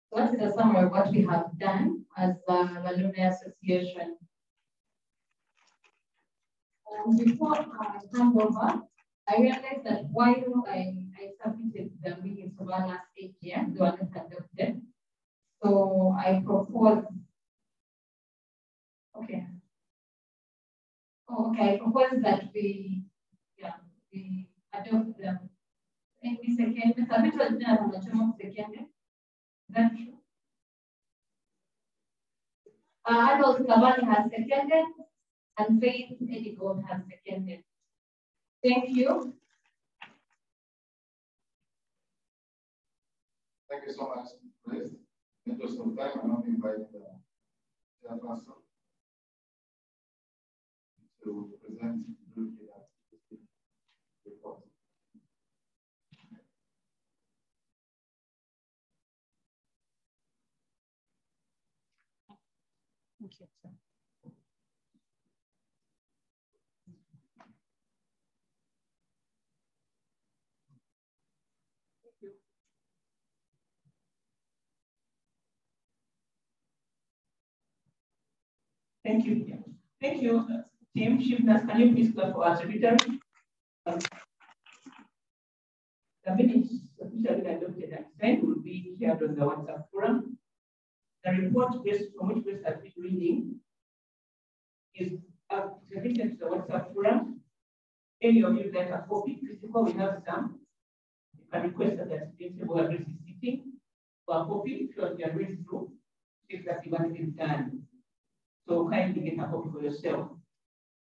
So that is a summary of what we have done as the Alumni Association. Before I hand over, I realized that while I submitted the minutes of our last AGM, they were not adopted. So I propose, okay. Okay, I propose that we adopt them. Any second, submit was done on the term of second. Is that true? Adolf Cavani has seconded, and Faith Edigold has seconded. Thank you. Thank you so much, Grace. In the interest of time, I now invite the chairperson to present briefly the report. Thank you, sir. Thank you. Thank you, team. Chief Nurse, can you please clap for our secretary? The minutes officially adopted and signed will be shared on the WhatsApp forum. The report from which we have been reading is submitted to the WhatsApp forum. Any of you like a copy, physical, we have some. You can request that the principal address is sitting for a copy, if you are read through, exactly what is done. So kindly get a copy for yourself.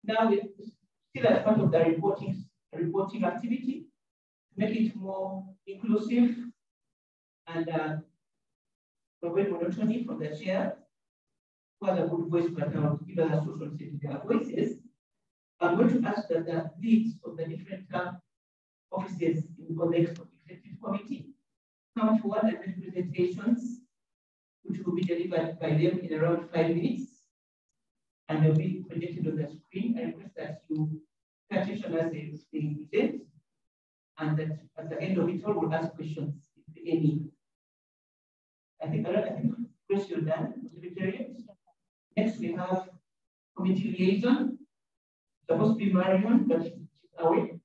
Now, still as part of the reporting activity, to make it more inclusive and provide monotony from the chair, who has a good voice, but give us a social setting their voices. I'm going to ask that the leads of the different offices on the executive committee come forward and make presentations, which will be delivered by them in around 5 minutes. And they'll be projected on the screen. I request that you pay attention as they present, and that at the end of it all, we'll ask questions, if any. I think question done, Secretariat. Next, we have committee liaison. Supposed to be Marion, but she's away.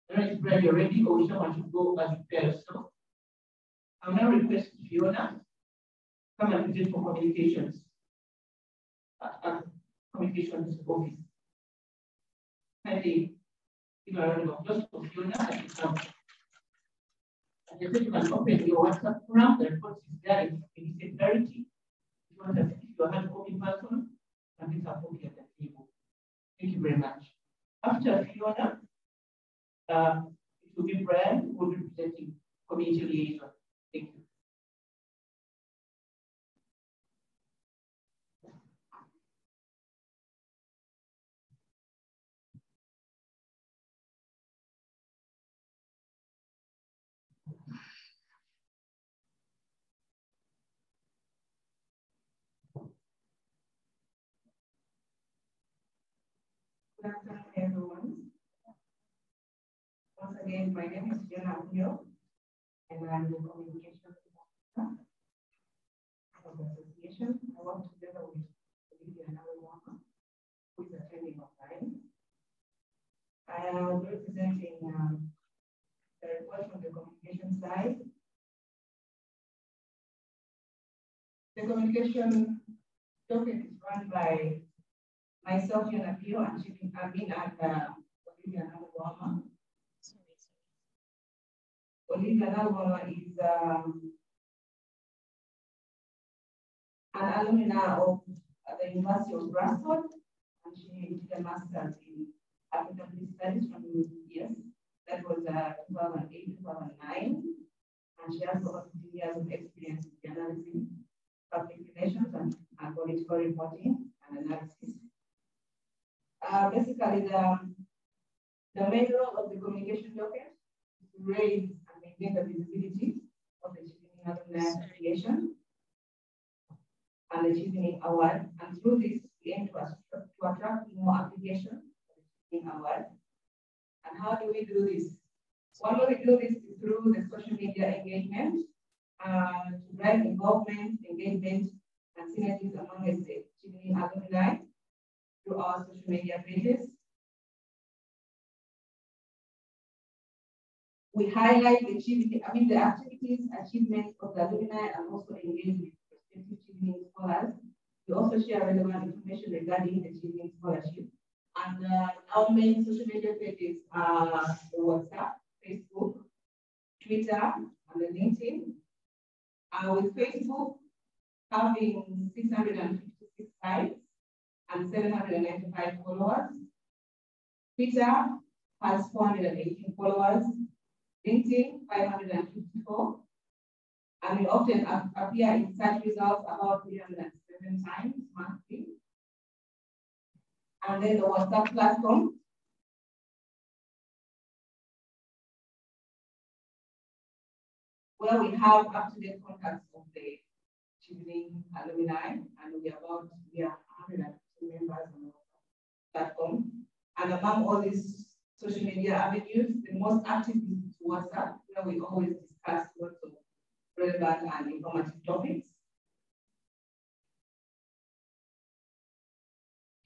I don't know if Brad, you're ready, or someone should go and prepare yourself. I'll now request Fiona come and present for communications. Communications office. Kindly give a round of applause for Fiona as she comes. And you can open your WhatsApp forum. The report is there in clarity. If you want to see your hand copy person, and get a copy at the table. Thank you very much. After Fiona, it will be Brian who will be presenting community liaison. Thank you. Good afternoon, everyone. Once again, my name is Fiona Aguyo, and I'm the communication officer of the association. I work together with Olivia Alumni, who is attending online. I am representing the report from the communication side. The communication topic is run by myself, Fiona Aguyo, and Chevening Alumni and Olivia Alumni. Olivia Alumni is an alumna of the University of Bradford, and she did a master's in African Peace Studies from UPS. That was 2008, 2009, and she has over 15 years of experience in journalism, public relations, and political reporting and analysis. Basically, the main role of the communication docket is to raise and maintain the visibility of the Chevening Alumni Association and the Chevening Award. And through this, we aim to attract more applications for the Chevening Award. And how do we do this? One way we do this is through the social media engagement to drive involvement, engagement, and synergies among the Chevening Alumni through our social media pages. We highlight the activities, achievements of the alumni, and also engage with prospective Chevening scholars. We also share relevant information regarding the Chevening scholarship. And our main social media pages are WhatsApp, Facebook, Twitter, and the LinkedIn. With Facebook having 656 likes and 795 followers. Twitter has 418 followers. LinkedIn, 554. And we often appear in search results about 307 times monthly. And then the WhatsApp platform. Where we have up-to-date contacts of the Chevening alumni, and we are 150 members on our platform. And among all these social media avenues, the most active is WhatsApp, where we always discuss lots of relevant and informative topics.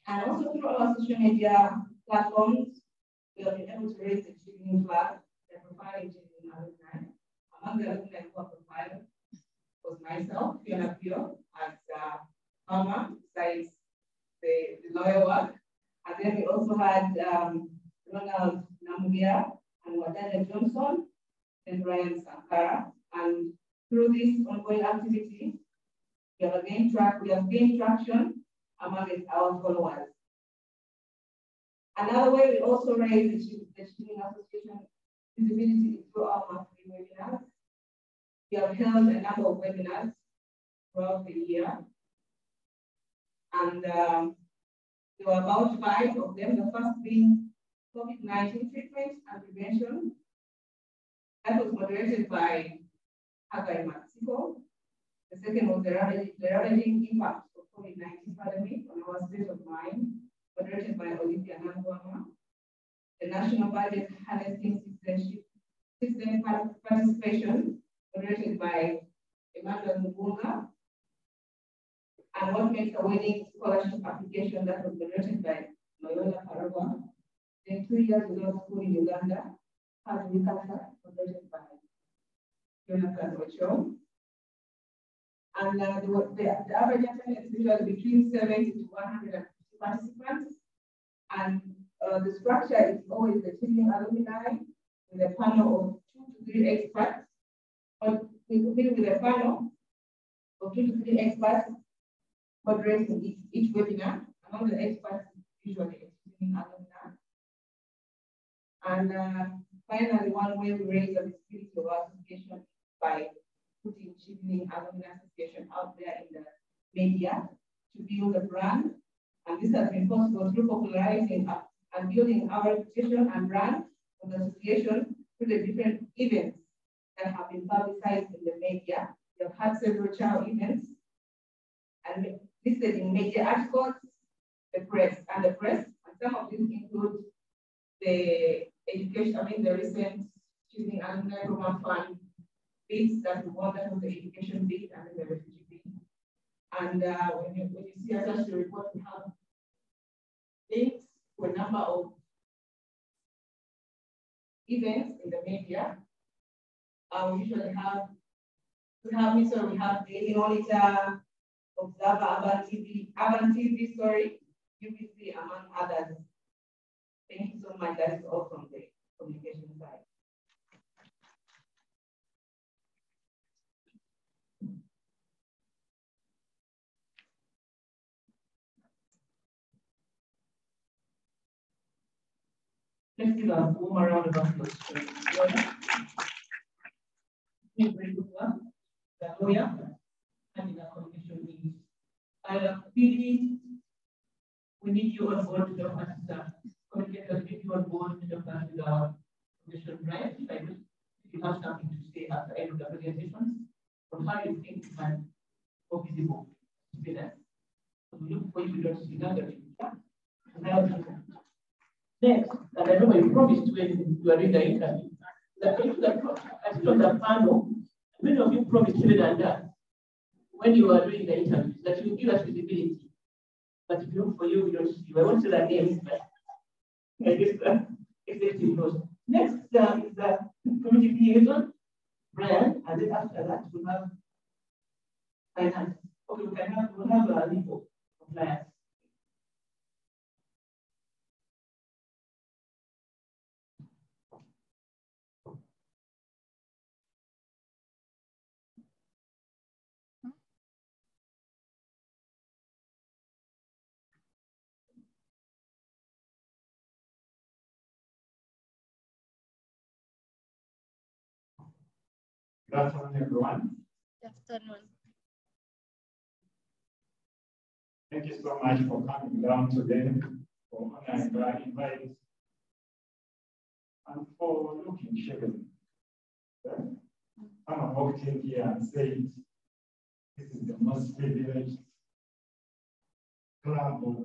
And also through our social media platforms, we have been able to raise the Chevening flag, the profiling Chevening alumni. the alumni who are profiled was myself, Fiona Pio, as Mama, besides the lawyer work. And then we also had Ronald Namugia and Wadada Johnson and Ryan Sankara. And through this ongoing activity, we have gained traction among our followers. Another way we also raise the Chevening Association visibility through our monthly webinars. We have held a number of webinars throughout the year. And there were about 5 of them, the first being COVID-19 treatment and prevention. That was moderated by Hagai Mexico. The second was the ravaging impact of COVID-19 pandemic on our state of mind, moderated by Olivia Nangwama. The national budget harnessing system participation, moderated by Emmanuel Mugunga. And what makes a winning scholarship application, that was moderated by Loyola Paragwa. Then 2 years without school in Uganda, moderated by Jonathan Ocho. And the average attendance is usually between 70 to 150 participants. And the structure is always the Chevening Alumni with a panel of 2 to 3 experts, but with a panel of 2 to 3 experts moderating each webinar. Among the experts, usually Chevening Alumni. And finally, one way we raise the visibility of our association by putting Chevening Alumni Association out there in the media to build a brand. And this has been possible through popularizing and building our reputation and brand of the association through the different events that have been publicized in the media. We have had several CAAU events and listed in media articles, the press. And some of these include the education, the recent Chevening Alumni Roman Fund bids that we won, that was the education bid and then the refugee bid. And when you see attached to the report, we have links to a number of events in the media. We usually have Daily Monitor, Observer, Urban TV, UBC, among others. Thank you so much. That is all from the communication side. Let's give a warm round of applause. Very good work. The lawyer and the communication needs. PD, we need you on board to help us. Communicators, we need you on board to help us with our commission drive. If you have something to say at the end of the presentation, on how you think you can go visible to students. So we look for you to see that. Next, and I remember you promised when you are in the interview that I sit on the panel, many of you promised that when you are doing the interviews that you give us visibility. But if you look for you, we don't see you. I won't say that names, but I guess executive knows. Next is the community liaison, Brian, and then after that we'll have finance. Okay, we'll have a legal compliance. Good afternoon, everyone. Good afternoon. Thank you so much for coming down today, for honoring our invite, and for looking Chevening. Someone walked in here and said, this is the most privileged club of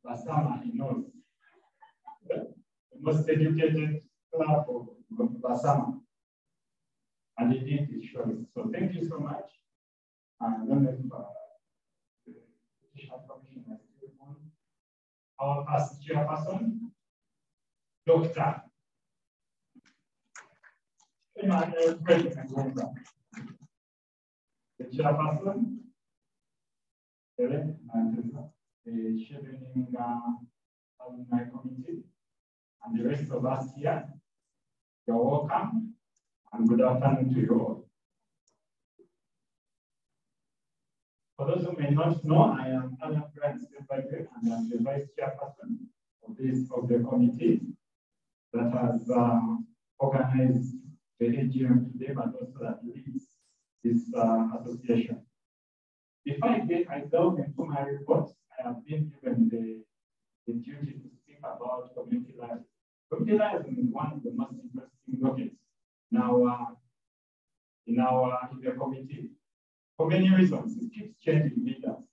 Basama he knows. The most educated club of Basama. And indeed it shows. So thank you so much. And I don't know if the Judicial Commission is still on. Our past chairperson, Dr. The chairperson, the Chevening Alumni Committee, and the rest of us here, you're welcome and good afternoon to you all. For those who may not know, I am Alan Grant and I'm the vice chairperson of the committee that has organized the AGM today, but also that leads this association. Before I delve into my reports, I have been given the duty to speak about community life. Community life is one of the most interesting topics in the committee. For many reasons, it keeps changing leaders.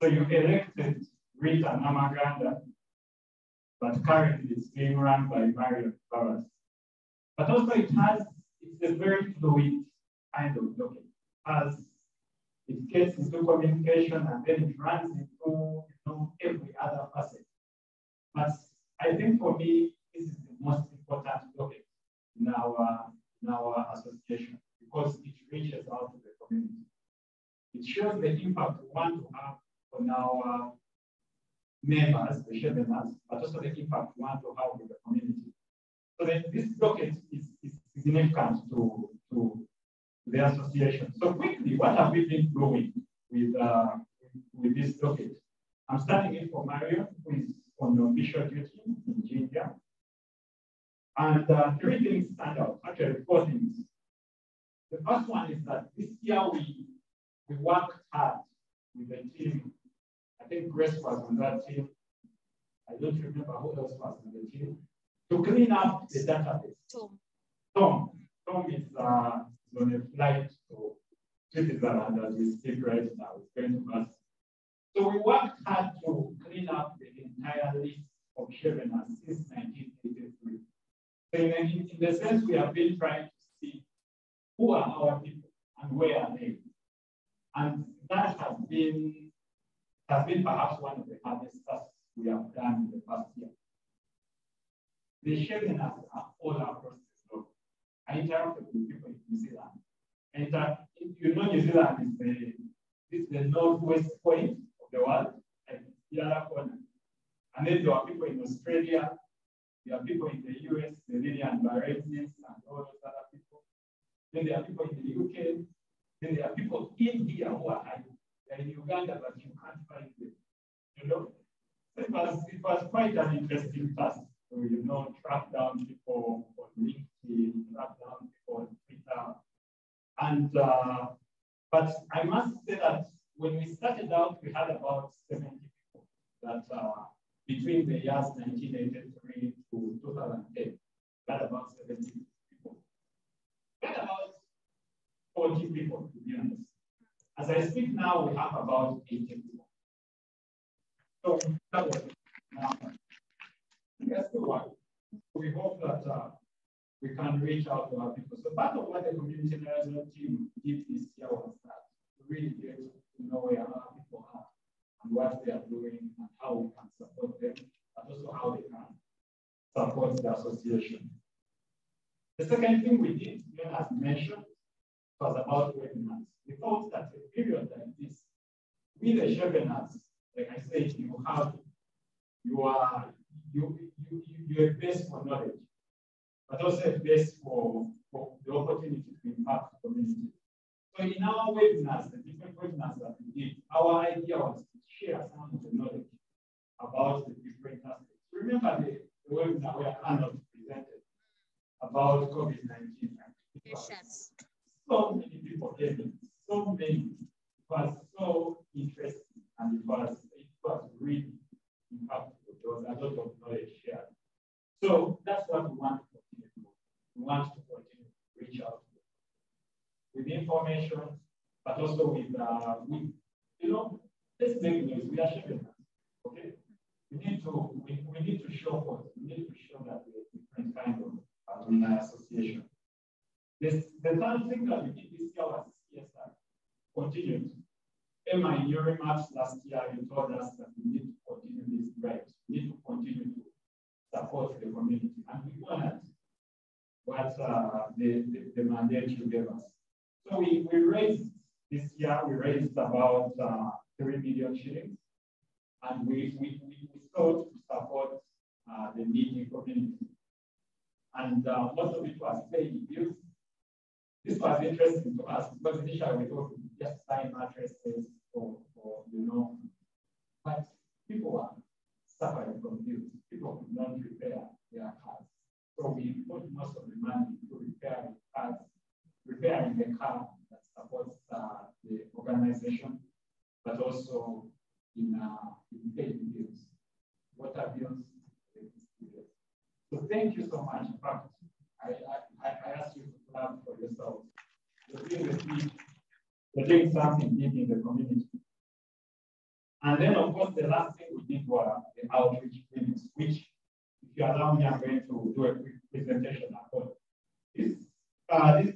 So you elected Rita Namaganda, but currently it's being run by Marion Powers. But also it's a very fluid kind of document. It gets into communication and then it runs into every other facet. But I think for me, this is the most important document in our association because it reaches out to the community. It shows the impact we want to have on our members, the Cheveners, but also the impact we want to have with the community. So this document is significant to the association. So quickly, what have we been doing with this document? I'm starting in for Mario, who is on the official duty in Ginger. And 3 things stand out, actually 4 things. The first one is that this year we worked hard with the team. I think Grace was on that team. I don't remember who else was on the team. To clean up the database. Tom is on a flight to Switzerland as we speak right now. It's going to us. So we worked hard to clean up the entire list of Cheveners since 1983. So in the sense, we have been trying to see who are our people and where are they. And that has been perhaps one of the hardest tasks we have done in the past year. The Cheveners are all across the globe. I interacted with people in New Zealand. And New Zealand is the northwest point of the world, like the other corner. And then there are people in Australia, there are people in the US, the Lilian Barrettes, and all those other people. Then there are people in the UK. Then there are people in here who are in Uganda, but you can't find them. It was quite an interesting task to track down people on LinkedIn, track down people on Twitter. And but I must say that when we started out, we had about 70 people that between the years 1983 to 2010, we had about 70 people. We had about 40 people, to be honest. As I speak now, we have about 80 people. So that was that's the one. We hope that we can reach out to our people. So part of what the community management team did this year was that to really get to know where our people are and what they are doing and how we can support them, but also how they can support the association. The second thing we did, as mentioned, was about webinars. We thought that a period like this, we the Cheveners, like I said, you're a base for knowledge, but also a base for the opportunity to impact the community. So in our webinars, the different webinars that we did, our idea was to share some of the knowledge about the different aspects. Remember the webinar where Arnold presented about COVID-19. Yes. So many people came in, so many. It was so interesting and it was really impactful. There was a lot of knowledge shared. So that's what we want to continue to do. We want to continue to reach out with information, but also with let's make news. We are sharing that. Okay? We need to show what we need to show that we are different kind of alumni association. The third thing that we did this year was CSR. Continued. Emma, in your remarks last year, you told us that we need to continue this drive. We need to continue to support the community. And we honored what the mandate you gave us. So we raised this year, we raised about 3 million shillings, and we sought to support the needy community. And most of it was paying bills. This was interesting to us because initially we thought we just buy mattresses or but people were suffering from bills. People could not repair their cars. So we put most of the money to repair the cars, repairing the car that supports the organization, but also in paying bills, water bills, electricity bills. So thank you so much. In fact, I ask you to clap for yourselves. You're doing something deep in the community. And then, of course, the last thing we did were the outreach clinics, which, if you allow me, I'm going to do a quick presentation about. These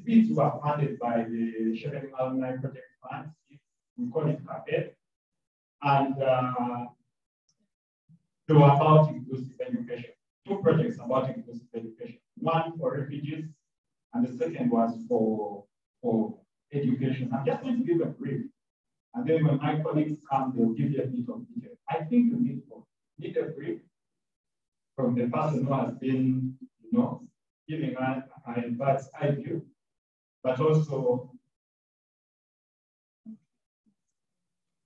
bids were funded by the Chevening Alumni Project Fund. We call it CAAU. And they were about inclusive education. 2 projects about inclusive education. One for refugees, and the second was for education. I'm just going to give a brief. And then when my colleagues come, they'll give you a bit of detail. I think you need a brief from the person who has been, giving a bird's eye view, but also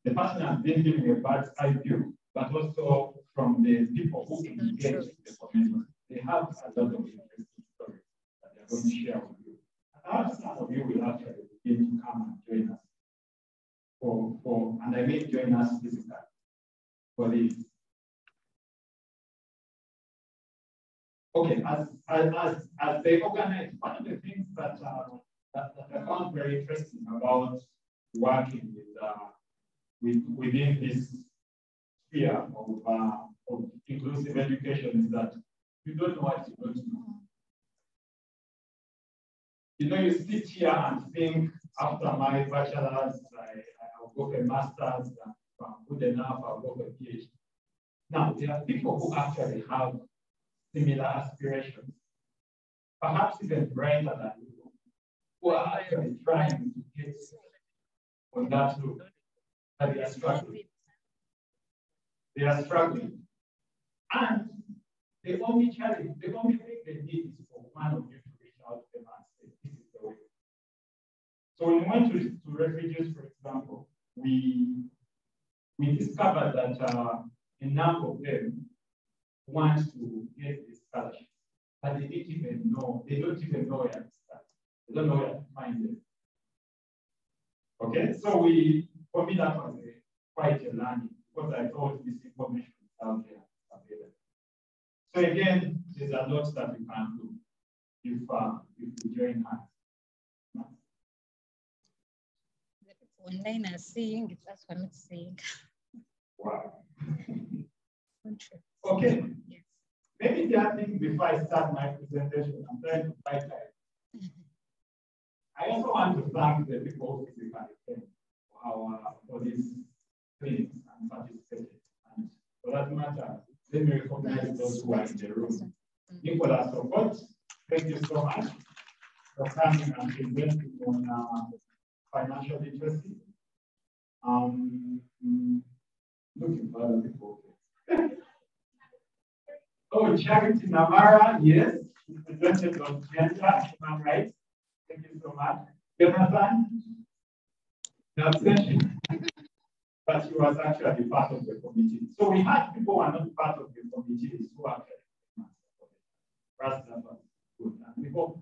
the person has been giving a bird's eye view, but also from the people who engage with the community. They have a lot of interesting stories that they're going to share with you. And some of you will actually begin to come and join us. And I may join us physically for this. Okay, as they organize, one of the things that I found very interesting about working within this sphere of inclusive education is that you don't know what you don't know. You sit here and think, after my bachelor's, I'll go for a master's, and if I'm good enough, I'll go for a PhD. Now, there are people who actually have similar aspirations, perhaps even brighter than you, who are actually trying to get on that route, but they are struggling. They are struggling. And the only challenge, the only thing they need is for one of you to reach out to them and say, this is the way. So when we went to refugees, for example, we discovered that a number of them want to get this scholarship, but they don't even know where to start. They don't know where to find them. Okay, so for me that was quite a learning because I thought this information is out there available. So again, there's a lot that we can do if we join hands. Online are seeing it, that's what I'm saying. Wow. Okay. Yes. Maybe the other thing before I start my presentation, I'm trying to fight time. I also want to thank the people who physically came for these clinics and participated. And for that matter, let me recognize those who are in the room. Nicholas Sokot, thank you so much for coming and presenting on financial literacy. Looking for other people. Oh, Charity Namara, yes, presented on gender, human rights. Thank you so much. Jonathan, the abstention, but he was actually part of the committee. So we had people who are not part of the committee who are that was good. And we hope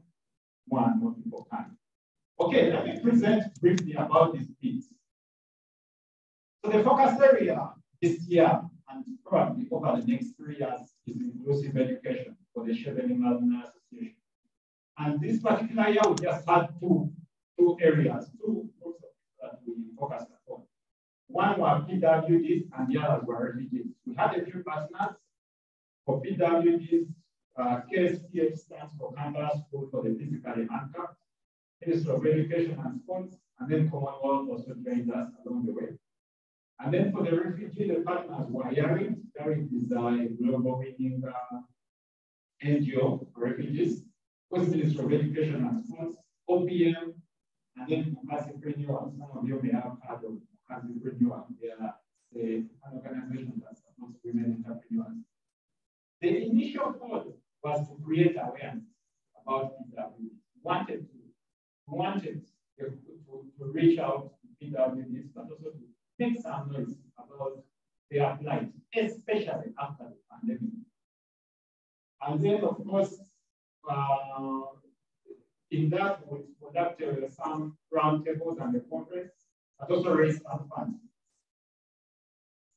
more and more people can. Okay, let me present briefly about these bids. So the focus area this year and probably over the next 3 years is inclusive education for the Chevening Alumni Association. And this particular year, we just had two areas, two groups that we focused upon. One were PWDs and the others were refugees. We had a few partners for PWDs. KSPH stands for Canberra School for the Physically Handicapped, Ministry of Education and Sports, and then Commonwealth also joined us along the way. And then for the refugee, the partners were Yarit. Yarit is a global winning NGO for refugees. Coast Ministry of Education and Sports, OPM, and then Mukasi Renewal. Some of you may have heard of Mukasi Renewal. They are an organization that supports women entrepreneurs. The initial goal was to create awareness about PWD. We wanted to reach out to PWDs, but also to make some noise about their plight, especially after the pandemic. And then, of course, in that, we conducted some roundtables and the conference, but also raised some funds.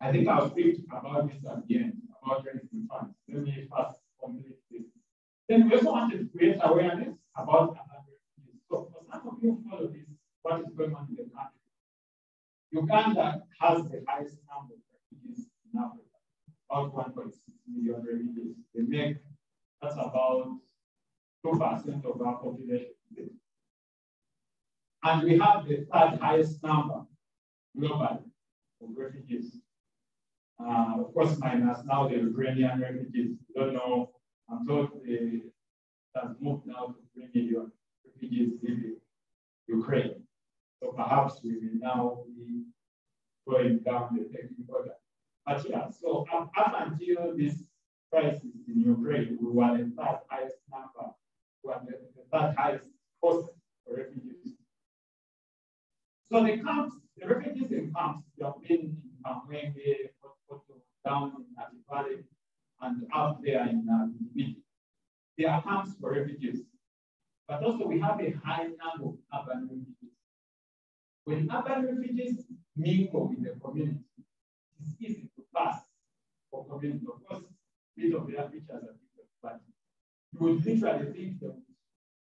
I think I'll speak about this at the end, about raising funds. Let me first complete this. Then we also wanted to create awareness about refugees. So for some of you who follow this, what is going on in the country? Uganda has the highest number of refugees in Africa, about 1.6 million refugees. That's about 2% of our population. And we have the third highest number globally of refugees. Of course, minus now the Ukrainian refugees. Don't know, I'm told it has moved now to 3 million refugees leaving Ukraine. So perhaps we will now be going down the pecking order. But yeah, so up until this crisis in Ukraine, we were the third highest number, we were the third highest cost for refugees. So the camps, the refugees in camps, they have been in Kamwenge, down in Nati Valley, and up there in Midi. They are camps for refugees. But also we have a high number of urban refugees. When urban refugees mingle with the community, it's easy to pass for community. Of course, bit of their features are different, but you would literally think that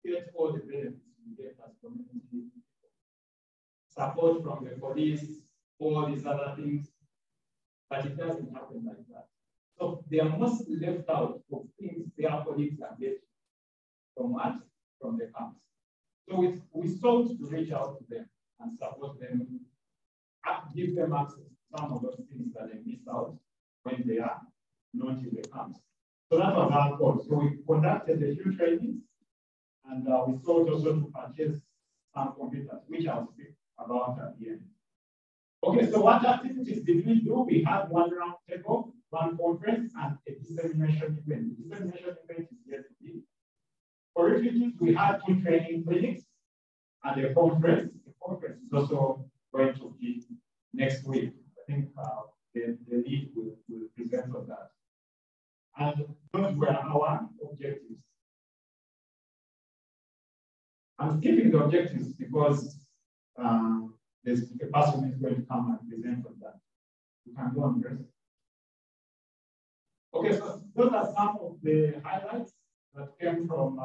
we get all the benefits we get as community people. Support from the police, all these other things, but it doesn't happen like that. So they are mostly left out of things their colleagues are getting from what? From the camps. So we sought to reach out to them and support them, give them access to some of those things that they miss out when they are not in the camps. So that was our goal. So we conducted a few trainings, and we sought also to purchase some computers, which I'll speak about at the end. Okay, so what activities did we do? We had one round table, one conference, and a dissemination event. The dissemination event is yet to be. For refugees, we had 2 training clinics and a conference. The conference is also going to be next week. I think the lead will present on that. And those were our objectives. I'm skipping the objectives because there's a person who is going to come and present on that. You can go on, Chris. Okay, so those are some of the highlights that came from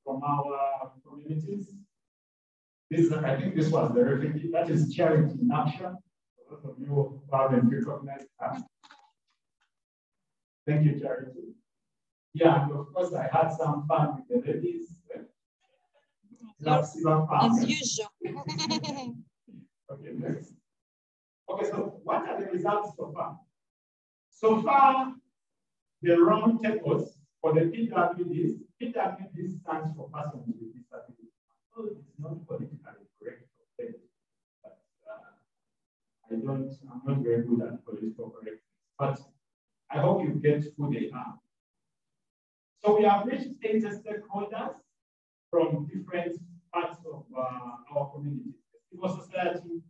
our communities. This, I think this was the refugee, that is charity in action. For those of you who haven't recognized that. Thank you, Charity. Yeah, and of course I had some fun with the ladies. As usual. Okay, next. Okay, so what are the results so far? So far, the round tables for the PWDs stands for persons with disabilities. So it's not politically correct, but I'm not very good at political correctness. But I hope you get who they are. So we have reached 80 stakeholders from different parts of our community. Civil society,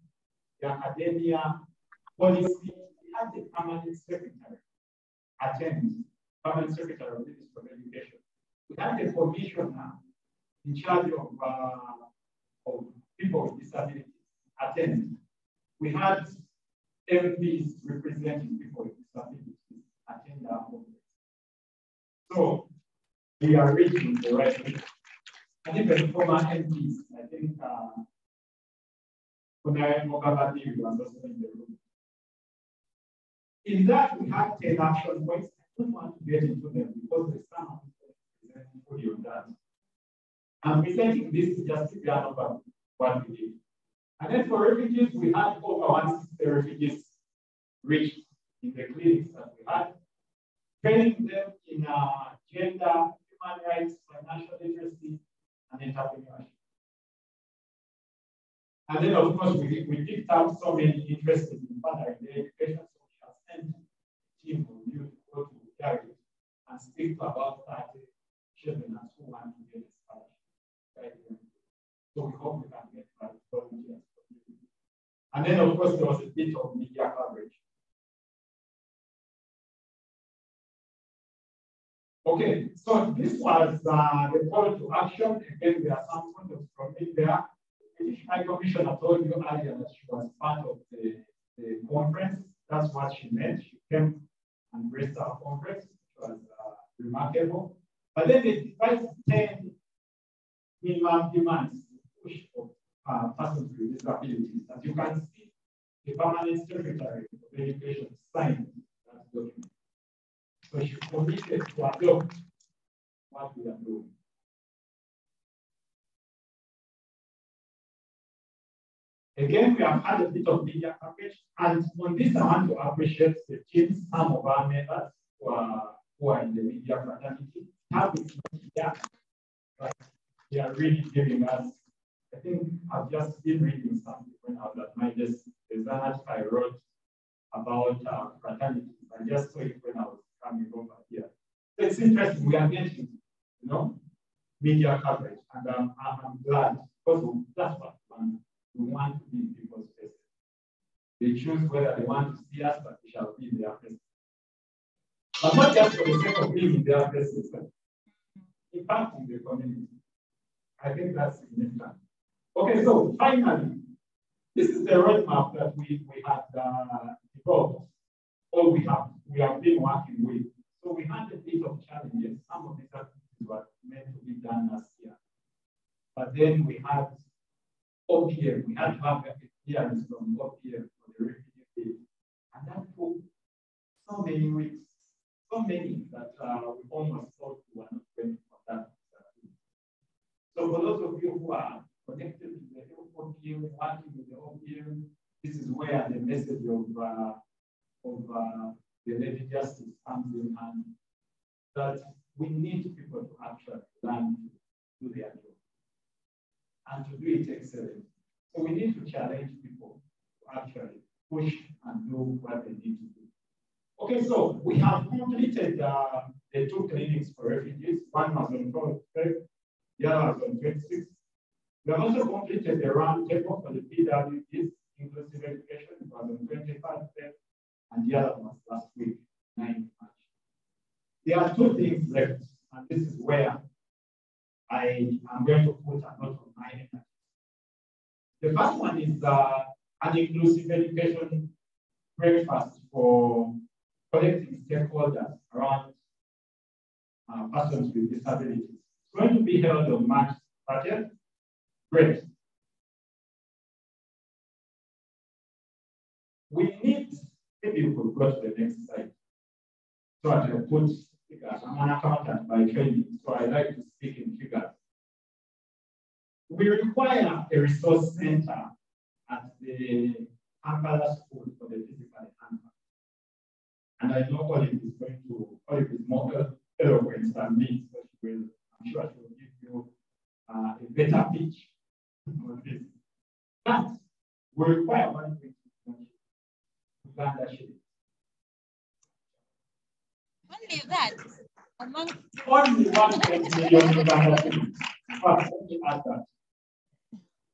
the academia, policy. We had the permanent secretary attend, permanent secretary of the Ministry of Education. We had the commissioner in charge of people with disabilities attend. We had MPs representing people with disabilities attend our conference. So we are reaching the right people. And even former MPs, I think Kunai Mogabati was also in the room. In that, we had 10 action points. I don't want to get into them because there's some presenting for you on that. I'm presenting this just to get over what we did. And then for refugees, we had over 160 refugees reached in the clinics that we had, training them in gender, human rights, financial literacy, and entrepreneurship. And then, of course, we picked up so many interests in further education, so we have sent a team of you to go to Gary and speak to about 30 children who want to get a scholarship. Right? So we hope we can get volunteers. And then, of course, there was a bit of media coverage. Okay, so this was the call to action. Again, there are some concepts from it there. My commissioner told you earlier that she was part of the conference. That's what she meant. She came and graced our conference, which was remarkable. But then they devised 10 minimum demands to push for persons with disabilities. As you can see, the permanent secretary of education signed that document. So she committed to adopt what we are doing. Again, we have had a bit of media coverage, and on this, I want to appreciate the teams, some of our members who are in the media fraternity. Have this media, but they are really giving us. I think I've just been reading something when I was at my desk. There's an article I wrote about fraternity. I just saw it when I was coming over here. So it's interesting. We are getting, media coverage, and I'm glad because that's what we want to be in people's faces. They choose whether they want to see us, but we shall be in their faces. But not just for the sake of being in their faces, but impacting the community. I think that's significant. Okay, so finally, this is the roadmap that we had developed, or we have been working with. So we had a bit of challenges. Some of these activities were meant to be done last year. But then we had OPM, we had to have a clearance from OPM for the refugee bill. And that took so many weeks, so many that we almost thought we were not going for that. So for those of you who are connected to the OPM, working with the OPM, this is where the message of the levy justice comes in, and that we need people to actually learn to do their job and to do it excellently. So we need to challenge people to actually push and do what they need to do. Okay, so we have completed the 2 clinics for refugees. One was on 12th, the other was on 26th. We have also completed the round table for the PWDs, inclusive education. It was on 25th, and the other was last week, 9th March. There are 2 things left, and this is where I am going to put a lot of my energy. The first one is an inclusive education breakfast for collecting stakeholders around persons with disabilities. It's going to be held on March 30th. Great. We need, maybe you could go to the next slide. So I can put figures. I'm an accountant by training, so I like to speak in figures. We require a resource center at the Kampala School for the physically handicapped. And I know Olive is going to, Olive is more eloquent than me, so she will, I'm sure she will give you a better pitch on this. But we require 1.2 million Uganda shillings. Only that, among only 1.2 million Uganda shillings. Only add that.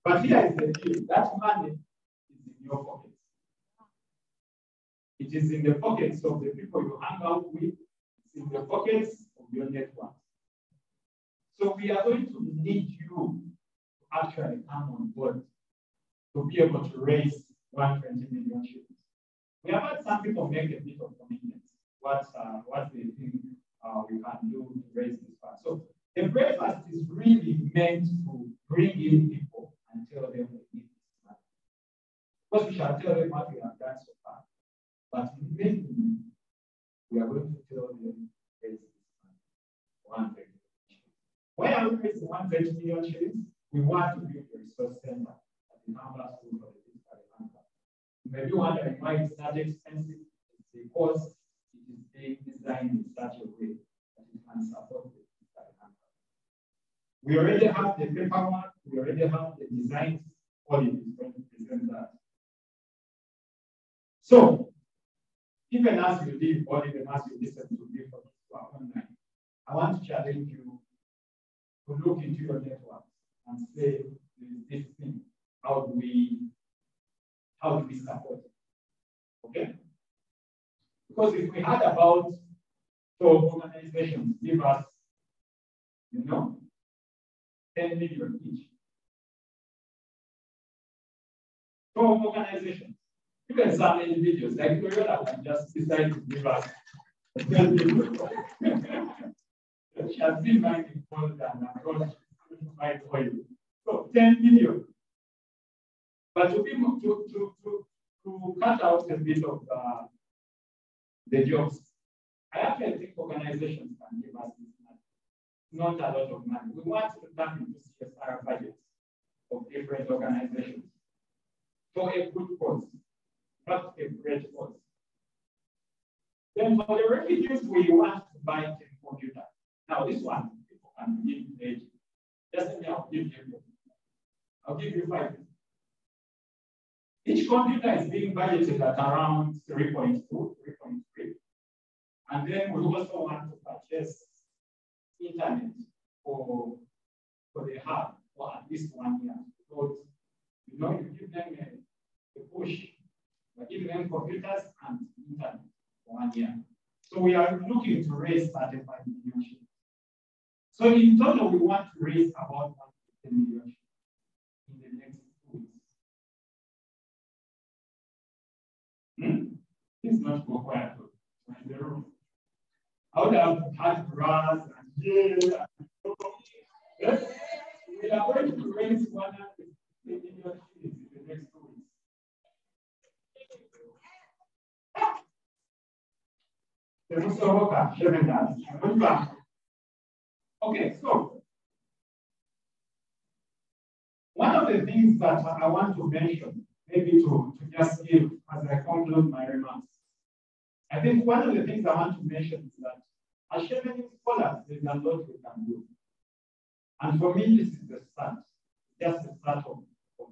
But here is the deal, that money is in your pockets. It is in the pockets of the people you hang out with, it's in the pockets of your network. So we are going to need you to actually come on board to be able to raise 120 million shillings. We have had some people make a bit of commitments, what they think we can do to raise this fund. So the breakfast is really meant to bring in people and tell them they need this money. Of course, we shall tell them what we have done so far. But maybe we are going to tell them raise this money. 120 million. Why are we raising 120 million shillings? We want to build a resource center at the Kampala School for the physically handicapped. You may be wondering why it's that expensive. It's because it is being designed in such a way that it can support the physically handicapped. We already have the paperwork, we already have the designs, all it is going to present that. So, even as you live, or even as you listen to me for online, I want to challenge you to look into your network and say, this thing, how do we support it? Okay? Because if we had about 12 organizations give us, 10 million each. 12 organizations. Even some individuals, like Toyota, can just decide to give us 10 million. She has been mining gold and approach to oil. So 10 million. But to cut out a bit of the jobs, I actually think organizations can give us this money. Not a lot of money. We want to tap into CSR budgets of different organizations for a good cause, not a great cause. Then for the refugees, we want to buy 10 computers. Now this one, people can give age. Just let me, I'll give you 5. Each computer is being budgeted at around 3.2, 3.3. And then we also want to purchase internet for the hub for at least 1 year. Because you give them a push, but give them computers and internet for 1 year. So we are looking to raise 35 million. So in total, we want to raise about 150 million in the next 2 weeks. It's not go quiet. I would have had grass and yeah. Yes. We are going to raise 150 million in the next 2 weeks. Okay, so one of the things that I want to mention, maybe to just give as I conclude my remarks, I think one of the things I want to mention is that as Chevening scholars, there's a lot we can do. And for me, this is the start, just the start of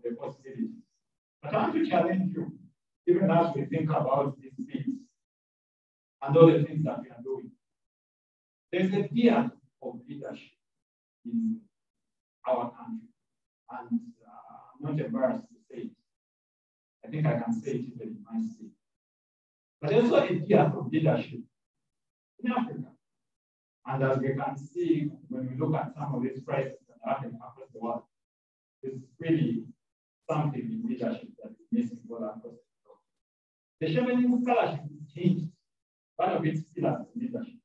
the possibilities. But I want to challenge you, even as we think about these things and all the things that we are doing. There's a fear of leadership in our country. And I'm not embarrassed to say it. I think I can say it even in my state. But there's also a fear of leadership in Africa. And as we can see, when we look at some of these crises that happen across the world, there's really something in leadership that is missing all across the world. The Chevening scholarship is changed. One of its pillars is leadership.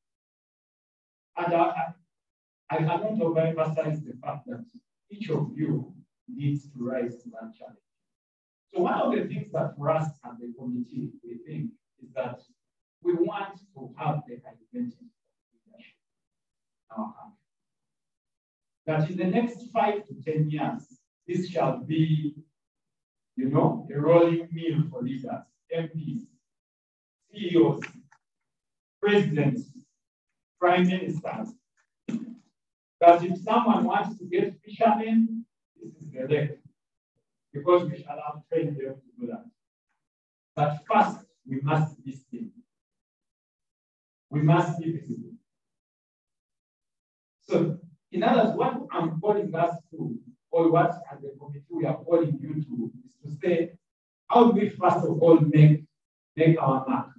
And I cannot overemphasize the fact that each of you needs to rise to that challenge. So one of the things that for us as a committee, we think is that we want to have the identity of leadership in our country. That in the next 5 to 10 years, this shall be, a rolling meal for leaders, MPs, CEOs, presidents, prime ministers. That if someone wants to get fishermen, this is the leg, because we shall have trained them to do that. But first, we must be still. We must be visible. So, in other words, what I'm calling us to, or what as a committee we are calling you to, is to say, how do we first of all make our mark?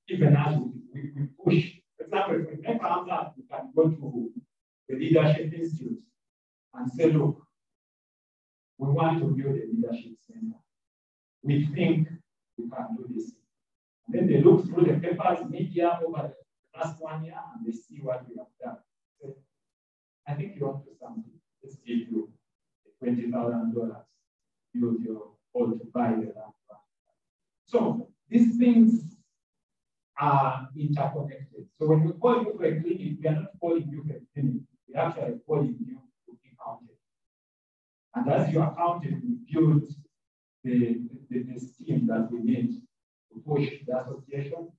Even as we push. For example, if we make our mark, we can go to the Leadership Institute and say, look, we want to build a leadership center. We think we can do this. And then they look through the papers, media over the last 1 year, and they see what we have done. So, I think you want to do something. Let's give you $20,000. Use your all to buy the land. So these things are interconnected. So when we call you for a clinic, we are not calling you for a clinic. We are actually calling you to be counted. And as you are counted, we build the scheme that we need to push the association,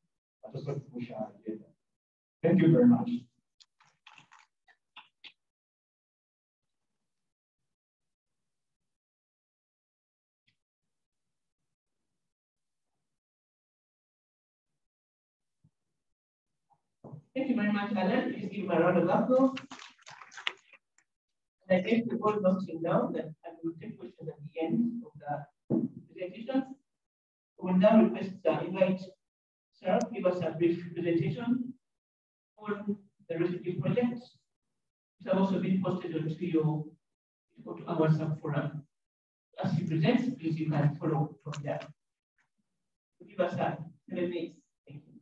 but also to push our agenda. Thank you very much. Thank you very much, Alan. Please give him a round of applause. And I think we've all noted down that I will take questions at the end of the presentations. We will now request to invite Sarah to give us a brief presentation on the refugee project. It has also been posted onto our WhatsApp forum. As you present, please you can follow from there. Give us 7 minutes. Thank you.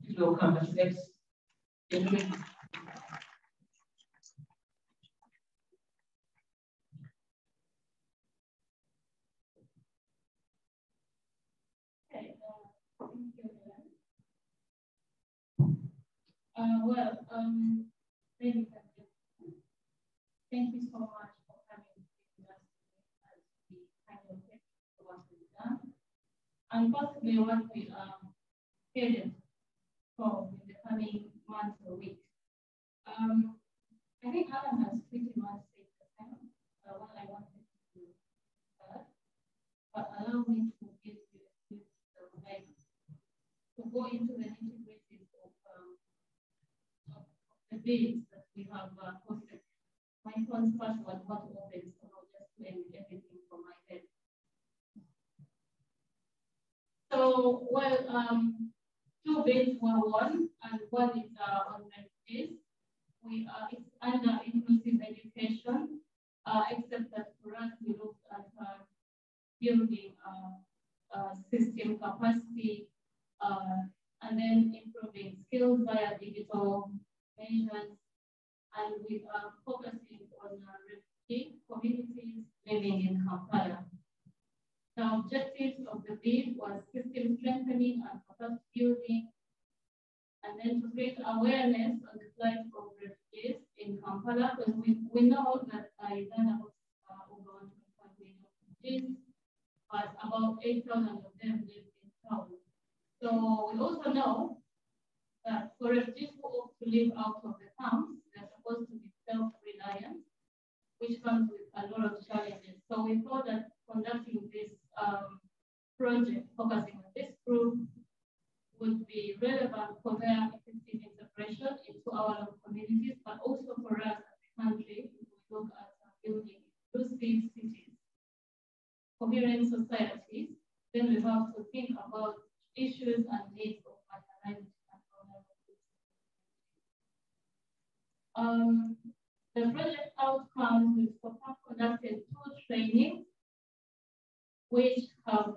Please welcome us next. Thank you so much for coming to us as we kind of get to what we've done. And possibly what we are headed for in the coming months or weeks. I think Alan has pretty much said the same, what I wanted to do first, but allow me to give you a few like to go into the nitty-gritty of the bids that we have posted. My first was what opens, so I'll just blame everything from my head. So, well, 2 bids were won, and one is on refugees. It's under inclusive education, except that for us, we looked at building system capacity, and then improving skills via digital measures, and we are focusing on refugee communities living in Kampala. The objectives of the bid was system strengthening and capacity building, and then to create awareness on the plight of refugees in Kampala, because we know that Uganda has over 1.5 million refugees, but about 8,000 of them live in town. So we also know that for refugees who opt to live out of the camps, they're supposed to be self-reliant, which comes with a lot of challenges. So we thought that conducting this project, focusing on this group, would be relevant for their effective integration into our local communities, but also for us as a country, if we look at building inclusive cities, coherent societies, then we have to think about issues and needs of marginalized and vulnerable. The project outcomes will support conducted 2 trainings, which have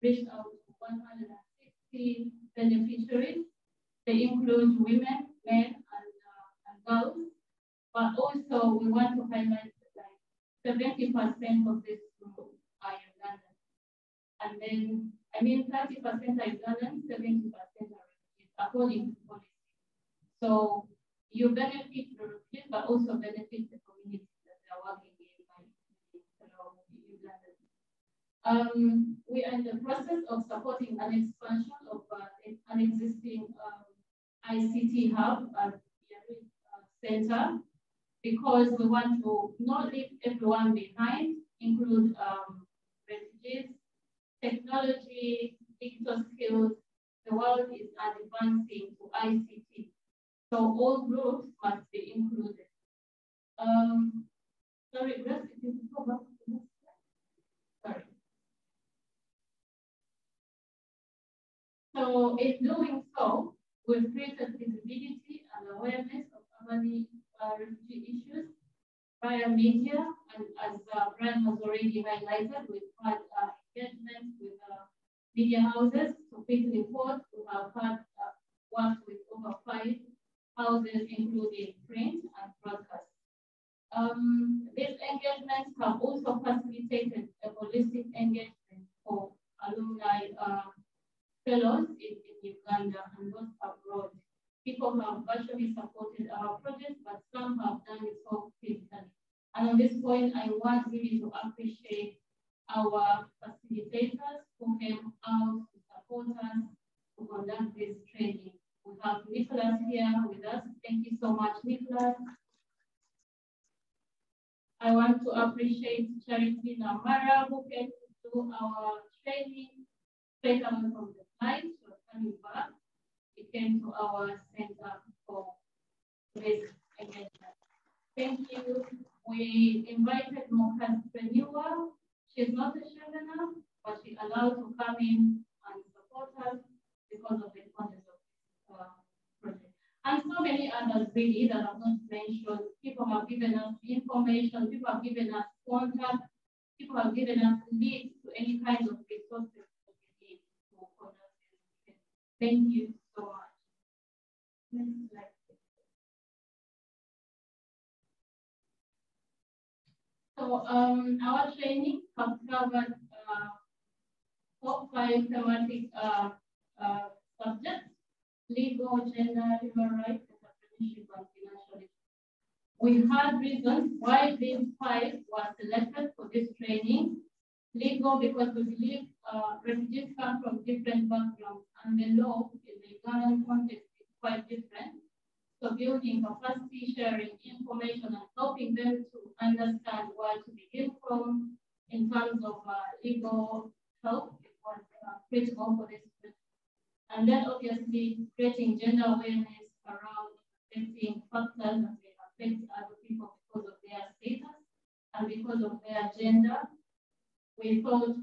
reached out to 160 beneficiaries. They include women, men, and girls. But also, we want to highlight that 70% of this group are Ugandan. And then, 30% are Ugandan, 70% are refugees, according to policy. So, you benefit the refugees, but also benefit the communities that they are working in Uganda. We are in the process of supporting an expansion of an existing ICT hub at the center, because we want to not leave everyone behind, include refugees, technology, digital skills. The world is advancing to ICT. So all groups must be included. Sorry, Grace, if you go back to the next slide. Sorry. So in doing so, we've created visibility and awareness of refugee issues via media, and as Brian has already highlighted, we've had engagement with media houses. To quickly report, we have had worked with over 5 houses, including print and broadcast. These engagements have also facilitated a holistic engagement for alumni fellows in Uganda and those abroad. People have virtually supported our project, but some have done it so physically. And on this point, I want really to appreciate our facilitators who came out to support us to conduct this training. We have Nicholas here with us. Thank you so much, Nicholas. I want to appreciate Charity Namara, who came to do our training straight away from the flight. She was coming back. came to our center for risk engagement. Thank you. We invited Mokanspreneur. She's not a Chevener, but she allowed to come in and support us because of the content of this project. And so many others really that I've not mentioned. People have given us information, people have given us contact, people have given us leads to any kind of resources that we need to conduct this. Thank you so much. Next slide. So our training has covered 5 thematic subjects: legal, gender, human rights, entrepreneurship, and financial. We had reasons why these 5 were selected for this training. Legal, because we believe refugees come from different backgrounds, and the law in the Ugandan context is quite different. So building capacity, sharing information, and helping them to understand where to begin from in terms of legal help, it was critical for this. And then obviously creating gender awareness around affecting factors that may affect other people because of their status and because of their gender. We thought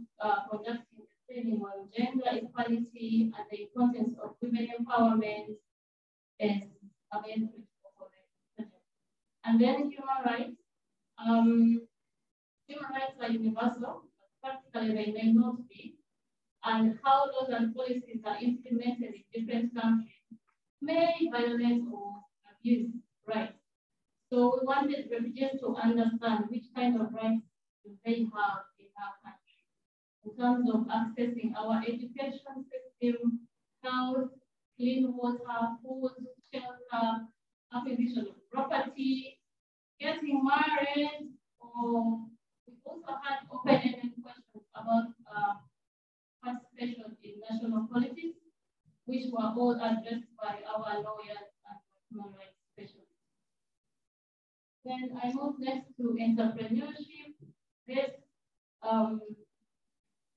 conducting a training on gender equality and the importance of women empowerment is again critical for the project. And then human rights. Human rights are universal, but practically they may not be. And how laws and policies are implemented in different countries may violate or abuse rights. So we wanted refugees to understand which kind of rights do they have in our country in terms of accessing our education system, health, clean water, food, shelter, acquisition of property, getting married, or we also had open-ended questions about participation in national politics, which were all addressed by our lawyers and human rights specialists. Then I move next to entrepreneurship. This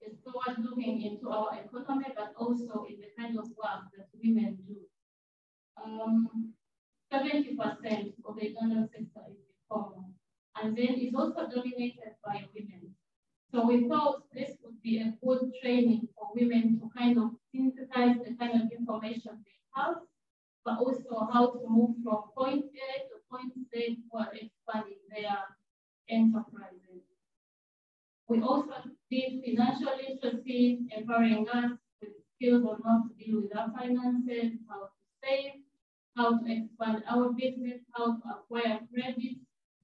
is towards looking into our economy, but also in the kind of work that women do. 70% of the Ugandan sector is informal, and then it's also dominated by women. So we thought this would be a good training for women to kind of synthesize the kind of information they have, but also how to move from point A to point Z while expanding their enterprises. We also did financial literacy, empowering us with skills on how to deal with our finances, how to save, how to expand our business, how to acquire credit,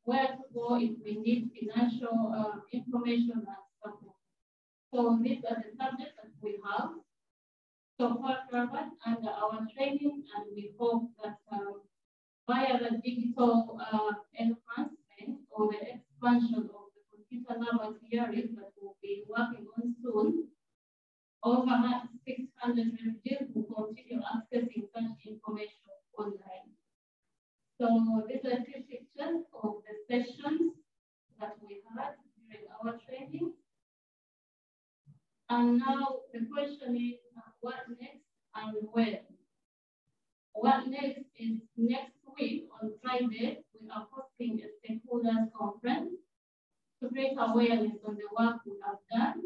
where to go if we need financial information and support. So these are the subjects that we have so far covered under our training, and we hope that via the digital enhancement or the expansion of the computer lab materials that we'll be working on soon, over 600 refugees will continue accessing such information online. So these are 2 pictures of the sessions that we had during our training. And now the question is, what next and when? What next is next week on Friday, we are hosting a stakeholders conference to create awareness on the work we have done.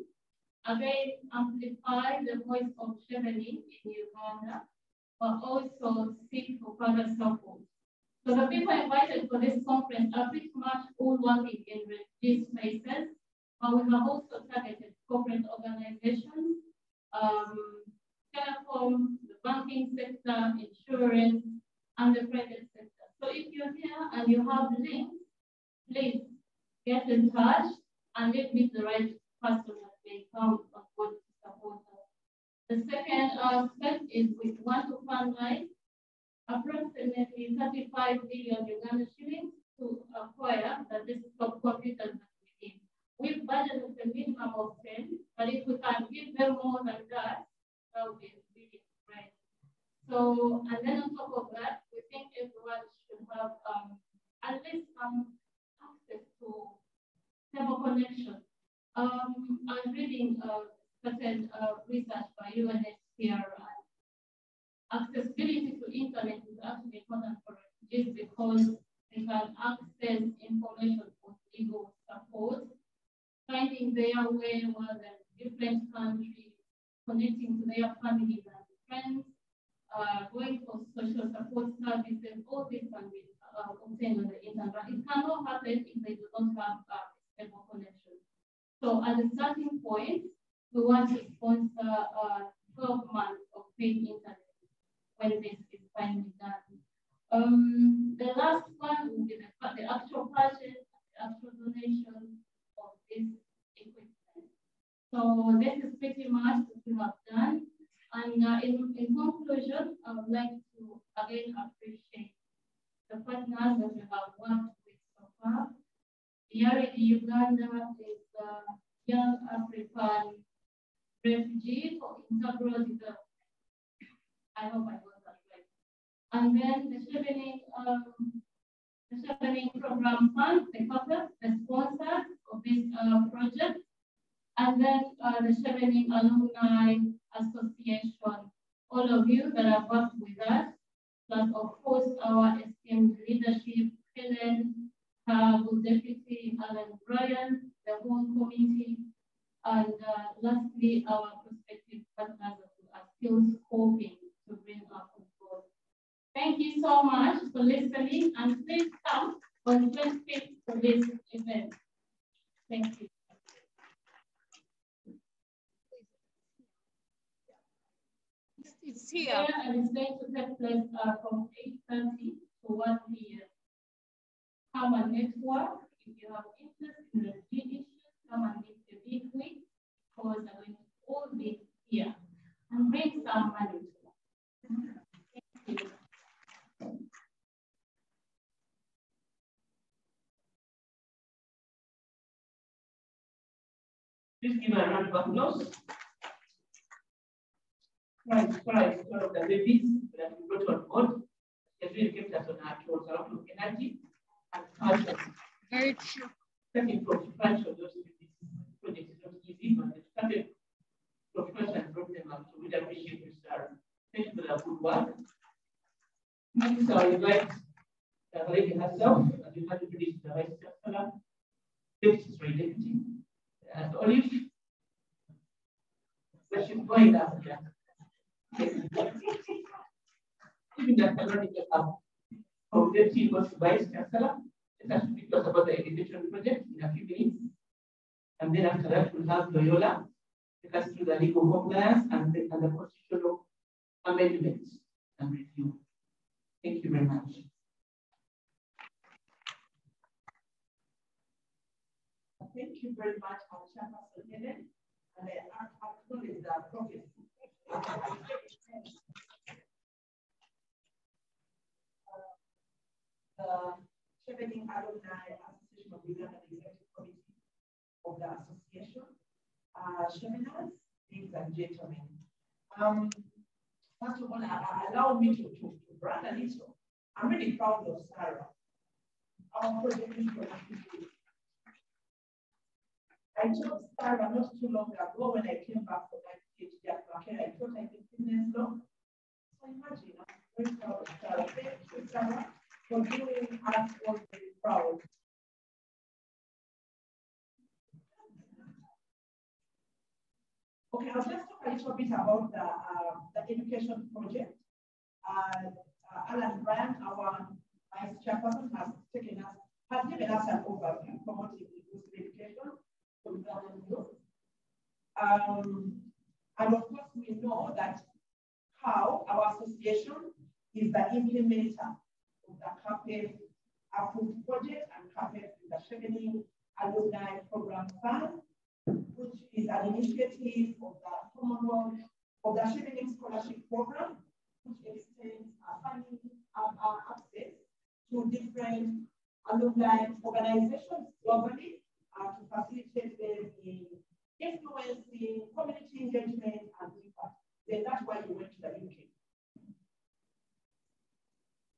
Again, amplify the voice of Chevening in Uganda, but also seek for further support. So the people invited for this conference are pretty much all working in these spaces, but we have also targeted corporate organizations, telecom, the banking sector, insurance, and the private sector. So if you're here and you have links, please get in touch and let me the right person that may come on board to support us. The second aspect is we want to fundraise approximately 35 billion Uganda shillings to acquire the desktop computers that we need. We've budgeted a minimum of 10, but if we can give them more than that, that would be really great. So, and then on top of that, we think everyone should have at least some access to stable connection. I'm reading certain research by UNHCR accessibility to internet is actually important for refugees because they can access information for legal support, finding their way while they're in different countries, connecting to their families and friends, going for social support services. All this can be obtained on the internet. It cannot happen if they do not have a stable connection. So at the starting point, we want to sponsor 12 months of paid internet when this is finally done. The last one will be the actual purchase, the actual donation of this equipment. So this is pretty much what we have done. And in conclusion, I would like to again appreciate the partners that we have worked with so far. Here in Uganda is Young African Refugee for Integral Development. I hope I got that right. And then the Chevening Program Fund, the CAAU, the sponsor of this project. And then the Chevening Alumni Association, all of you that have worked with us, plus of course our esteemed leadership, Helen, Deputy Alan Bryan, the whole committee, and lastly our prospective partners who are still scoping to bring up on board. Thank you so much for listening, and please come on 25th for this event. Thank you. It's here. And it's going to take place from 8:30 to 1 p.m. Come and network. If you have interest in refugee issues, come and meet the big week, because they're going to all be here. And bring some money to them. Thank you. Please give a round of applause. Right, all of the babies that we brought on board. They really kept us on our toes, a lot of energy and passion. Very true. Starting from scratch of those projects is not easy, but they started from scratch and brought them out. So we appreciate you, sir. Thank you for the good work. Next, I would like the lady herself, as you had introduced the Vice Chancellor, Deputy, and Olive. But she's going up there. Even the canonical from Deputy goes to Vice Chancellor. Let us speak to us about the education project in a few minutes. And then after that, we'll have Loyola take us through the legal compliance and the constitutional amendments and review. Thank you very much. Thank you very much, Chairperson Helen, and I acknowledge the progress. The Chevening Alumni Association of Uganda, the Executive Committee of the association, Cheveners, ladies and gentlemen. First of all, allow me to brag a little. I'm really proud of Sarah. Our project is I told Sarah not too long ago when I came back from my PhD at Makera, I thought I did business law. So imagine, I'm very proud of Sarah. Thank you, Sarah, for doing us all very proud. Okay, I'll just talk a little bit about the education project. Alan Bryan, our Vice Chairperson, has given us an overview promoting inclusive education. And of course, we know that how our association is the implementer of the CAAU approved project, and CAAU is the Chevening Alumni Program Fund, which is an initiative of the Commonwealth of the Chevening Scholarship Program, which extends funding access to different alumni organizations globally to facilitate them in influencing community engagement and impact. Then that's why we went to the UK.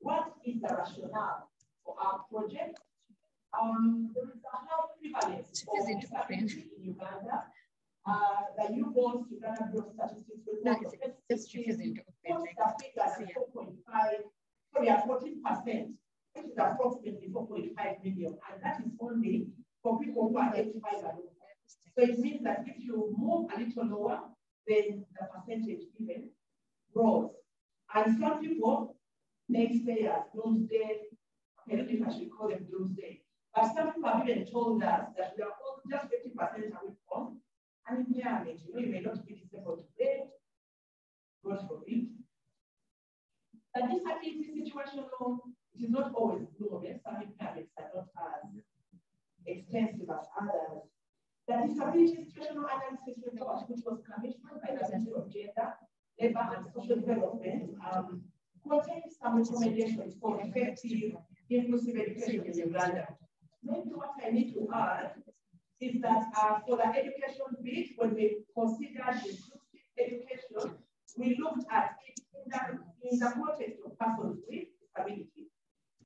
What is the rationale for our project? There is a high prevalence of disability in Uganda, The YouGov Uganda Bureau of Statistics report of just refusing to open. the figure at 4.5, sorry, at 14%, which is approximately 4.5 million, and that is only for people who are 85 and over. So it means that if you move a little lower, then the percentage even grows. And some people, naysayers, doomsday, I don't know if I should call them doomsday, but some people have even told us that we are all just 50% away from unemployment. You know, you may not be disabled today, God forbid. The disability situational, it is not always glorious. Some impairments are not as extensive as others. The disability situational analysis report, which was commissioned by the Ministry of Gender, Labour and Social Development, contains some recommendations for effective inclusive education in Uganda. Maybe what I need to add is that for the education bit, when we considered inclusive education, we looked at it in the context of persons with disability.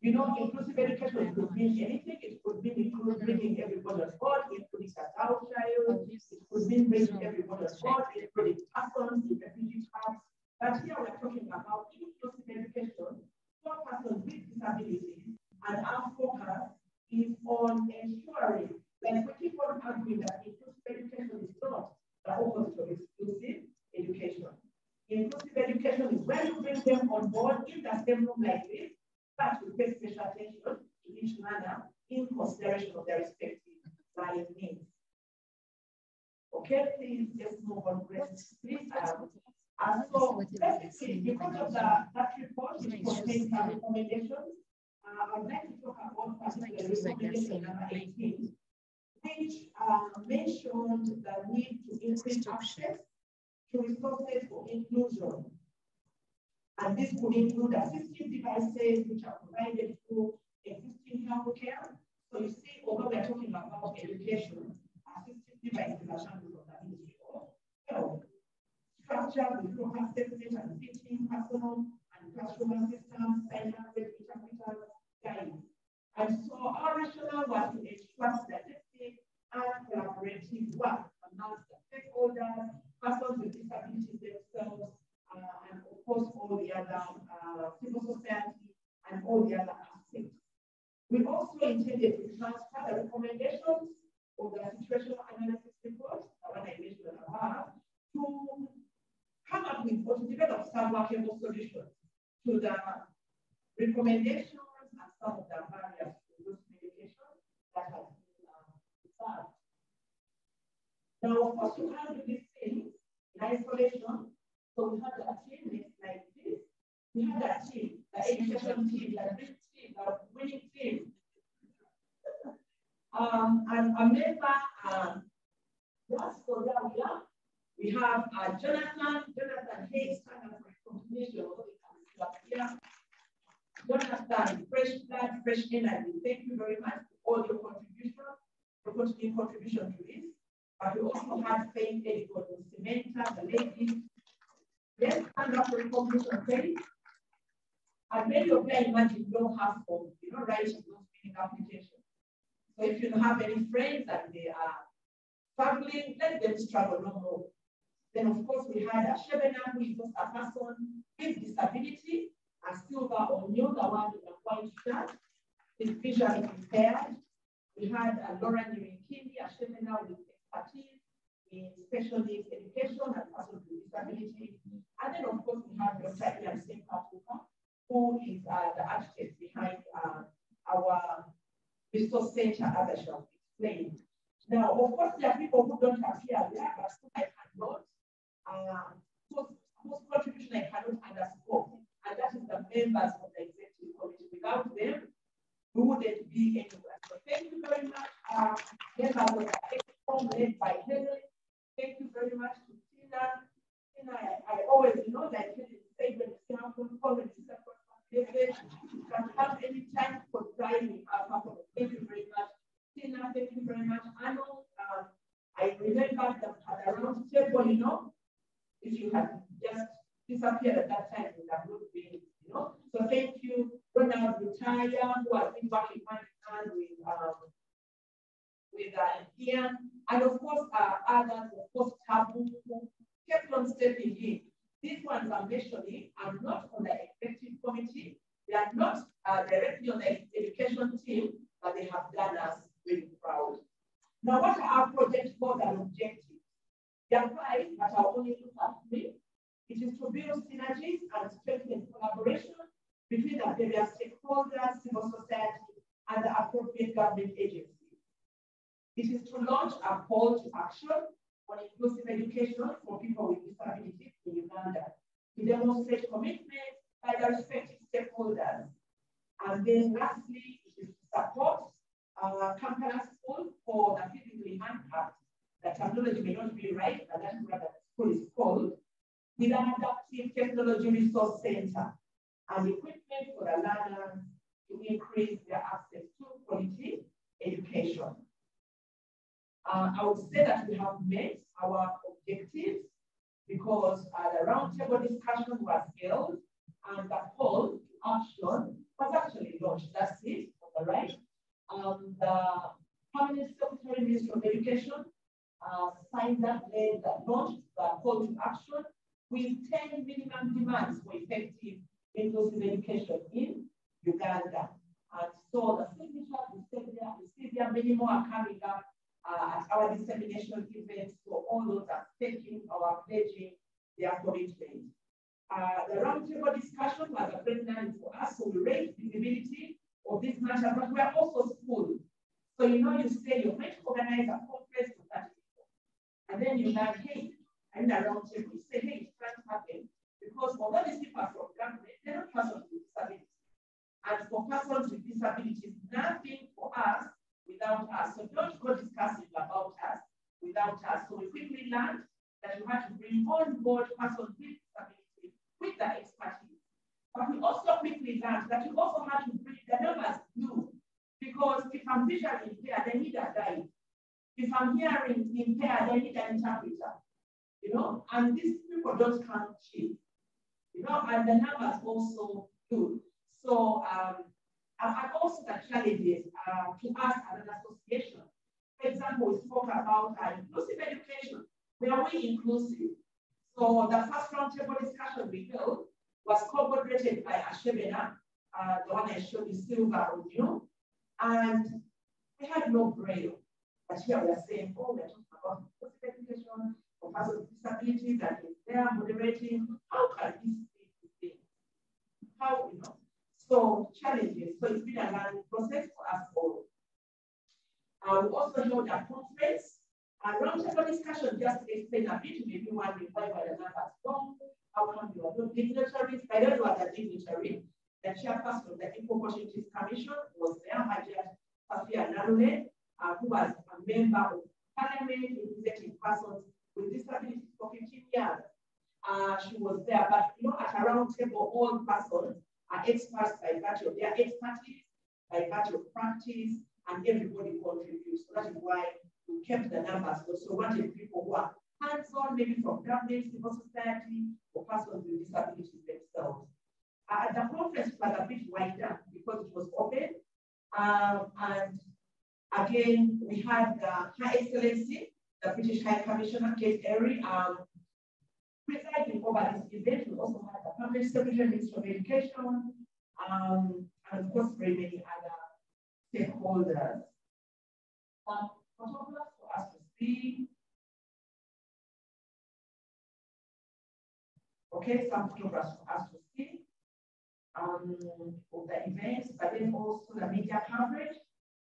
You know, inclusive education could mean anything. It could mean bringing everybody on board, including the child. It could mean bringing everybody on board, including persons in refugee camps. But here we're talking about inclusive education for persons with disabilities, and our focus is on ensuring that we keep on arguing that inclusive education is not the opposite of exclusive education. Inclusive education is when you bring them on board in the same room like this, but we pay special attention to each learner in consideration of their respective learning needs. Okay, please let's move on. Please, so basically, because of that report, which contains some recommendations, I'd like to talk about particularly recommendation number 18, which mentioned the need to increase access to resources for inclusion. And this could include assistive devices which are provided through existing healthcare. So you see, although we are talking about education, assistive devices are handled on the Ministry of Health. Structure with no assessment and teaching, personal and classroom assistants, sign language interpreters, guides. And so our rationale was to ensure strategic and collaborative work amongst the stakeholders, persons with disabilities themselves, and of course all the other civil society and all the other aspects. We also intended to transfer the recommendations of the situational analysis report, the one I mentioned above, to come up with or to develop some workable solutions to the recommendations and some of the barriers to those medications that have been observed. Now, of course, you can't do these things in isolation. So we had a team, next slide, please. We had a team, the education team, the big team, the winning team. And a member, that's for that we have Jonathan Hayes, from Tunisia. Jonathan, fresh blood, fresh energy. Thank you very much for all your contribution to this. But we also had Faith Edicott, Samantha, the lady. Let's stand up for recognition, okay? And many of you, I imagine, don't have forms, you know, writing those meaning applications. So if you don't have any friends and they are struggling, let them struggle no more. Then, of course, we had a Chevening, who is just a person with disability, a silver or new, the one in a white shirt, is visually impaired. We had a Laura Nyirinkindi, a Chevening with expertise in special needs education and persons with disability. And then, of course, we have Dr. Ian Simpatuka, who is the architect behind our resource center, as I shall explain. Now, of course, there are people who don't appear there, but I cannot, whose contribution I cannot underscore, and that is the members of the executive committee. Without them, we wouldn't be anywhere. So thank you very much, members of the executive led by Henry. Thank you very much to Tina. Tina, I always know that you say when you see how to call it, you can have any time for driving our performance. Thank you very much. Tina, thank you very much. Arnold, I remember that at the round table, you know, if you had just disappeared at that time, it would have not been, you know. So thank you, Ronald Rutaya, who has been working hand in hand with together here. And of course, others, of course, Tabu, who kept on stepping in. These ones I'm mentioning are not on the executive committee. They are not directly on the education team, but they have done us really proud. Now, what are our project goals and objectives? There are 5, but I'll only look at 3. It is to build synergies and strengthen collaboration between the various stakeholders, civil society, and the appropriate government agencies. It is to launch a call to action on inclusive education for people with disabilities in Uganda, to demonstrate commitment by the respective stakeholders. And then lastly, it is to support Kampala School for the physically handicapped. The terminology may not be right, but that's what the school is called, with an adaptive technology resource center and equipment for the learners to increase their access to quality education. I would say that we have met our objectives because the roundtable discussion was held and the call to action was actually launched. That's it, on the right. The Permanent Secretary, Ministry of Education, signed that, launched the call to action with 10 minimum demands for effective inclusive education in Uganda. And so the signatures, we see there, many more are coming up at our dissemination events for all those that are taking or pledging their commitment. The roundtable discussion was a president for us, so we raised visibility of this matter, but we are also school. So you know, you say you're going to organize a conference for 30 people, and then you learn, hey, I'm in a roundtable. You say, hey, it's trying to happen because although these people are from government, they're not persons with disabilities. And for persons with disabilities, nothing for us without us. So don't go discussing about us without us. So we quickly learned that you had to bring on board persons with disabilities with the expertise. But we also quickly learned that you also had to bring the numbers new, because if I'm visually impaired, they need a guide. If I'm hearing impaired, they need an interpreter. You know, and these people don't count cheap. You know, and the numbers also good. So and also the challenges to us as an association. For example, we spoke about inclusive education. Where are we inclusive? So the first roundtable discussion we held was co-moderated by Chevening, the one I showed you, silver with you. And we had no braille. But here we are saying, oh, we're talking about inclusive education for persons with disabilities, and it's there moderating. How can this be the thing? How, you know? So challenges. So it's been a learning process for us all. We also held a conference, a roundtable discussion, just to explain a bit, maybe one why the numbers gone, how come you are not dignitaries. I don't know what a dignitary. The chairperson of the Equal Opportunities Commission was there, Chevening Alumni, who was a member of Parliament representing persons with disabilities for 15 years. She was there, but you know, at a round table, all persons are experts by virtue of their expertise, by virtue of practice, and everybody contributes. So that is why we kept the numbers. So we wanted people who are hands-on, maybe from government, civil society, or persons with disabilities themselves. The conference was a bit wider because it was open. And again, we had Her Excellency, the British High Commissioner, Kate Airy, presiding over this event. We also had the Permanent Secretary, Ministry of Education, and of course, very many other stakeholders. Photographs for us to see. Okay, some photographs for us to see of the events, but then also the media coverage.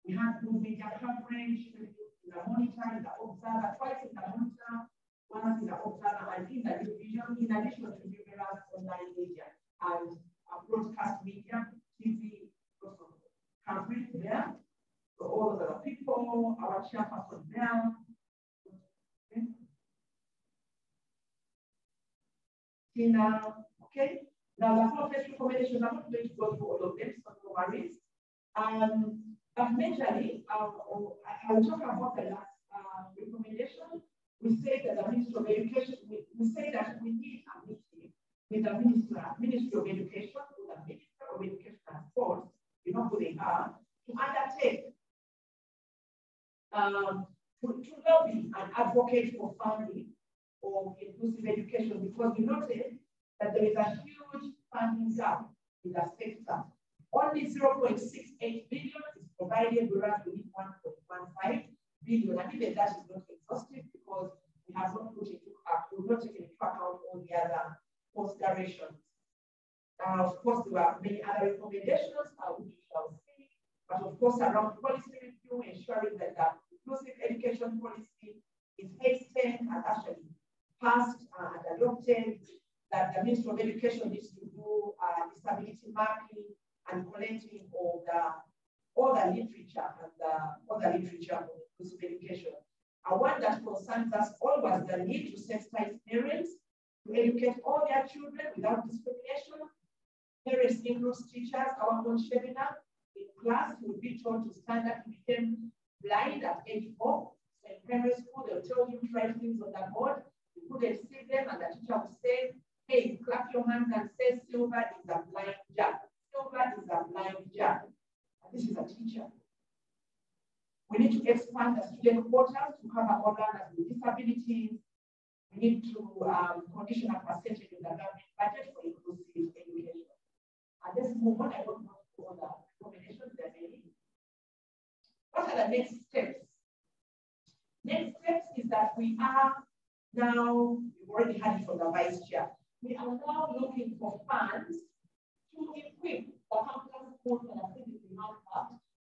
We had good media coverage in the Monitor, in the Observer, twice in the Monitor, once in the Observer, and in the division, in addition to numerous online media and broadcast media, TV, coverage there. So all of the people, our chairperson there. Okay. Tina, okay. Now the conference recommendations, I'm not going to go through all of them, so no worries. But majorly, I'll talk about the last recommendation. We say that the Ministry of Education, we say that we need a meeting with the Ministry of Education, with the Ministry of Education and Sports, you know who they are, to undertake to lobby and advocate for funding of inclusive education, because we noted that there is a huge funding gap in the sector. Only 0.68 billion is provided, whereas we need 1.15 billion, and even that is not exhaustive because we have not put into we've not taken into account all the other considerations. Of course, there were many other recommendations which we shall see, but of course, around policy review, ensuring that the inclusive education policy is hastened and actually passed and adopted, that the Ministry of Education needs to do disability mapping and collecting of all the literature and all the literature on inclusive education. One that concerns us all was the need to sensitize parents to educate all their children without discrimination. Parents includes teachers. Our own Chevening in class would be told to stand up. He became blind at age 4. So in primary school, they'll tell him to write things on the board. He couldn't see them, and the teacher would say, hey, clap your hands and say, silver is a blind jar. Silver is a blind jar. And this is a teacher. We need to expand the student quotas to cover all learners with disabilities. We need to condition a percentage in the government budget for inclusive education. And let's move on. I don't want to go on the recommendations there may. What are the next steps? Next steps is that we are now, we've already had it from the vice chair. We are now looking for funds to equip the campus schools and activities in our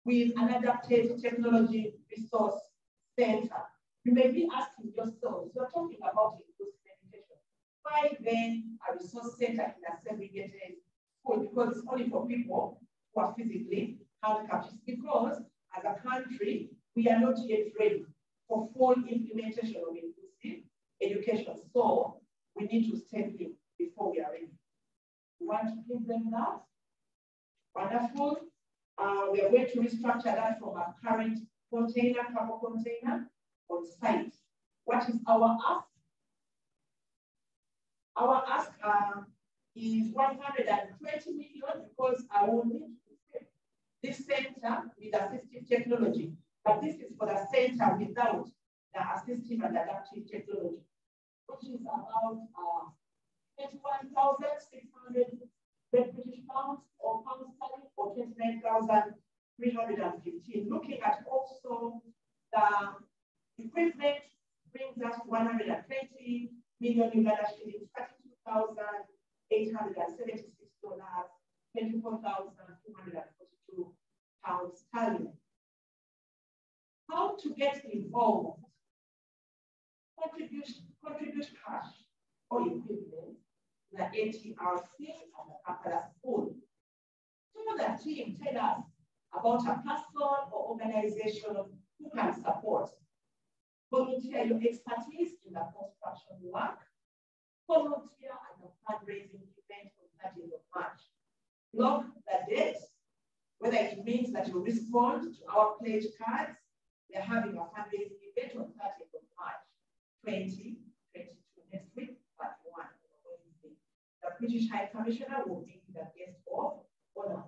with an adapted technology resource center. You may be asking yourselves, you're talking about inclusive education. Why then a resource center in a segregated school? Because it's only for people who are physically handicapped. It's because as a country, we are not yet ready for full implementation of inclusive education. So we need to step in before we are ready. We want to give them that. Wonderful. We are going to restructure that from a current container, cargo container, on site. What is our ask? Our ask is 120 million because I will need to equip this center with assistive technology. But this is for the center without the assistive and adaptive technology, which is about 21,600 British pounds or pounds sterling, or 29,315. Looking at also the equipment brings us 120 million Uganda shillings, $32,876, 24,242 pounds sterling. How to get involved? Contribute cash or equipment, the ATRC and the Kampala School. So the team tell us about a person or organization who can support. Volunteer your expertise in the construction work. Volunteer at the fundraising event on 30th of March. Block the date, whether it means that you respond to our pledge cards. We are having a fundraising event on 30th of March, 2022, next week, part 1. The British High Commissioner will be the guest of honor.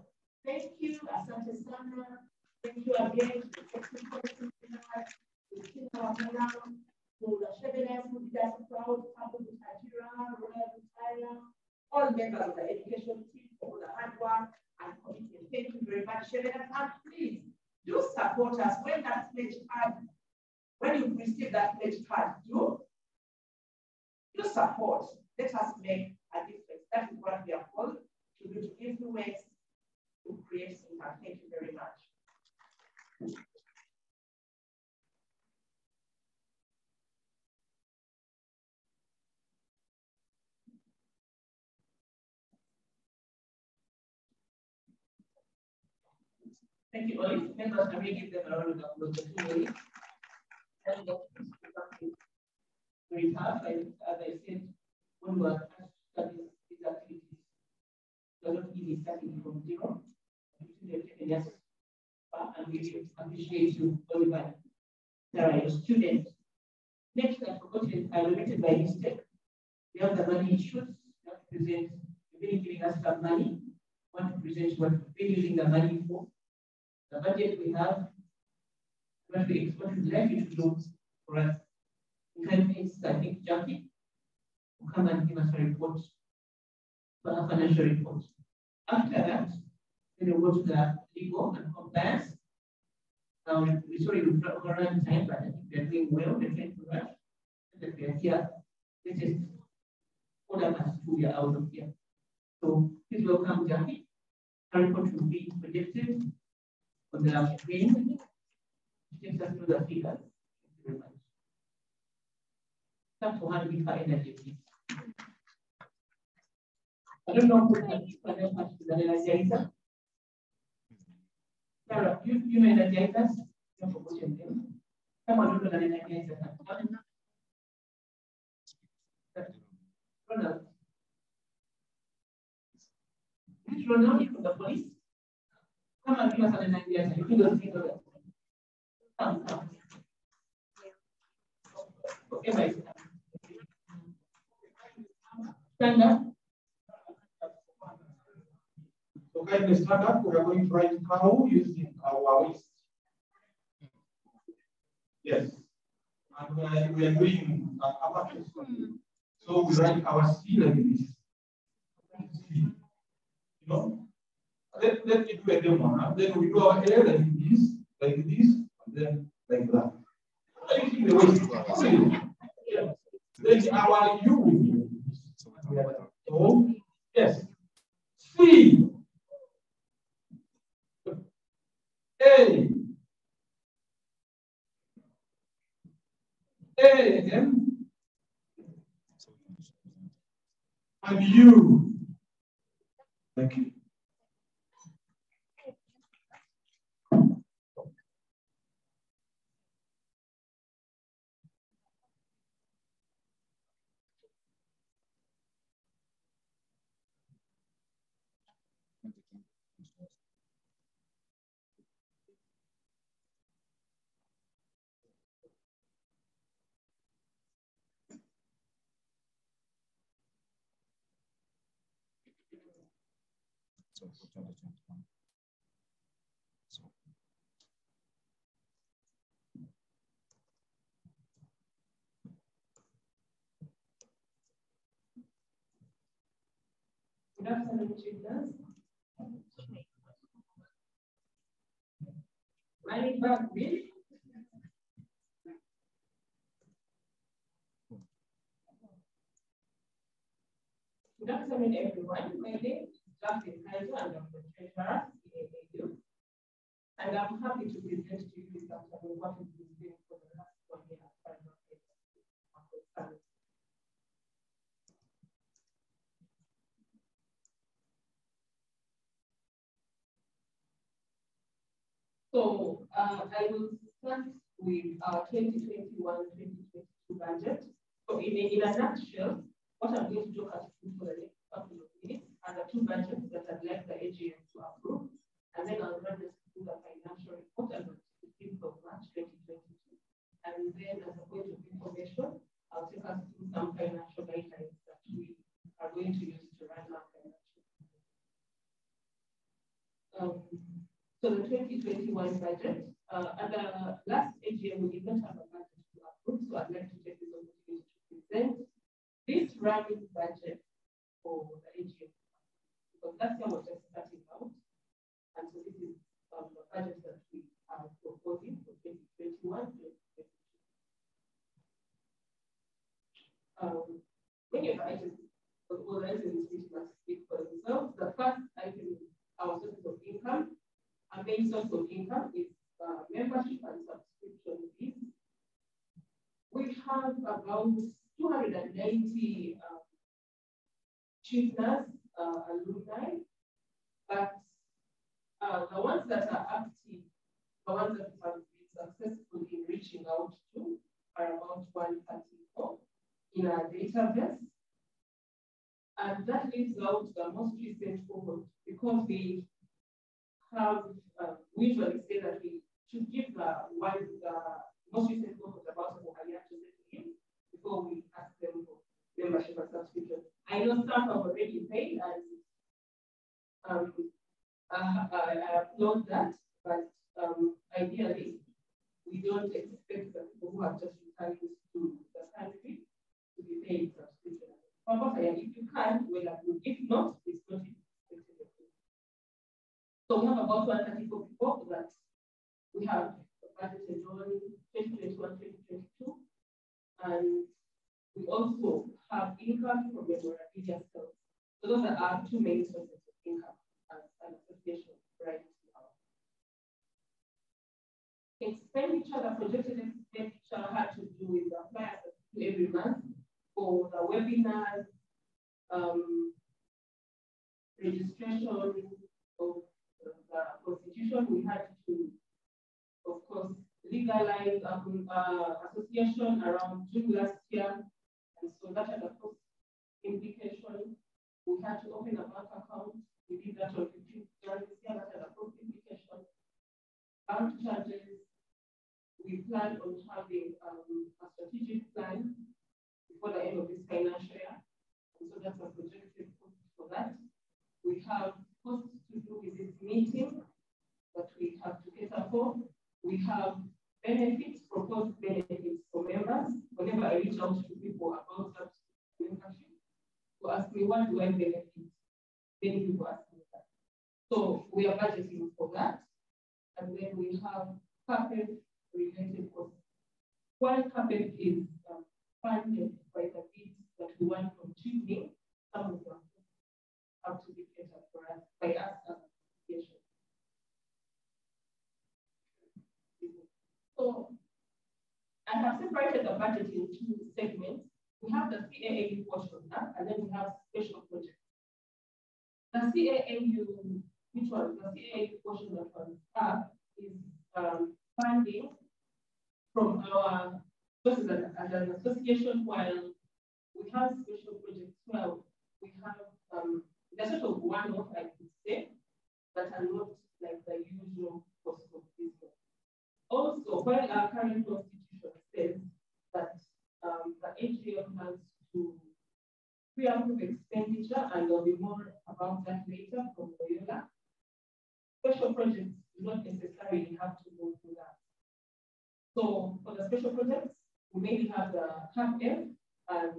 Thank you, Asante Sana. Thank you again to the technical team, to our program, to the Chevening, who did us proud, Campus Nigeria, Royal Italia, all members of the education team for the hard work and commitment. Thank you very much, Chevening. And please do support us when that pledge card, when you receive that pledge card, do support. Let us make a difference. That is what we are called to do, to influence, to create impact. Thank you very much. Thank you, Oli. Members, can we give them a round of applause for 2 minutes? And very tough. As I said, when we are studying these activities, we are not easy starting from zero. And we appreciate you, Oliver. Sarah, your student. Next, I forgot it, I related by mistake. We have the money issues. We have to present, you've been giving us some money. We want to present what we've been using the money for. The budget we have, what is likely to do for us. In kind case, I think Jackie will come and give us a report, a financial report. After that, then we'll go to the legal and compliance. We sorry we run time, but I think they're doing well, they're trying to rush. And we are here. This is order us to be out of here. So please welcome Jackie. Her report will be projected on the screen. Takes us through the figures. Thank you very much. Start to hand for energy, please. I don't know who can help us with the energizer. Sarah, you may energize us. You're forgotten them. Come on, you can energize us. Ronald. Which Ronald from the police? Come and give us an energizer. If you don't think of it. Come. Okay, bye. Stand up. So kindly stand up. We are going to write CAAU using our waist. Yes. And we are doing upper case. So we write our C like this. C. You know? Let me do a demo. Then we do our hair like this, and then like that. Taking the waist. See? Yeah. Then our U will be. So, yes. C. A. again. And U. Thank you. Good afternoon, children. Running back, please. Good afternoon, everyone. My name is Dr. Kaiser and I'm the treasurer in CAAU. And I'm happy to present to you this afternoon what we've been doing for the last 1 year as far as our case. So I will start with our 2021-2022 budget. So in a nutshell, what I'm going to talk us through for the next couple of minutes are the two budgets that I'd like the AGM to approve, and then I'll run us through the financial report as of the 15th of March 2022. And then as a point of information, I'll take us through some financial guidelines that we are going to use to run our financial. So the 2021 budget, at the last AGM, we did not have a budget to approve, so I'd like to take this opportunity to present this running budget for the AGM. Because last year was just starting out, and so this is the budget that we are proposing for 2021 to 2022. Many of the items, all the items which must speak for themselves. The first item is our sources of income. Our main source of income is membership and subscription fees. We have about 290 Chevening alumni, but the ones that are active, the ones that have been successful in reaching out to are about 134 in our database. And that leaves out the most recent cohort because we have, we usually say that we should give the most recent cohort about a year to settle in before we ask them for membership and subscription. I know some have already paid, and I applaud that, but ideally, we don't expect the people who have just returned to the country to be paid subscription. If you can, well, if not, it's not expected. So we have about 134 people that we have budgeted on 2021-2022, and we also have income from memorabilia sales. So those are our two main sources of income as an association right now. Expenditure, the projected expenditure had to do with the flyers that we do every month for the webinars, registration of the constitution. We had to, of course, legalize association around June last year, and so that had a cost implication. We had to open a bank account. We did that on 15th January this year. That had a cost implication. Bank charges. We plan on having a strategic plan before the end of this financial year, and so that's a projected cost for that. We have costs to do with this meeting that we have to cater for. We have benefits, proposed benefits for members. Whenever I reach out to people about that membership, to ask me, what do I benefit? Many people ask me that. So we are budgeting for that. And then we have CAPEX related costs. While CAPEX is funded by the bids that we want from Chevening, some of them have to be catered for us by us as an association. So I have separated the budget in two segments. We have the CAAU portion now, and then we have special projects. The CAAU, which one? The CAAU portion that was up is funding from our sources as an association, while we have special projects. Well, we have the sort of one-off, I could say, that are not like the usual cost of business. Also, while our current constitution says that the HDM has to pre-approve expenditure, and there'll be more about that later from Loyola, special projects do not necessarily have to go through that. So for the special projects, we mainly have the CAPF, and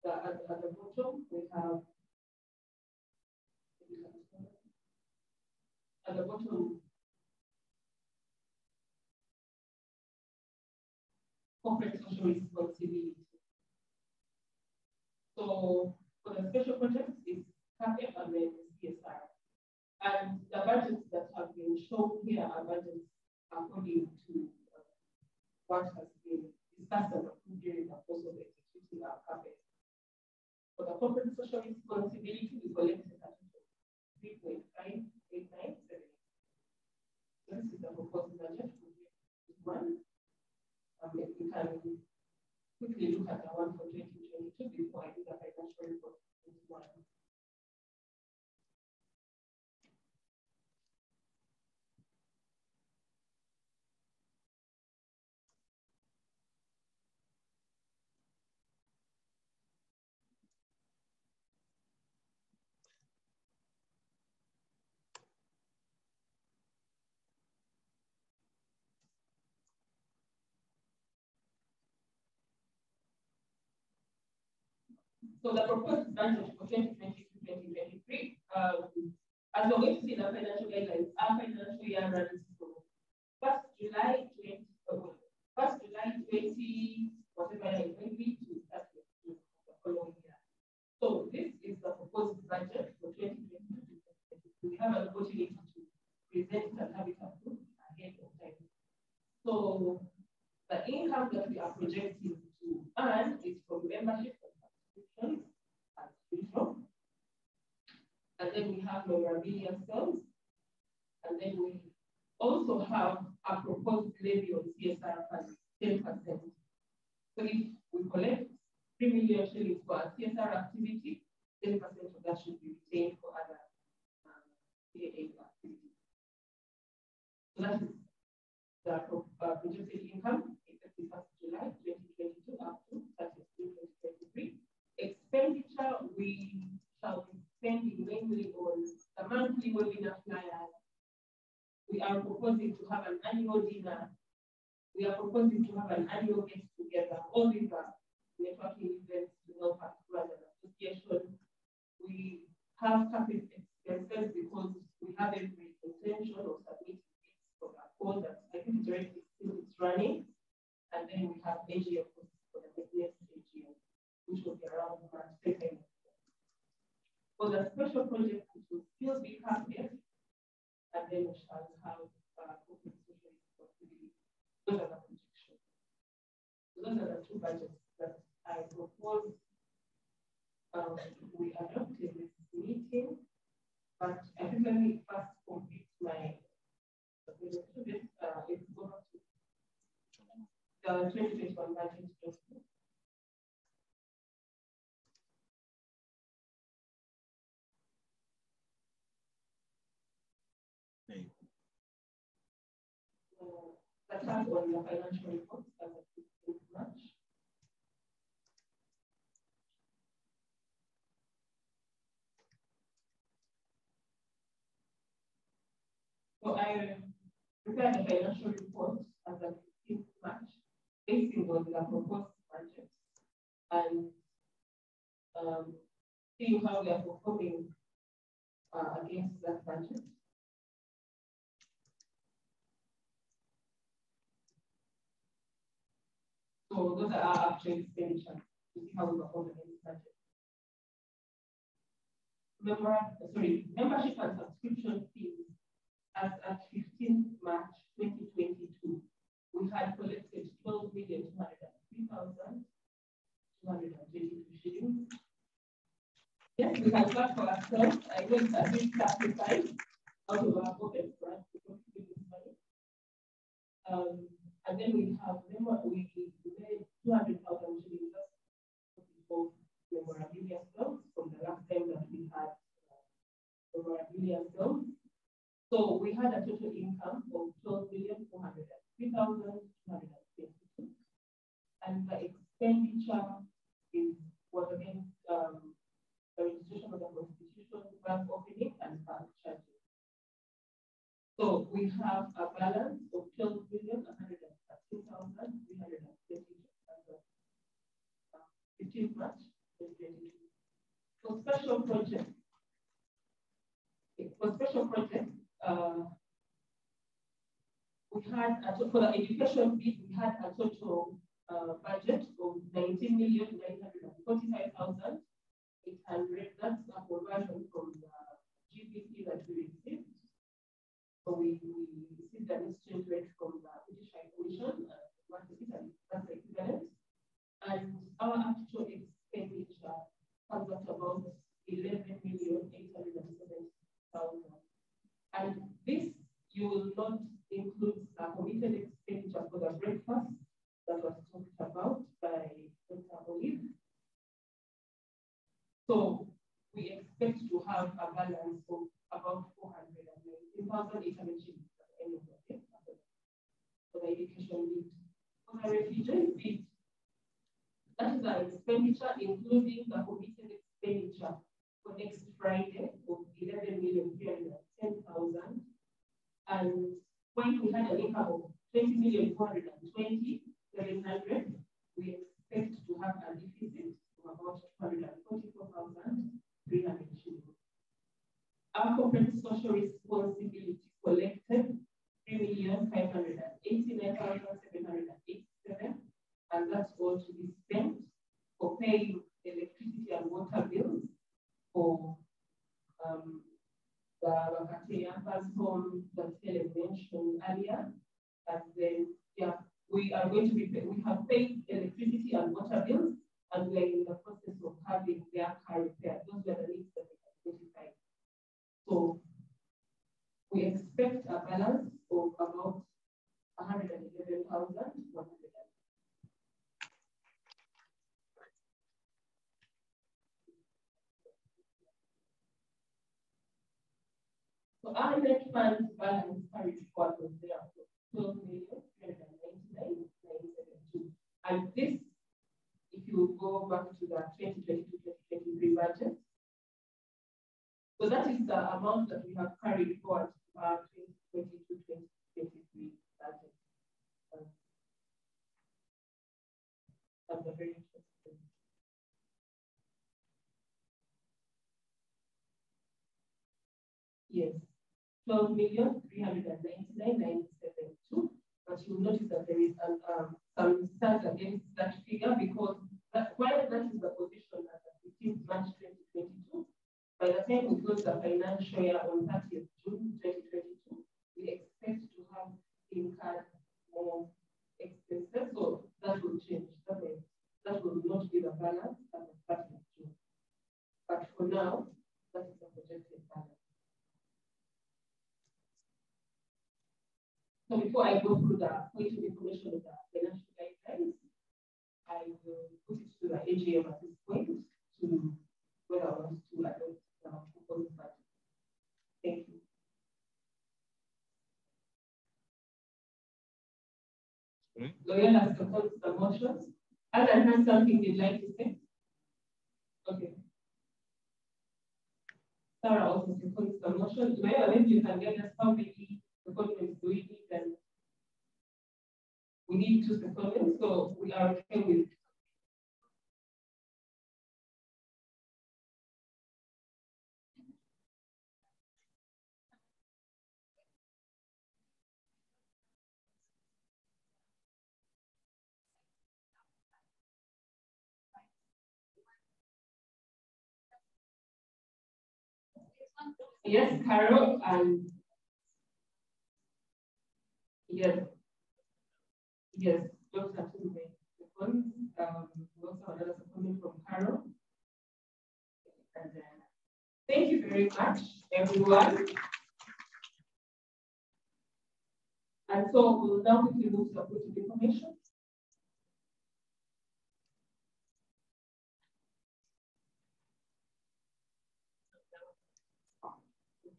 at the bottom, we have at the bottom, corporate social responsibility. So for the special projects, it's CAPF and then CSR. And the budgets that have been shown here are budgets according to what has been discussed and approved during the course of executing our CAPEX. For the corporate social responsibility, we collected at 3.5897. This is the proposed budget for one. We can quickly look at the one for 2022 before I do the financial report for 2021. So the proposed budget for 2022-2023, as we're going to see in the financial guidelines, our financial year runs from 1st July 20, whatever it may be, to the following year. So this is the proposed budget for 2022-2023. We have an opportunity to present it and have it approved ahead of time. So the income that we are projecting to earn is from membership and as usual. And then we have memorabilia sales. And then we also have a proposed levy on CSR funds, 10%. So if we collect 3 million shillings for our CSR activity, 10% of that should be retained for other CAAU activities. So that is the projected income effective 1st July 2022 up to 30th June 2023. Expenditure, we shall be spending mainly on the monthly webinar flyers. We are proposing proposing to have an annual dinner. We are proposing to have an annual get together. All these are networking events to help us run an association. We have capital expenses because we have every intention of submitting it for the code that I think it's already it's running. And then we have AGM for the next AGM, which will be around March 2nd. For the special project, it will still be capital, and then we shall have corporate social responsibility. Those are the projections. Those are the two budgets that I propose we adopted this meeting, but I think let me first complete my presentation. Let's go back to the 2021 budget document. The tab on the financial reports as of 15th March. So I prepared the financial report as of 15th March, based on the proposed budget and seeing how we are performing against that budget. So those are our actual expenditures to see how we perform against the budget. Membership and subscription fees as at 15th March 2022, we had collected 12,203,222 shillings. Yes, we had worked for ourselves. I went a bit sacrifice out of our pocket for us to contribute this money. And then we have we made 200,000 shillings for memorabilia sales from the last time that we had memorabilia sales. So we had a total income of 12,403,222, and the expenditure was against the registration of the Constitution, bank opening, and bank charges. So we have a balance of 12,113,322 as of 15th March 2022. For special projects, we had for the education fee, we had a total budget of 19,945,800. That's a conversion from the GBP that we received. So we received an exchange rate from the British High Commission, that's the equivalent. And our actual expenditure comes at about 11,870,000. And this you will not include a committed expenditure for the breakfast that was talked about by Dr. Olive. So we expect to have a balance of about 419,800 shillings at the end of the day for the education need. For the refugee bid, that is our expenditure, including the committed expenditure for next Friday of 11,310,000. And when we had an income of 20,420,700, we expect to have a deficit of about 244,300 shillings. Our corporate social responsibility collected 3,589,787, and that's all to be spent for paying electricity and water bills for the Vakateyampa's home that Helen mentioned earlier. And then, we are going to be, we have paid electricity and water bills, and we are in the process of having their car repaired. Those were the needs that we have identified. So we expect a balance of about 111,100. So our net funds balance carried forward was there for 12,399,972. And this, if you go back to the 2022-2023 budget, so that is the amount that we have carried forward to our 2022-2023 are very interested. Yes, 12,399,972. But you'll notice that there is some stats against that figure because while that is the position at the 15th March 2022, by the time we close the financial year on 30th June 2022, we expect to have incurred more expenses. So that will change. That will not be the balance at the 30th June. But for now, that is the projected balance. So before I go through the point of information of the financial guidelines, I will put it to the AGM at this point to whether I want to adopt the proposed budget. Thank you. Loyola supports the motions. Other has something you'd like to say? Okay. Sarah also supports the motion. Loyola, maybe you can get us how many secondments do we need? And we need 2 secondments, so we are okay with. Yes, Carol, and yes, Dr. Tume. We also have another comment from Carol. And thank you very much, everyone. And so we'll now quickly move to the point of information.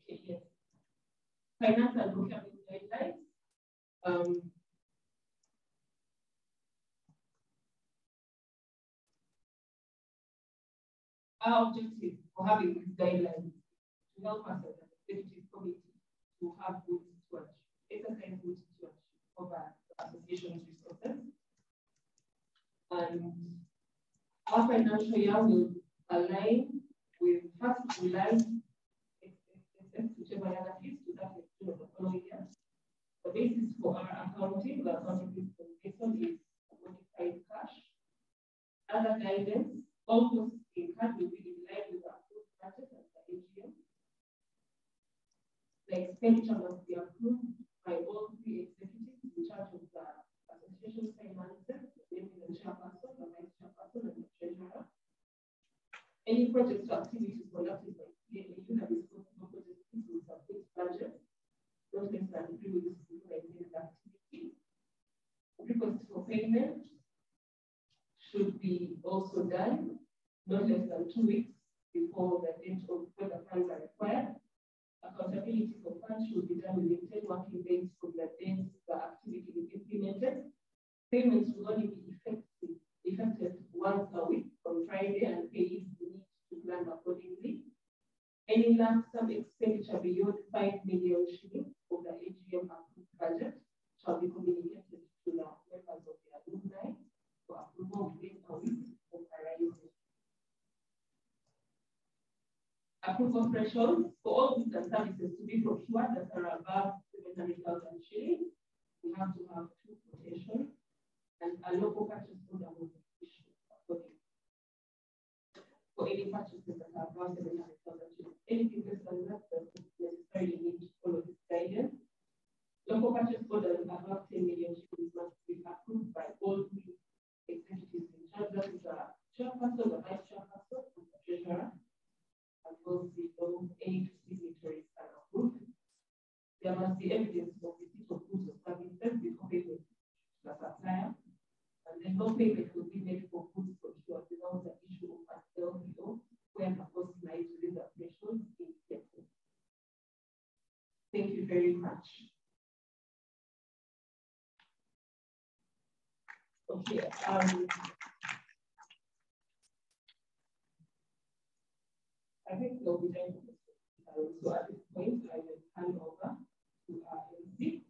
Okay, yes. Finance and procurement guidelines. Our objective for having these guidelines to help us as an executive committee to have good stewardship, exercise good stewardship over the association's resources. And our financial year will align with first July whichever other fees to that extent of the following year. The basis for our accounting, the accounting principle is modified cash. Other guidance, almost incurred will be in line with the approved budget at the AGM. The expenditure must be approved by all 3 executives in charge of the association finances, namely the chairperson, the vice chairperson, and the treasurer. Any projects or activities conducted by CAAU that is responsible for this will submit budget, not less than 3 weeks before the activity. Request for payment should be also done not less than 2 weeks before the date of when the funds are required. Accountability for funds should be done within 10 working days from the date the activity is implemented. Payments will only be effective once a week on Friday, and payees need to plan accordingly. Any lump sum expenditure beyond 5 million shillings of the AGM approved budget shall be communicated to the members of the alumni for approval within a week of arrival. Approval thresholds for all goods and services to be procured that are above 700,000 shillings. We have to have 2 quotations, and a local purchase order will be issued accordingly. For any purchases that are above 700,000 shillings, anything less than that doesn't necessarily need to follow this guidance. Local purchase orders above 10 million shillings must be approved by all 3 executives in charge. That is the chairperson, the vice chairperson, and the treasurer. And those below 8 signatories are approved. There must be evidence of receipt of goods or services before payment to the supplier. And then no payment will be made for goods procured without the issue of an LPO when the cost lies within the threshold in effective. Thank you very much. Okay. I think we'll be done. So at this point, I will hand over to our MC.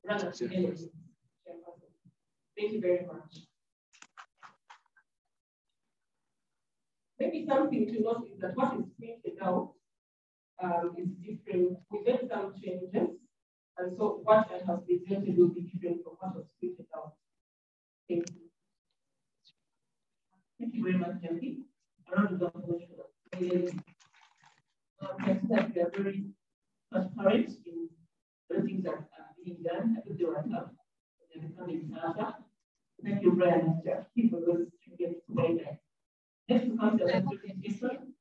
Rather to Thank you very much. Maybe something to note is that what is printed out is different. We made some changes, and so what I have presented will be different from what was printed out. Thank you. Thank you very much, Jackie. A round of applause for that. I think that we are very transparent in the things that are being done. I think they were tough. They're becoming tougher. Thank you, Brian and Jackie, for those things today. Next to come to the presentation.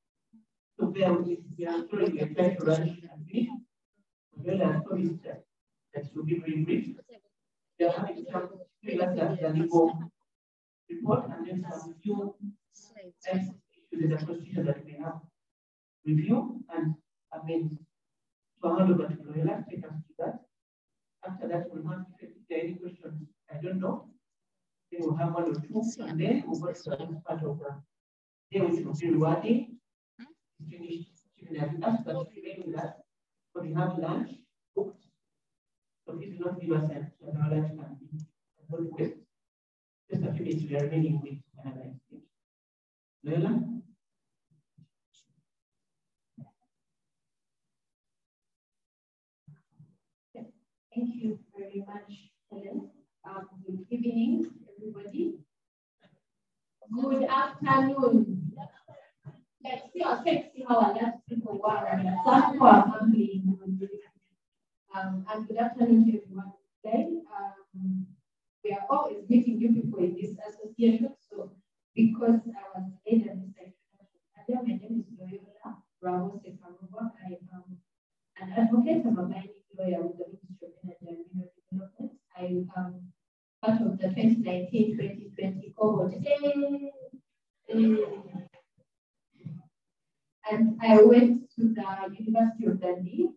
So bear with me. We are sorry we are trying to rush and finish. We have promised that will be very brief. We are having some figures that the legal report and then some new issues in the procedure that we have review and amend. So I'll hand over to Loyola, take us to that. After that, we'll have if there are any questions. I don't know. Then we'll have one or two, and then we'll go to the next part of the day, which will be rewarding. Finished. You can ask us to remain with us, but we have lunch booked. So if you don't give us an lunch can be don't waste. Just a few minutes we are remaining with another stage. Leila? Thank you very much, Helen. Good evening, everybody. Good afternoon. Let's see how our last people were and some who are family. And good afternoon to everyone today. We are always meeting new people in this association. So because I was late at this my name is Loyola Bravo Sekaruba. I am an advocate. I'm a mining lawyer with the Ministry of Energy and Mineral Development. I am part of the 2019-2020 cohort. And I went to the University of Dundee.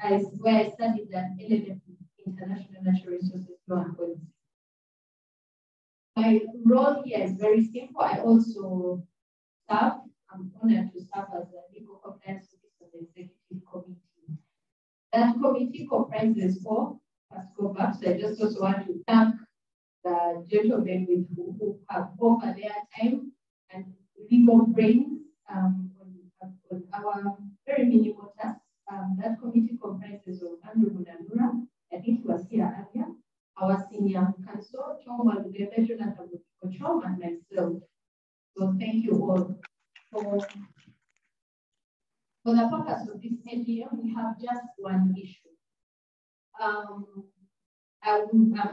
And where I studied an LLM in International Natural Resources Law and Policy. My role here is very simple. I also serve, I'm honored to serve as a legal compliance officer of the executive committee. That committee comprises four. Let's go back. So I just also want to thank the gentlemen who have offered their time and legal brains on our very minimal tasks. That committee comprises of Andrew Munanura, I think he was here earlier, our senior counsel, Tom Alugebe, Jonathan Chom, and myself. So thank you all. For the purpose of this AGM, we have just one issue. I'm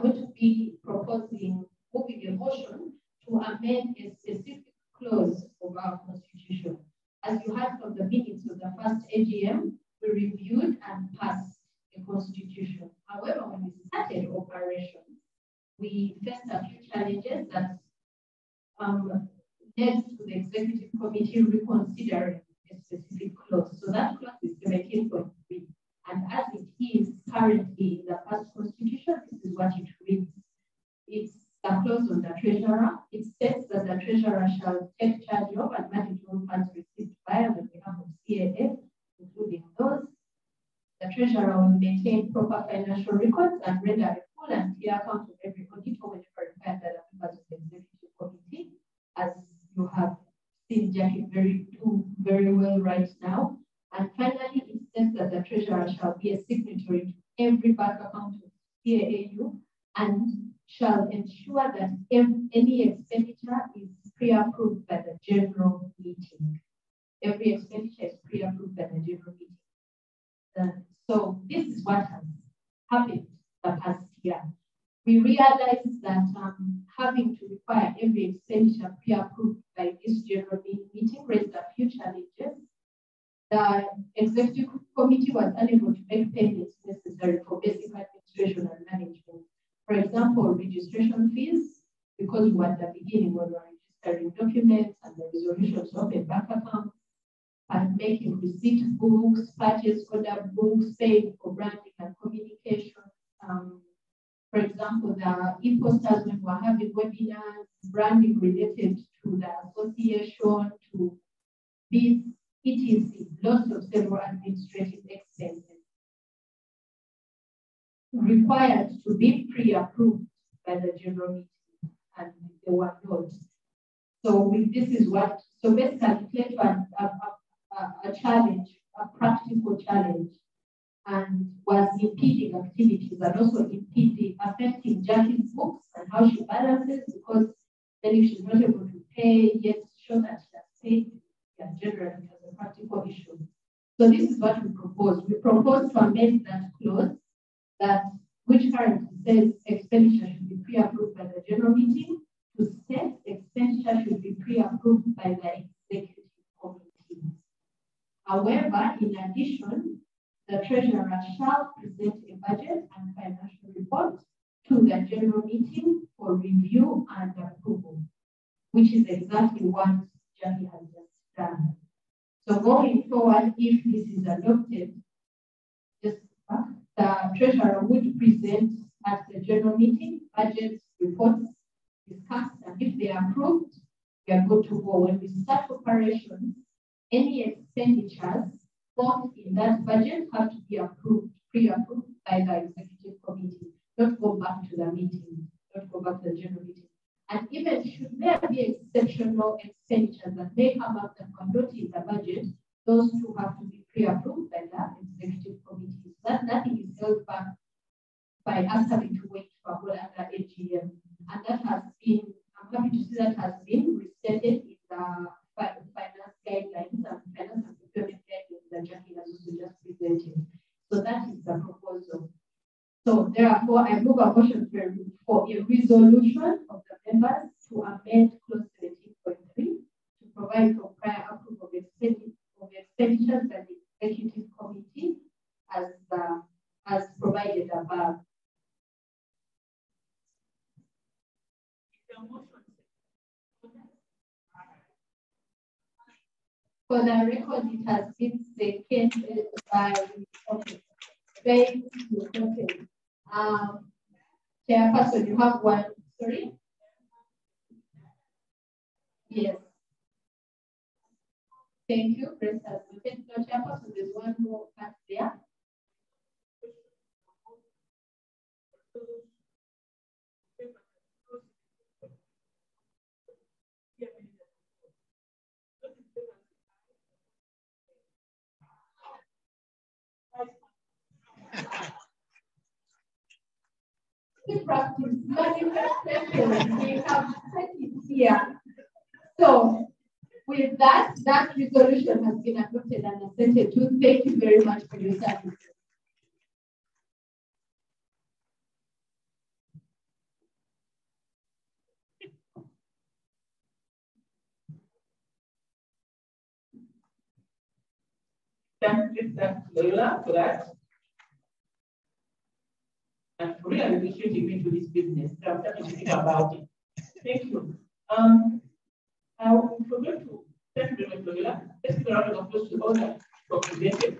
going to be moving a motion to amend a specific clause of our constitution. As you heard from the minutes of the first AGM, we reviewed and passed a constitution. However, when we started operations, we faced a few challenges that led to the executive committee reconsidering a specific clause. So that clause is 17.3. And as it is currently in the past constitution, this is what it reads. It's a clause on the treasurer. It states that the treasurer shall take charge of and manage all funds received by on behalf of CAAU, including those. The treasurer will maintain proper financial records and render a full and clear account of every audit whenever required by the members of the executive committee, as you have seen Jackie do very well right now. And finally, it says that the treasurer shall be a signatory to every bank account of CAAU and shall ensure that any expenditure is pre-approved by the general meeting. Every expenditure is pre-approved by the general meeting. So this is what has happened the past year. We realized that having to require every expenditure pre-approved by this general meeting raised a few challenges. The executive committee was unable to make payments necessary for basic administration and management. For example, registration fees, because we were at the beginning when we were registering documents and the resolutions of open bank accounts, and making receipt books, purchase order books, paying for branding and communication. For example, the e-posters when we were having webinars, branding related to the association, to these etc. Lots of several administrative expenses required to be pre-approved by the general meeting. and they were not. So this is what, so basically it led to a challenge, a practical challenge, and was impeding activities and also affecting Jackie's books and how she balances, because then if she's not able to pay, yet show that she has paid, generally as a practical issue. So this is what we propose. We propose to amend that clause which currently says expenditure should be pre-approved by the general meeting, to state expenditure should be pre-approved by the executive committee. However, in addition, the treasurer shall present a budget and financial report to the general meeting for review and approval, which is exactly what Jackie has just done. So going forward, if this is adopted, the treasurer would present at the general meeting budget reports discussed, and if they are approved, we are good to go. When we start operations, any expenditures both in that budget have to be approved, pre-approved by the executive committee, not go back to the meeting, not go back to the general meeting. And even should there be exceptional expenditures that may come up that are not in the budget, those two have to be pre-approved by the executive committee. So that nothing is held back by us having to wait for a whole other AGM. And that has been, I'm happy to see that has been restated in the finance guidelines and finance and procurement guidelines that Jackie has also just presented. So that is the proposal. So therefore, I move a motion for a resolution of the members to amend clause 17.3 to provide for prior approval of expenditures by the executive committee as provided above. For the record, it has been seconded by Chairperson, you have one, sorry? Yes. Thank you, Chris has voted. No, Chairperson, there's one more part there. Practice manifestation, we have set it here. So with that, that resolution has been adopted and assented to. Thank you very much for your service. Thank you, Loyola, for that. And really appreciate you into this business. I'm starting to think about it. Thank you. I forgot to thank you very much, Loyola. Let's give a round of applause to all that for presenting.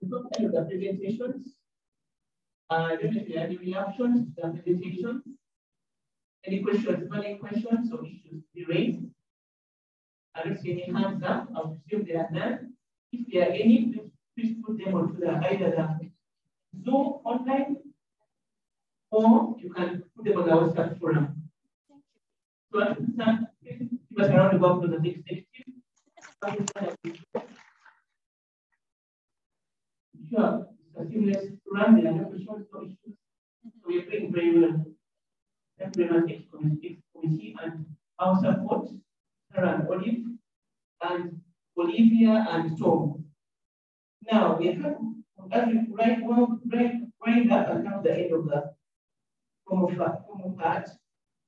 Before any of the presentations, I don't know if you have any reactions to the presentations. Any questions, burning questions or issues to be raised? I don't see any hands up. I presume there are none. If there are any, please put them onto either the Zoom online, or you can put them on the WhatsApp forum. So I understand, give us a round of applause for the executive. Sure, it's a seamless run. There are no questions, no issues. So we are doing very well. Thank you very much, committee, and our support, Sarah and Olive, and Olivia and Tom. Now we have, as we wind up and now the end of the formal part,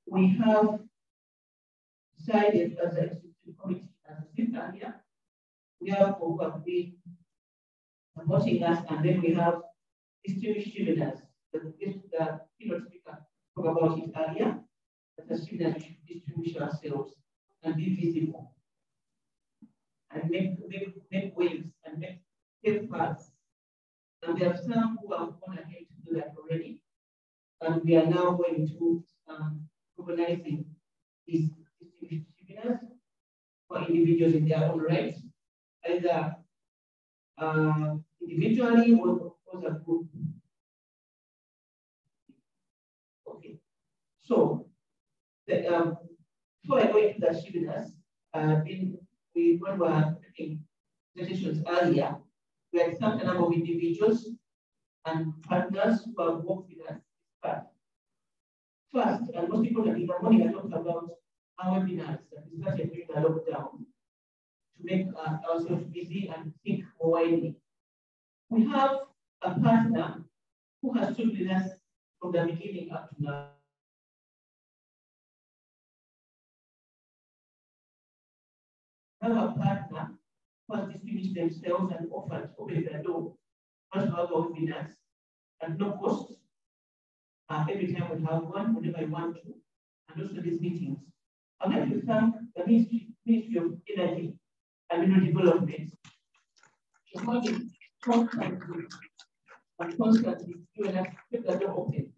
we have decided as a committee, as I said earlier, we have who have been supporting us, and then we have distinguished students. The keynote speaker spoke about it earlier. As a student, we should distinguish ourselves and be visible and make waves and make paths. And there are some who have gone ahead to do that already. And we are now going to organizing these distinguished students for individuals in their own right, either individually or as a group. Okay. So, before I go into the achievements, when we were making presentations earlier, we had thanked a number of individuals and partners who have worked with us. First, and most importantly, the morning I talked about our webinars that we started during the lockdown to make ourselves busy and think more widely. We have a partner who has stood with us from the beginning up to now. We have a partner who has distinguished themselves and offered to open the door once we have our webinars at no cost. Every time we have one, whenever I want to, and also these meetings. I'd like to thank the Ministry of Energy and Mineral Development for having constantly given us kept the door open,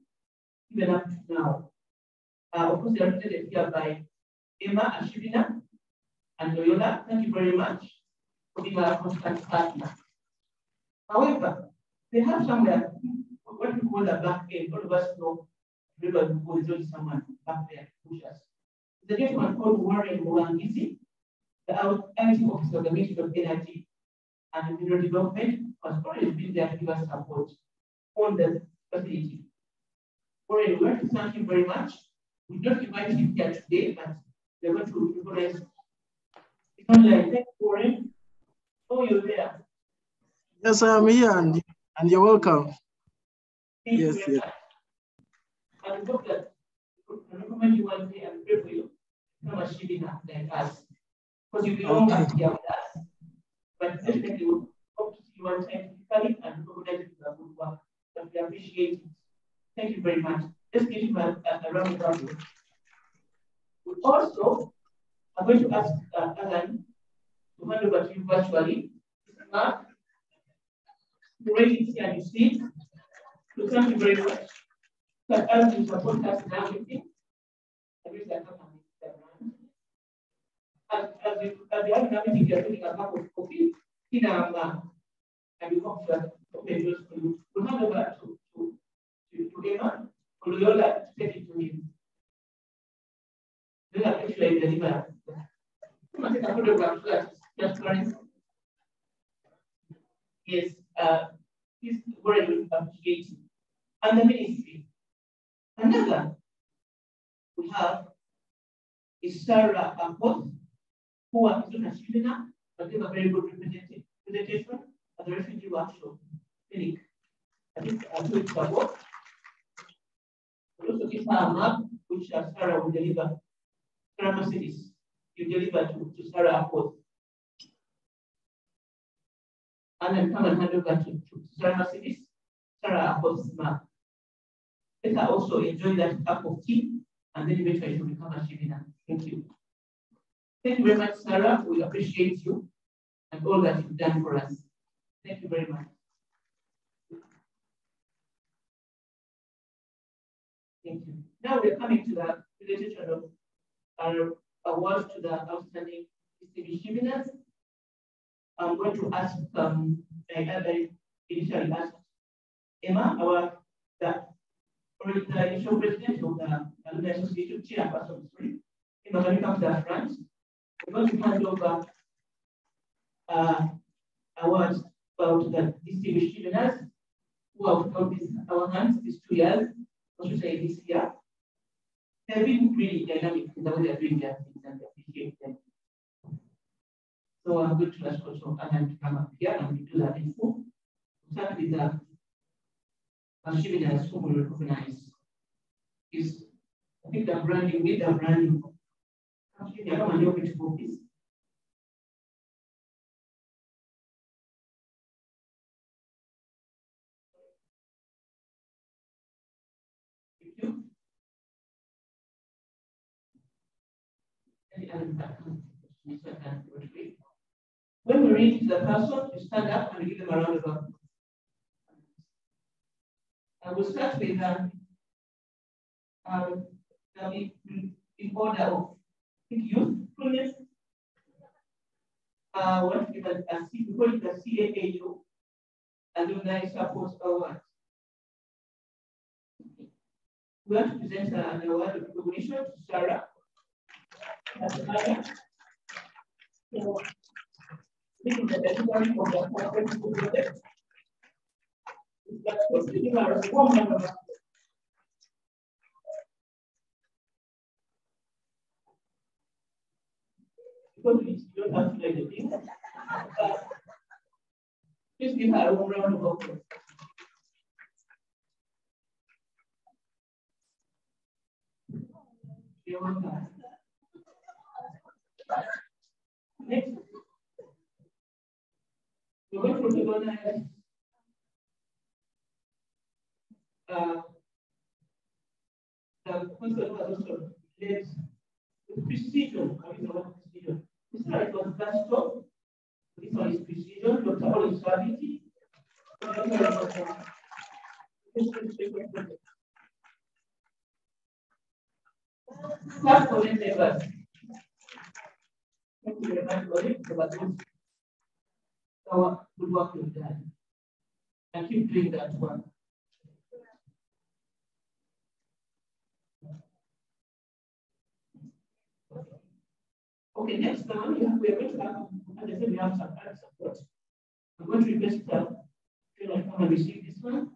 even up to now. Of course, they are represented here by Emma Ashibina and Loyola. Thank you very much for being our constant partner. However, they have somewhere what we call the back end. All of us know, remember, there's always someone back there to push us. There's a gentleman called Warren Mulangizi, the IT officer of the Ministry of Energy and Mineral Development, has always been there to give us support on the facility. Warren, we want to thank you very much. We don't invite him here today, but we're going to recognize it's online. Thank you, Warren. Oh, you're there. Yes, I am here, and you're welcome. Thank yes, you very much. I hope that I recommend you one day and pray for you. Come and ship in like us. Because you belong up here with us. But definitely we hope to see you one time physically and recognize it for the good work. But we appreciate it. Thank you very much. Let's give him a round of applause. We also are going to ask Alan to hand over to you virtually. Mark, you raise it here and you see it. So thank you very much. But as you support us in everything, I wish that happened. As you have everything, you're taking a cup of coffee in our man, and we hope that we'll hand over to Emma or Loyola to take it to him. Then I'll actually deliver. Come and take a photograph so that just learning. Yes, he's very appreciated. And the ministry. Another we have is Sarah Apoth, who was not a student, but gave a very good presentation at the refugee workshop clinic. I think I'll do it for work. We'll also give her a map, which Sarah will deliver. Sarah Mercedes, you deliver to Sarah Apoth. And then come and hand over to Sarah Mercedes, Sarah Apoth's map. Let her also enjoy that cup of tea, and then eventually she'll become a Shivina. Thank you. Thank you very much, Sarah. We appreciate you and all that you've done for us. Thank you very much. Thank you. Now we're coming to the presentation of our awards to the outstanding distinguished Shivinas. I'm going to ask, I initially asked Emma, the initial president of the Alumni Association, chairperson, sorry. Emma, can you come to the front? We're going to hand over awards about the distinguished Shivinas who have held our hands these 2 years, especially this year. They've been really dynamic in the way they're doing their things, and we appreciate them. So I'm going to ask also Alan to come up here and we do that info. We'll start with the Shivinas whom we recognize. Is I think the branding, with the branding. Actually, I don't want you to focus. Thank you. When we reach the person, you stand up and give them a round of applause. I will start with in order of youthfulness. What we call it the CAAU Alumni Support Award. We want to present an award of recognition to Sarah. So, this is the testimony of the corporate project. That's for giving our warm number. Because you don't have to like the thing. Please give her a warm round of applause. You're welcome. Next, we're going to recognize the person who has also led the precision. What is the word precision? This one it was Gastro. This one is precision. Dr. Olive Saviti. Class for members. Thank you very much for it. Our good work you've done. And keep doing that work. Okay, next one, we are going to have, as I said, we have some other support. I'm going to request to come and receive this one.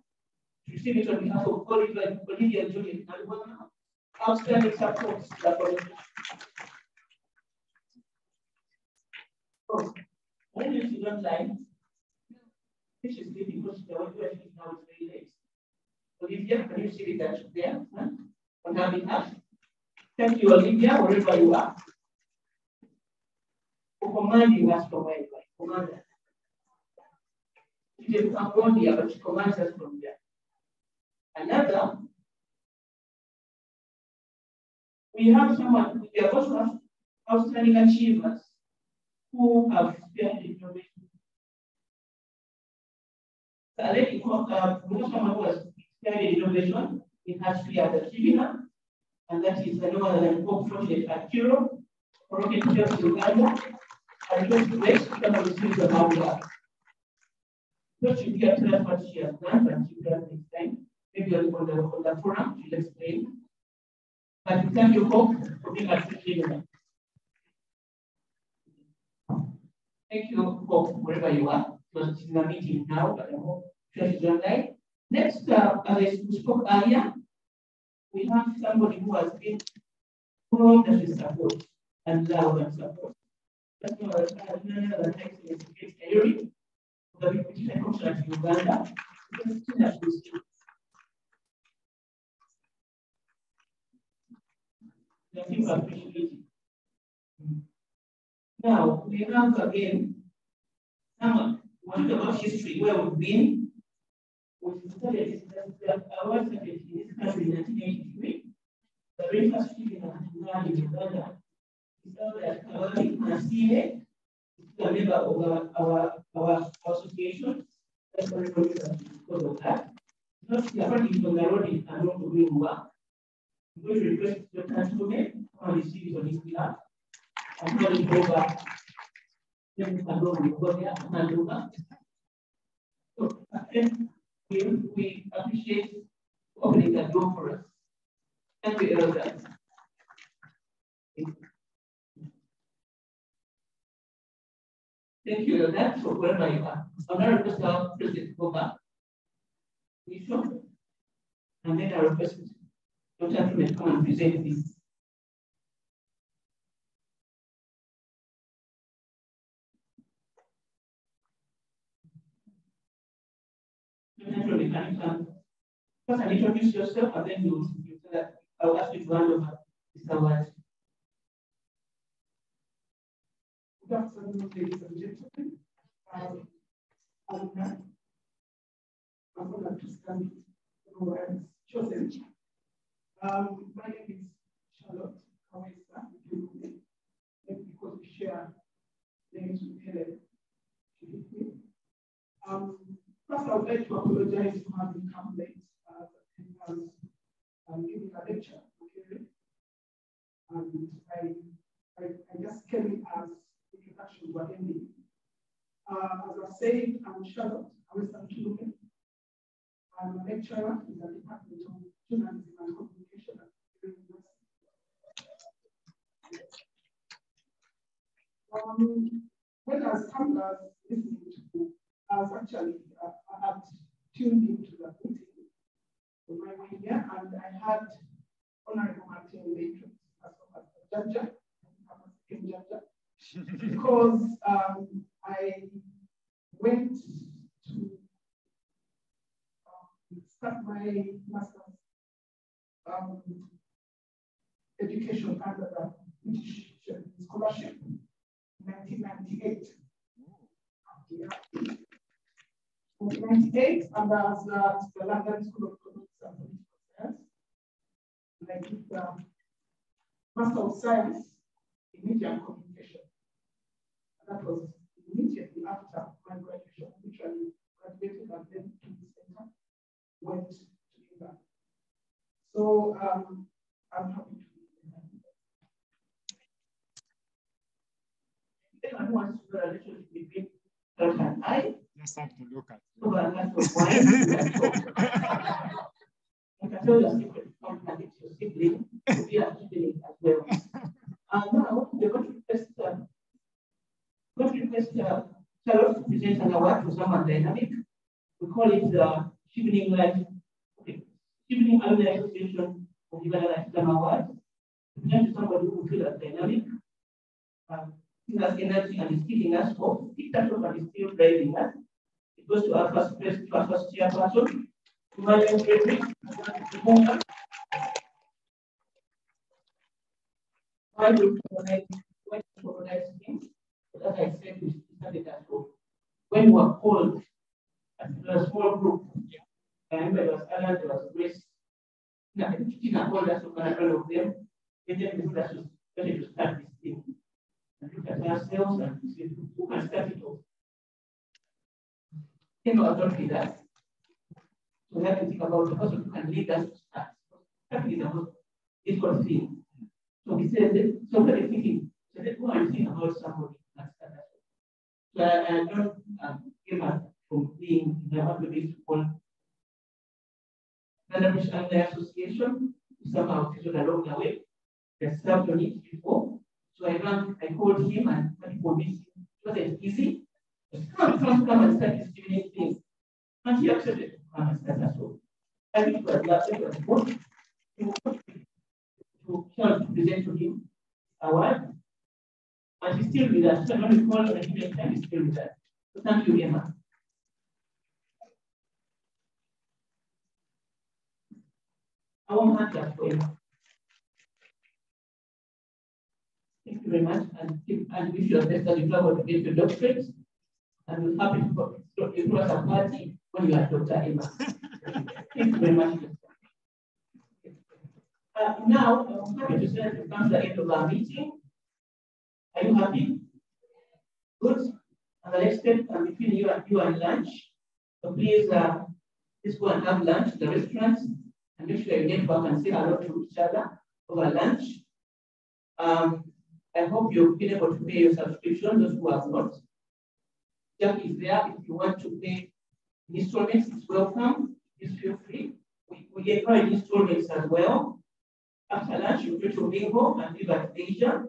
To receive it on behalf of Olivia and Juliet Nalwana. Outstanding support. Oh, I don't know if you don't like. This is sleeping because the one where she is now is very late. Olivia, can you see it that there? Huh? On her behalf. Thank you, Olivia, wherever you are. For commanding us from where you are. Commander. She didn't come from here, but she commands us from there. Another, we have someone, we are also have outstanding achievers who have spearheaded innovation. So I think we have someone who has spearheaded innovation in her sphere at Chevening, and that is no other than Pope Project at Kiro, Rocket Just Uganda. I request to wait to come and receive the award. Not to get tell us what she has done, but she does next time. Maybe on the forum, she'll explain. But we thank you, Pope, for being at Chevening. Thank you, Pope, wherever you are. Because she's in a meeting now, but I hope she's online. Next, as I spoke earlier, we have somebody who has been formed as a support and love and support. That's not another text in the theory of the Deputy Commissioner to Uganda. That you appreciate it. Now, we have again someone who about history, where we've been. We started our started in this country in 1983. The very first Chevening in Uganda. We started at Kawali Nasile, a member of our association. That's what we're because of that. Not the party from the road and not doing work. I'm going to request Dr. Antome to come and receive it on his behalf. I'm going to go back. Then we can go there and over. So we appreciate opening that door for us. Thank you, elders. Thank you, elders, for wherever you are. I'm going to request our president to go back. And then I request Dr. Antome to come and present this. First, and introduce yourself, and then you say that I'll ask you to hand over this award. Good afternoon, ladies and gentlemen. I'm honored to stand who I was chosen. My name is Charlotte Kawesa, because we share names with Helen. First, I would like to apologize for having come late. I'm giving a lecture, okay? And I just came in as introduction to attending. As I said, I'm Charlotte Kawesa. I'm a lecturer in the Department of Journalism and When I was listening to, I was actually, I had tuned into the meeting on my way here, and I had Honorable Martin Matrix as well as Jaja, because I went to start my master's education under the British scholarship in 1998. Yeah. 1998, and I was at the London School of Economics and Political Science. And I did the Master of Science in Media and Communication. And that was immediately after my graduation, which I graduated and then to the center, went to Uganda. So I'm happy to be here. Anyone who wants to do a relationship between Dr. and I, just have to look at so a glass of wine. I can tell you a secret. Come and it's your sibling to be a sibling as well. Now we're going to request Charlotte to present an award to someone dynamic. We call it the Chevening Alumni Association of Uganda Lifetime Award. We present to somebody who feels as dynamic, has energy and is giving us hope. It that hope and is still driving us. It goes to our first chairperson, Madam Frederick. Why do we provide things? But as I said, we started at home. When we were called as a small group, I remember there was Alan, there was Grace, Tina called us to all of them, and then we started to start this thing. And look at ourselves and see who can start it off. You know, I don't do that. So we have to think about the person who can lead us to start. That is about this whole thing. So we said, somebody thinking, so let's go and think about somebody who can start that. So I don't give up from being in the African one. Another British Alumni Association, somehow it was along the way. They served on it before. So I called him and he convinced him. It wasn't easy. Come and start distributing things. And he accepted to come and start as well. I think it was last year to present to him award. And he's still with us. So when we call him and give him time, he's still with us. So thank you, Emma. I won't hand that for you. Thank you very much, and wish you the best as you travel to get your doctorate. And we're happy to throw us a party when you are Dr. Emma. Thank you very much. Now, I'm happy to say that we've come to the end of our meeting. Are you happy? Good. And the next step between you and lunch. So please go and have lunch at the restaurant and make sure you get back and say hello to each other over lunch. I hope you've been able to pay your subscription, those who have not. Jack is there. If you want to pay installments, it's welcome. Please feel free. We enjoy installments as well. After lunch, you're free to mingle and live at Asia.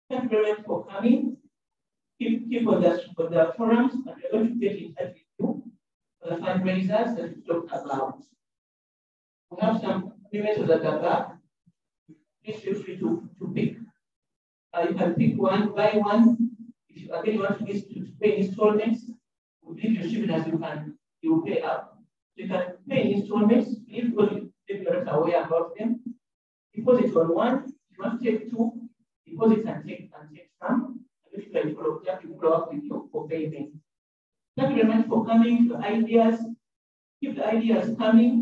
Thank you very much for coming. Keep on the forums, and we're going to get in touch with you for the fundraisers that we talked about. We have some methods at the back. Please feel free to pick. You can pick one, buy one. If you again want to pay installments, we'll give you shipping as you will pay up. You can pay installments if you're not aware about them. Deposit on one. If you want to take two, deposit and take some. And if you follow up with you for payment. Thank you very much for coming. The ideas, keep the ideas coming.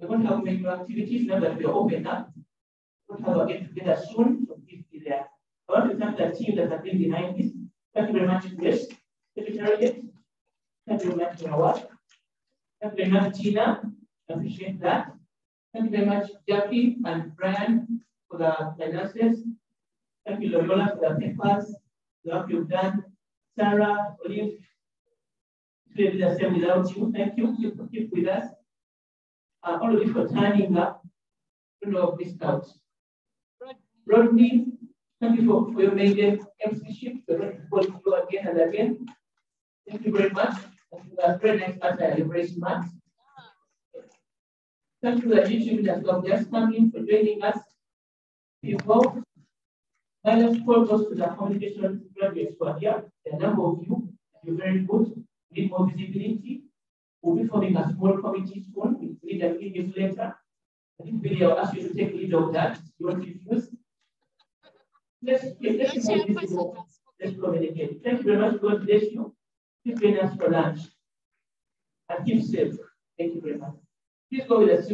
We're going to have many activities now that we are open up. We're going to have a get together soon. So please be there. I want to thank the team that have been behind this. Thank you very much, Grace, Secretariat. Thank you very much for your work. Thank you very much, Tina. I appreciate that. Thank you very much, Jackie and Brian, for the finances. Thank you, Loyola, for the papers, the work you've done. Sarah, Olive, we did the same without you. Thank you. Keep with us. All of you for turning up. Don't know, missed out. Rodney, Thank you for your major MC-ship. We're going to call you again and again. Thank you very much. Very nice answer. You're very smart. Thank you to the YouTube that have just come in for joining us. Before, my last call goes to the communication graduates who are here. The number of you, you're very good. Need more visibility. We'll be forming a small committee soon. We need a newsletter. I think Billy, I'll ask you to take lead of that. You won't refuse. Let's communicate. Thank you very much. God bless you. Please join us for lunch. And keep safe. Thank you very much. Please go with us.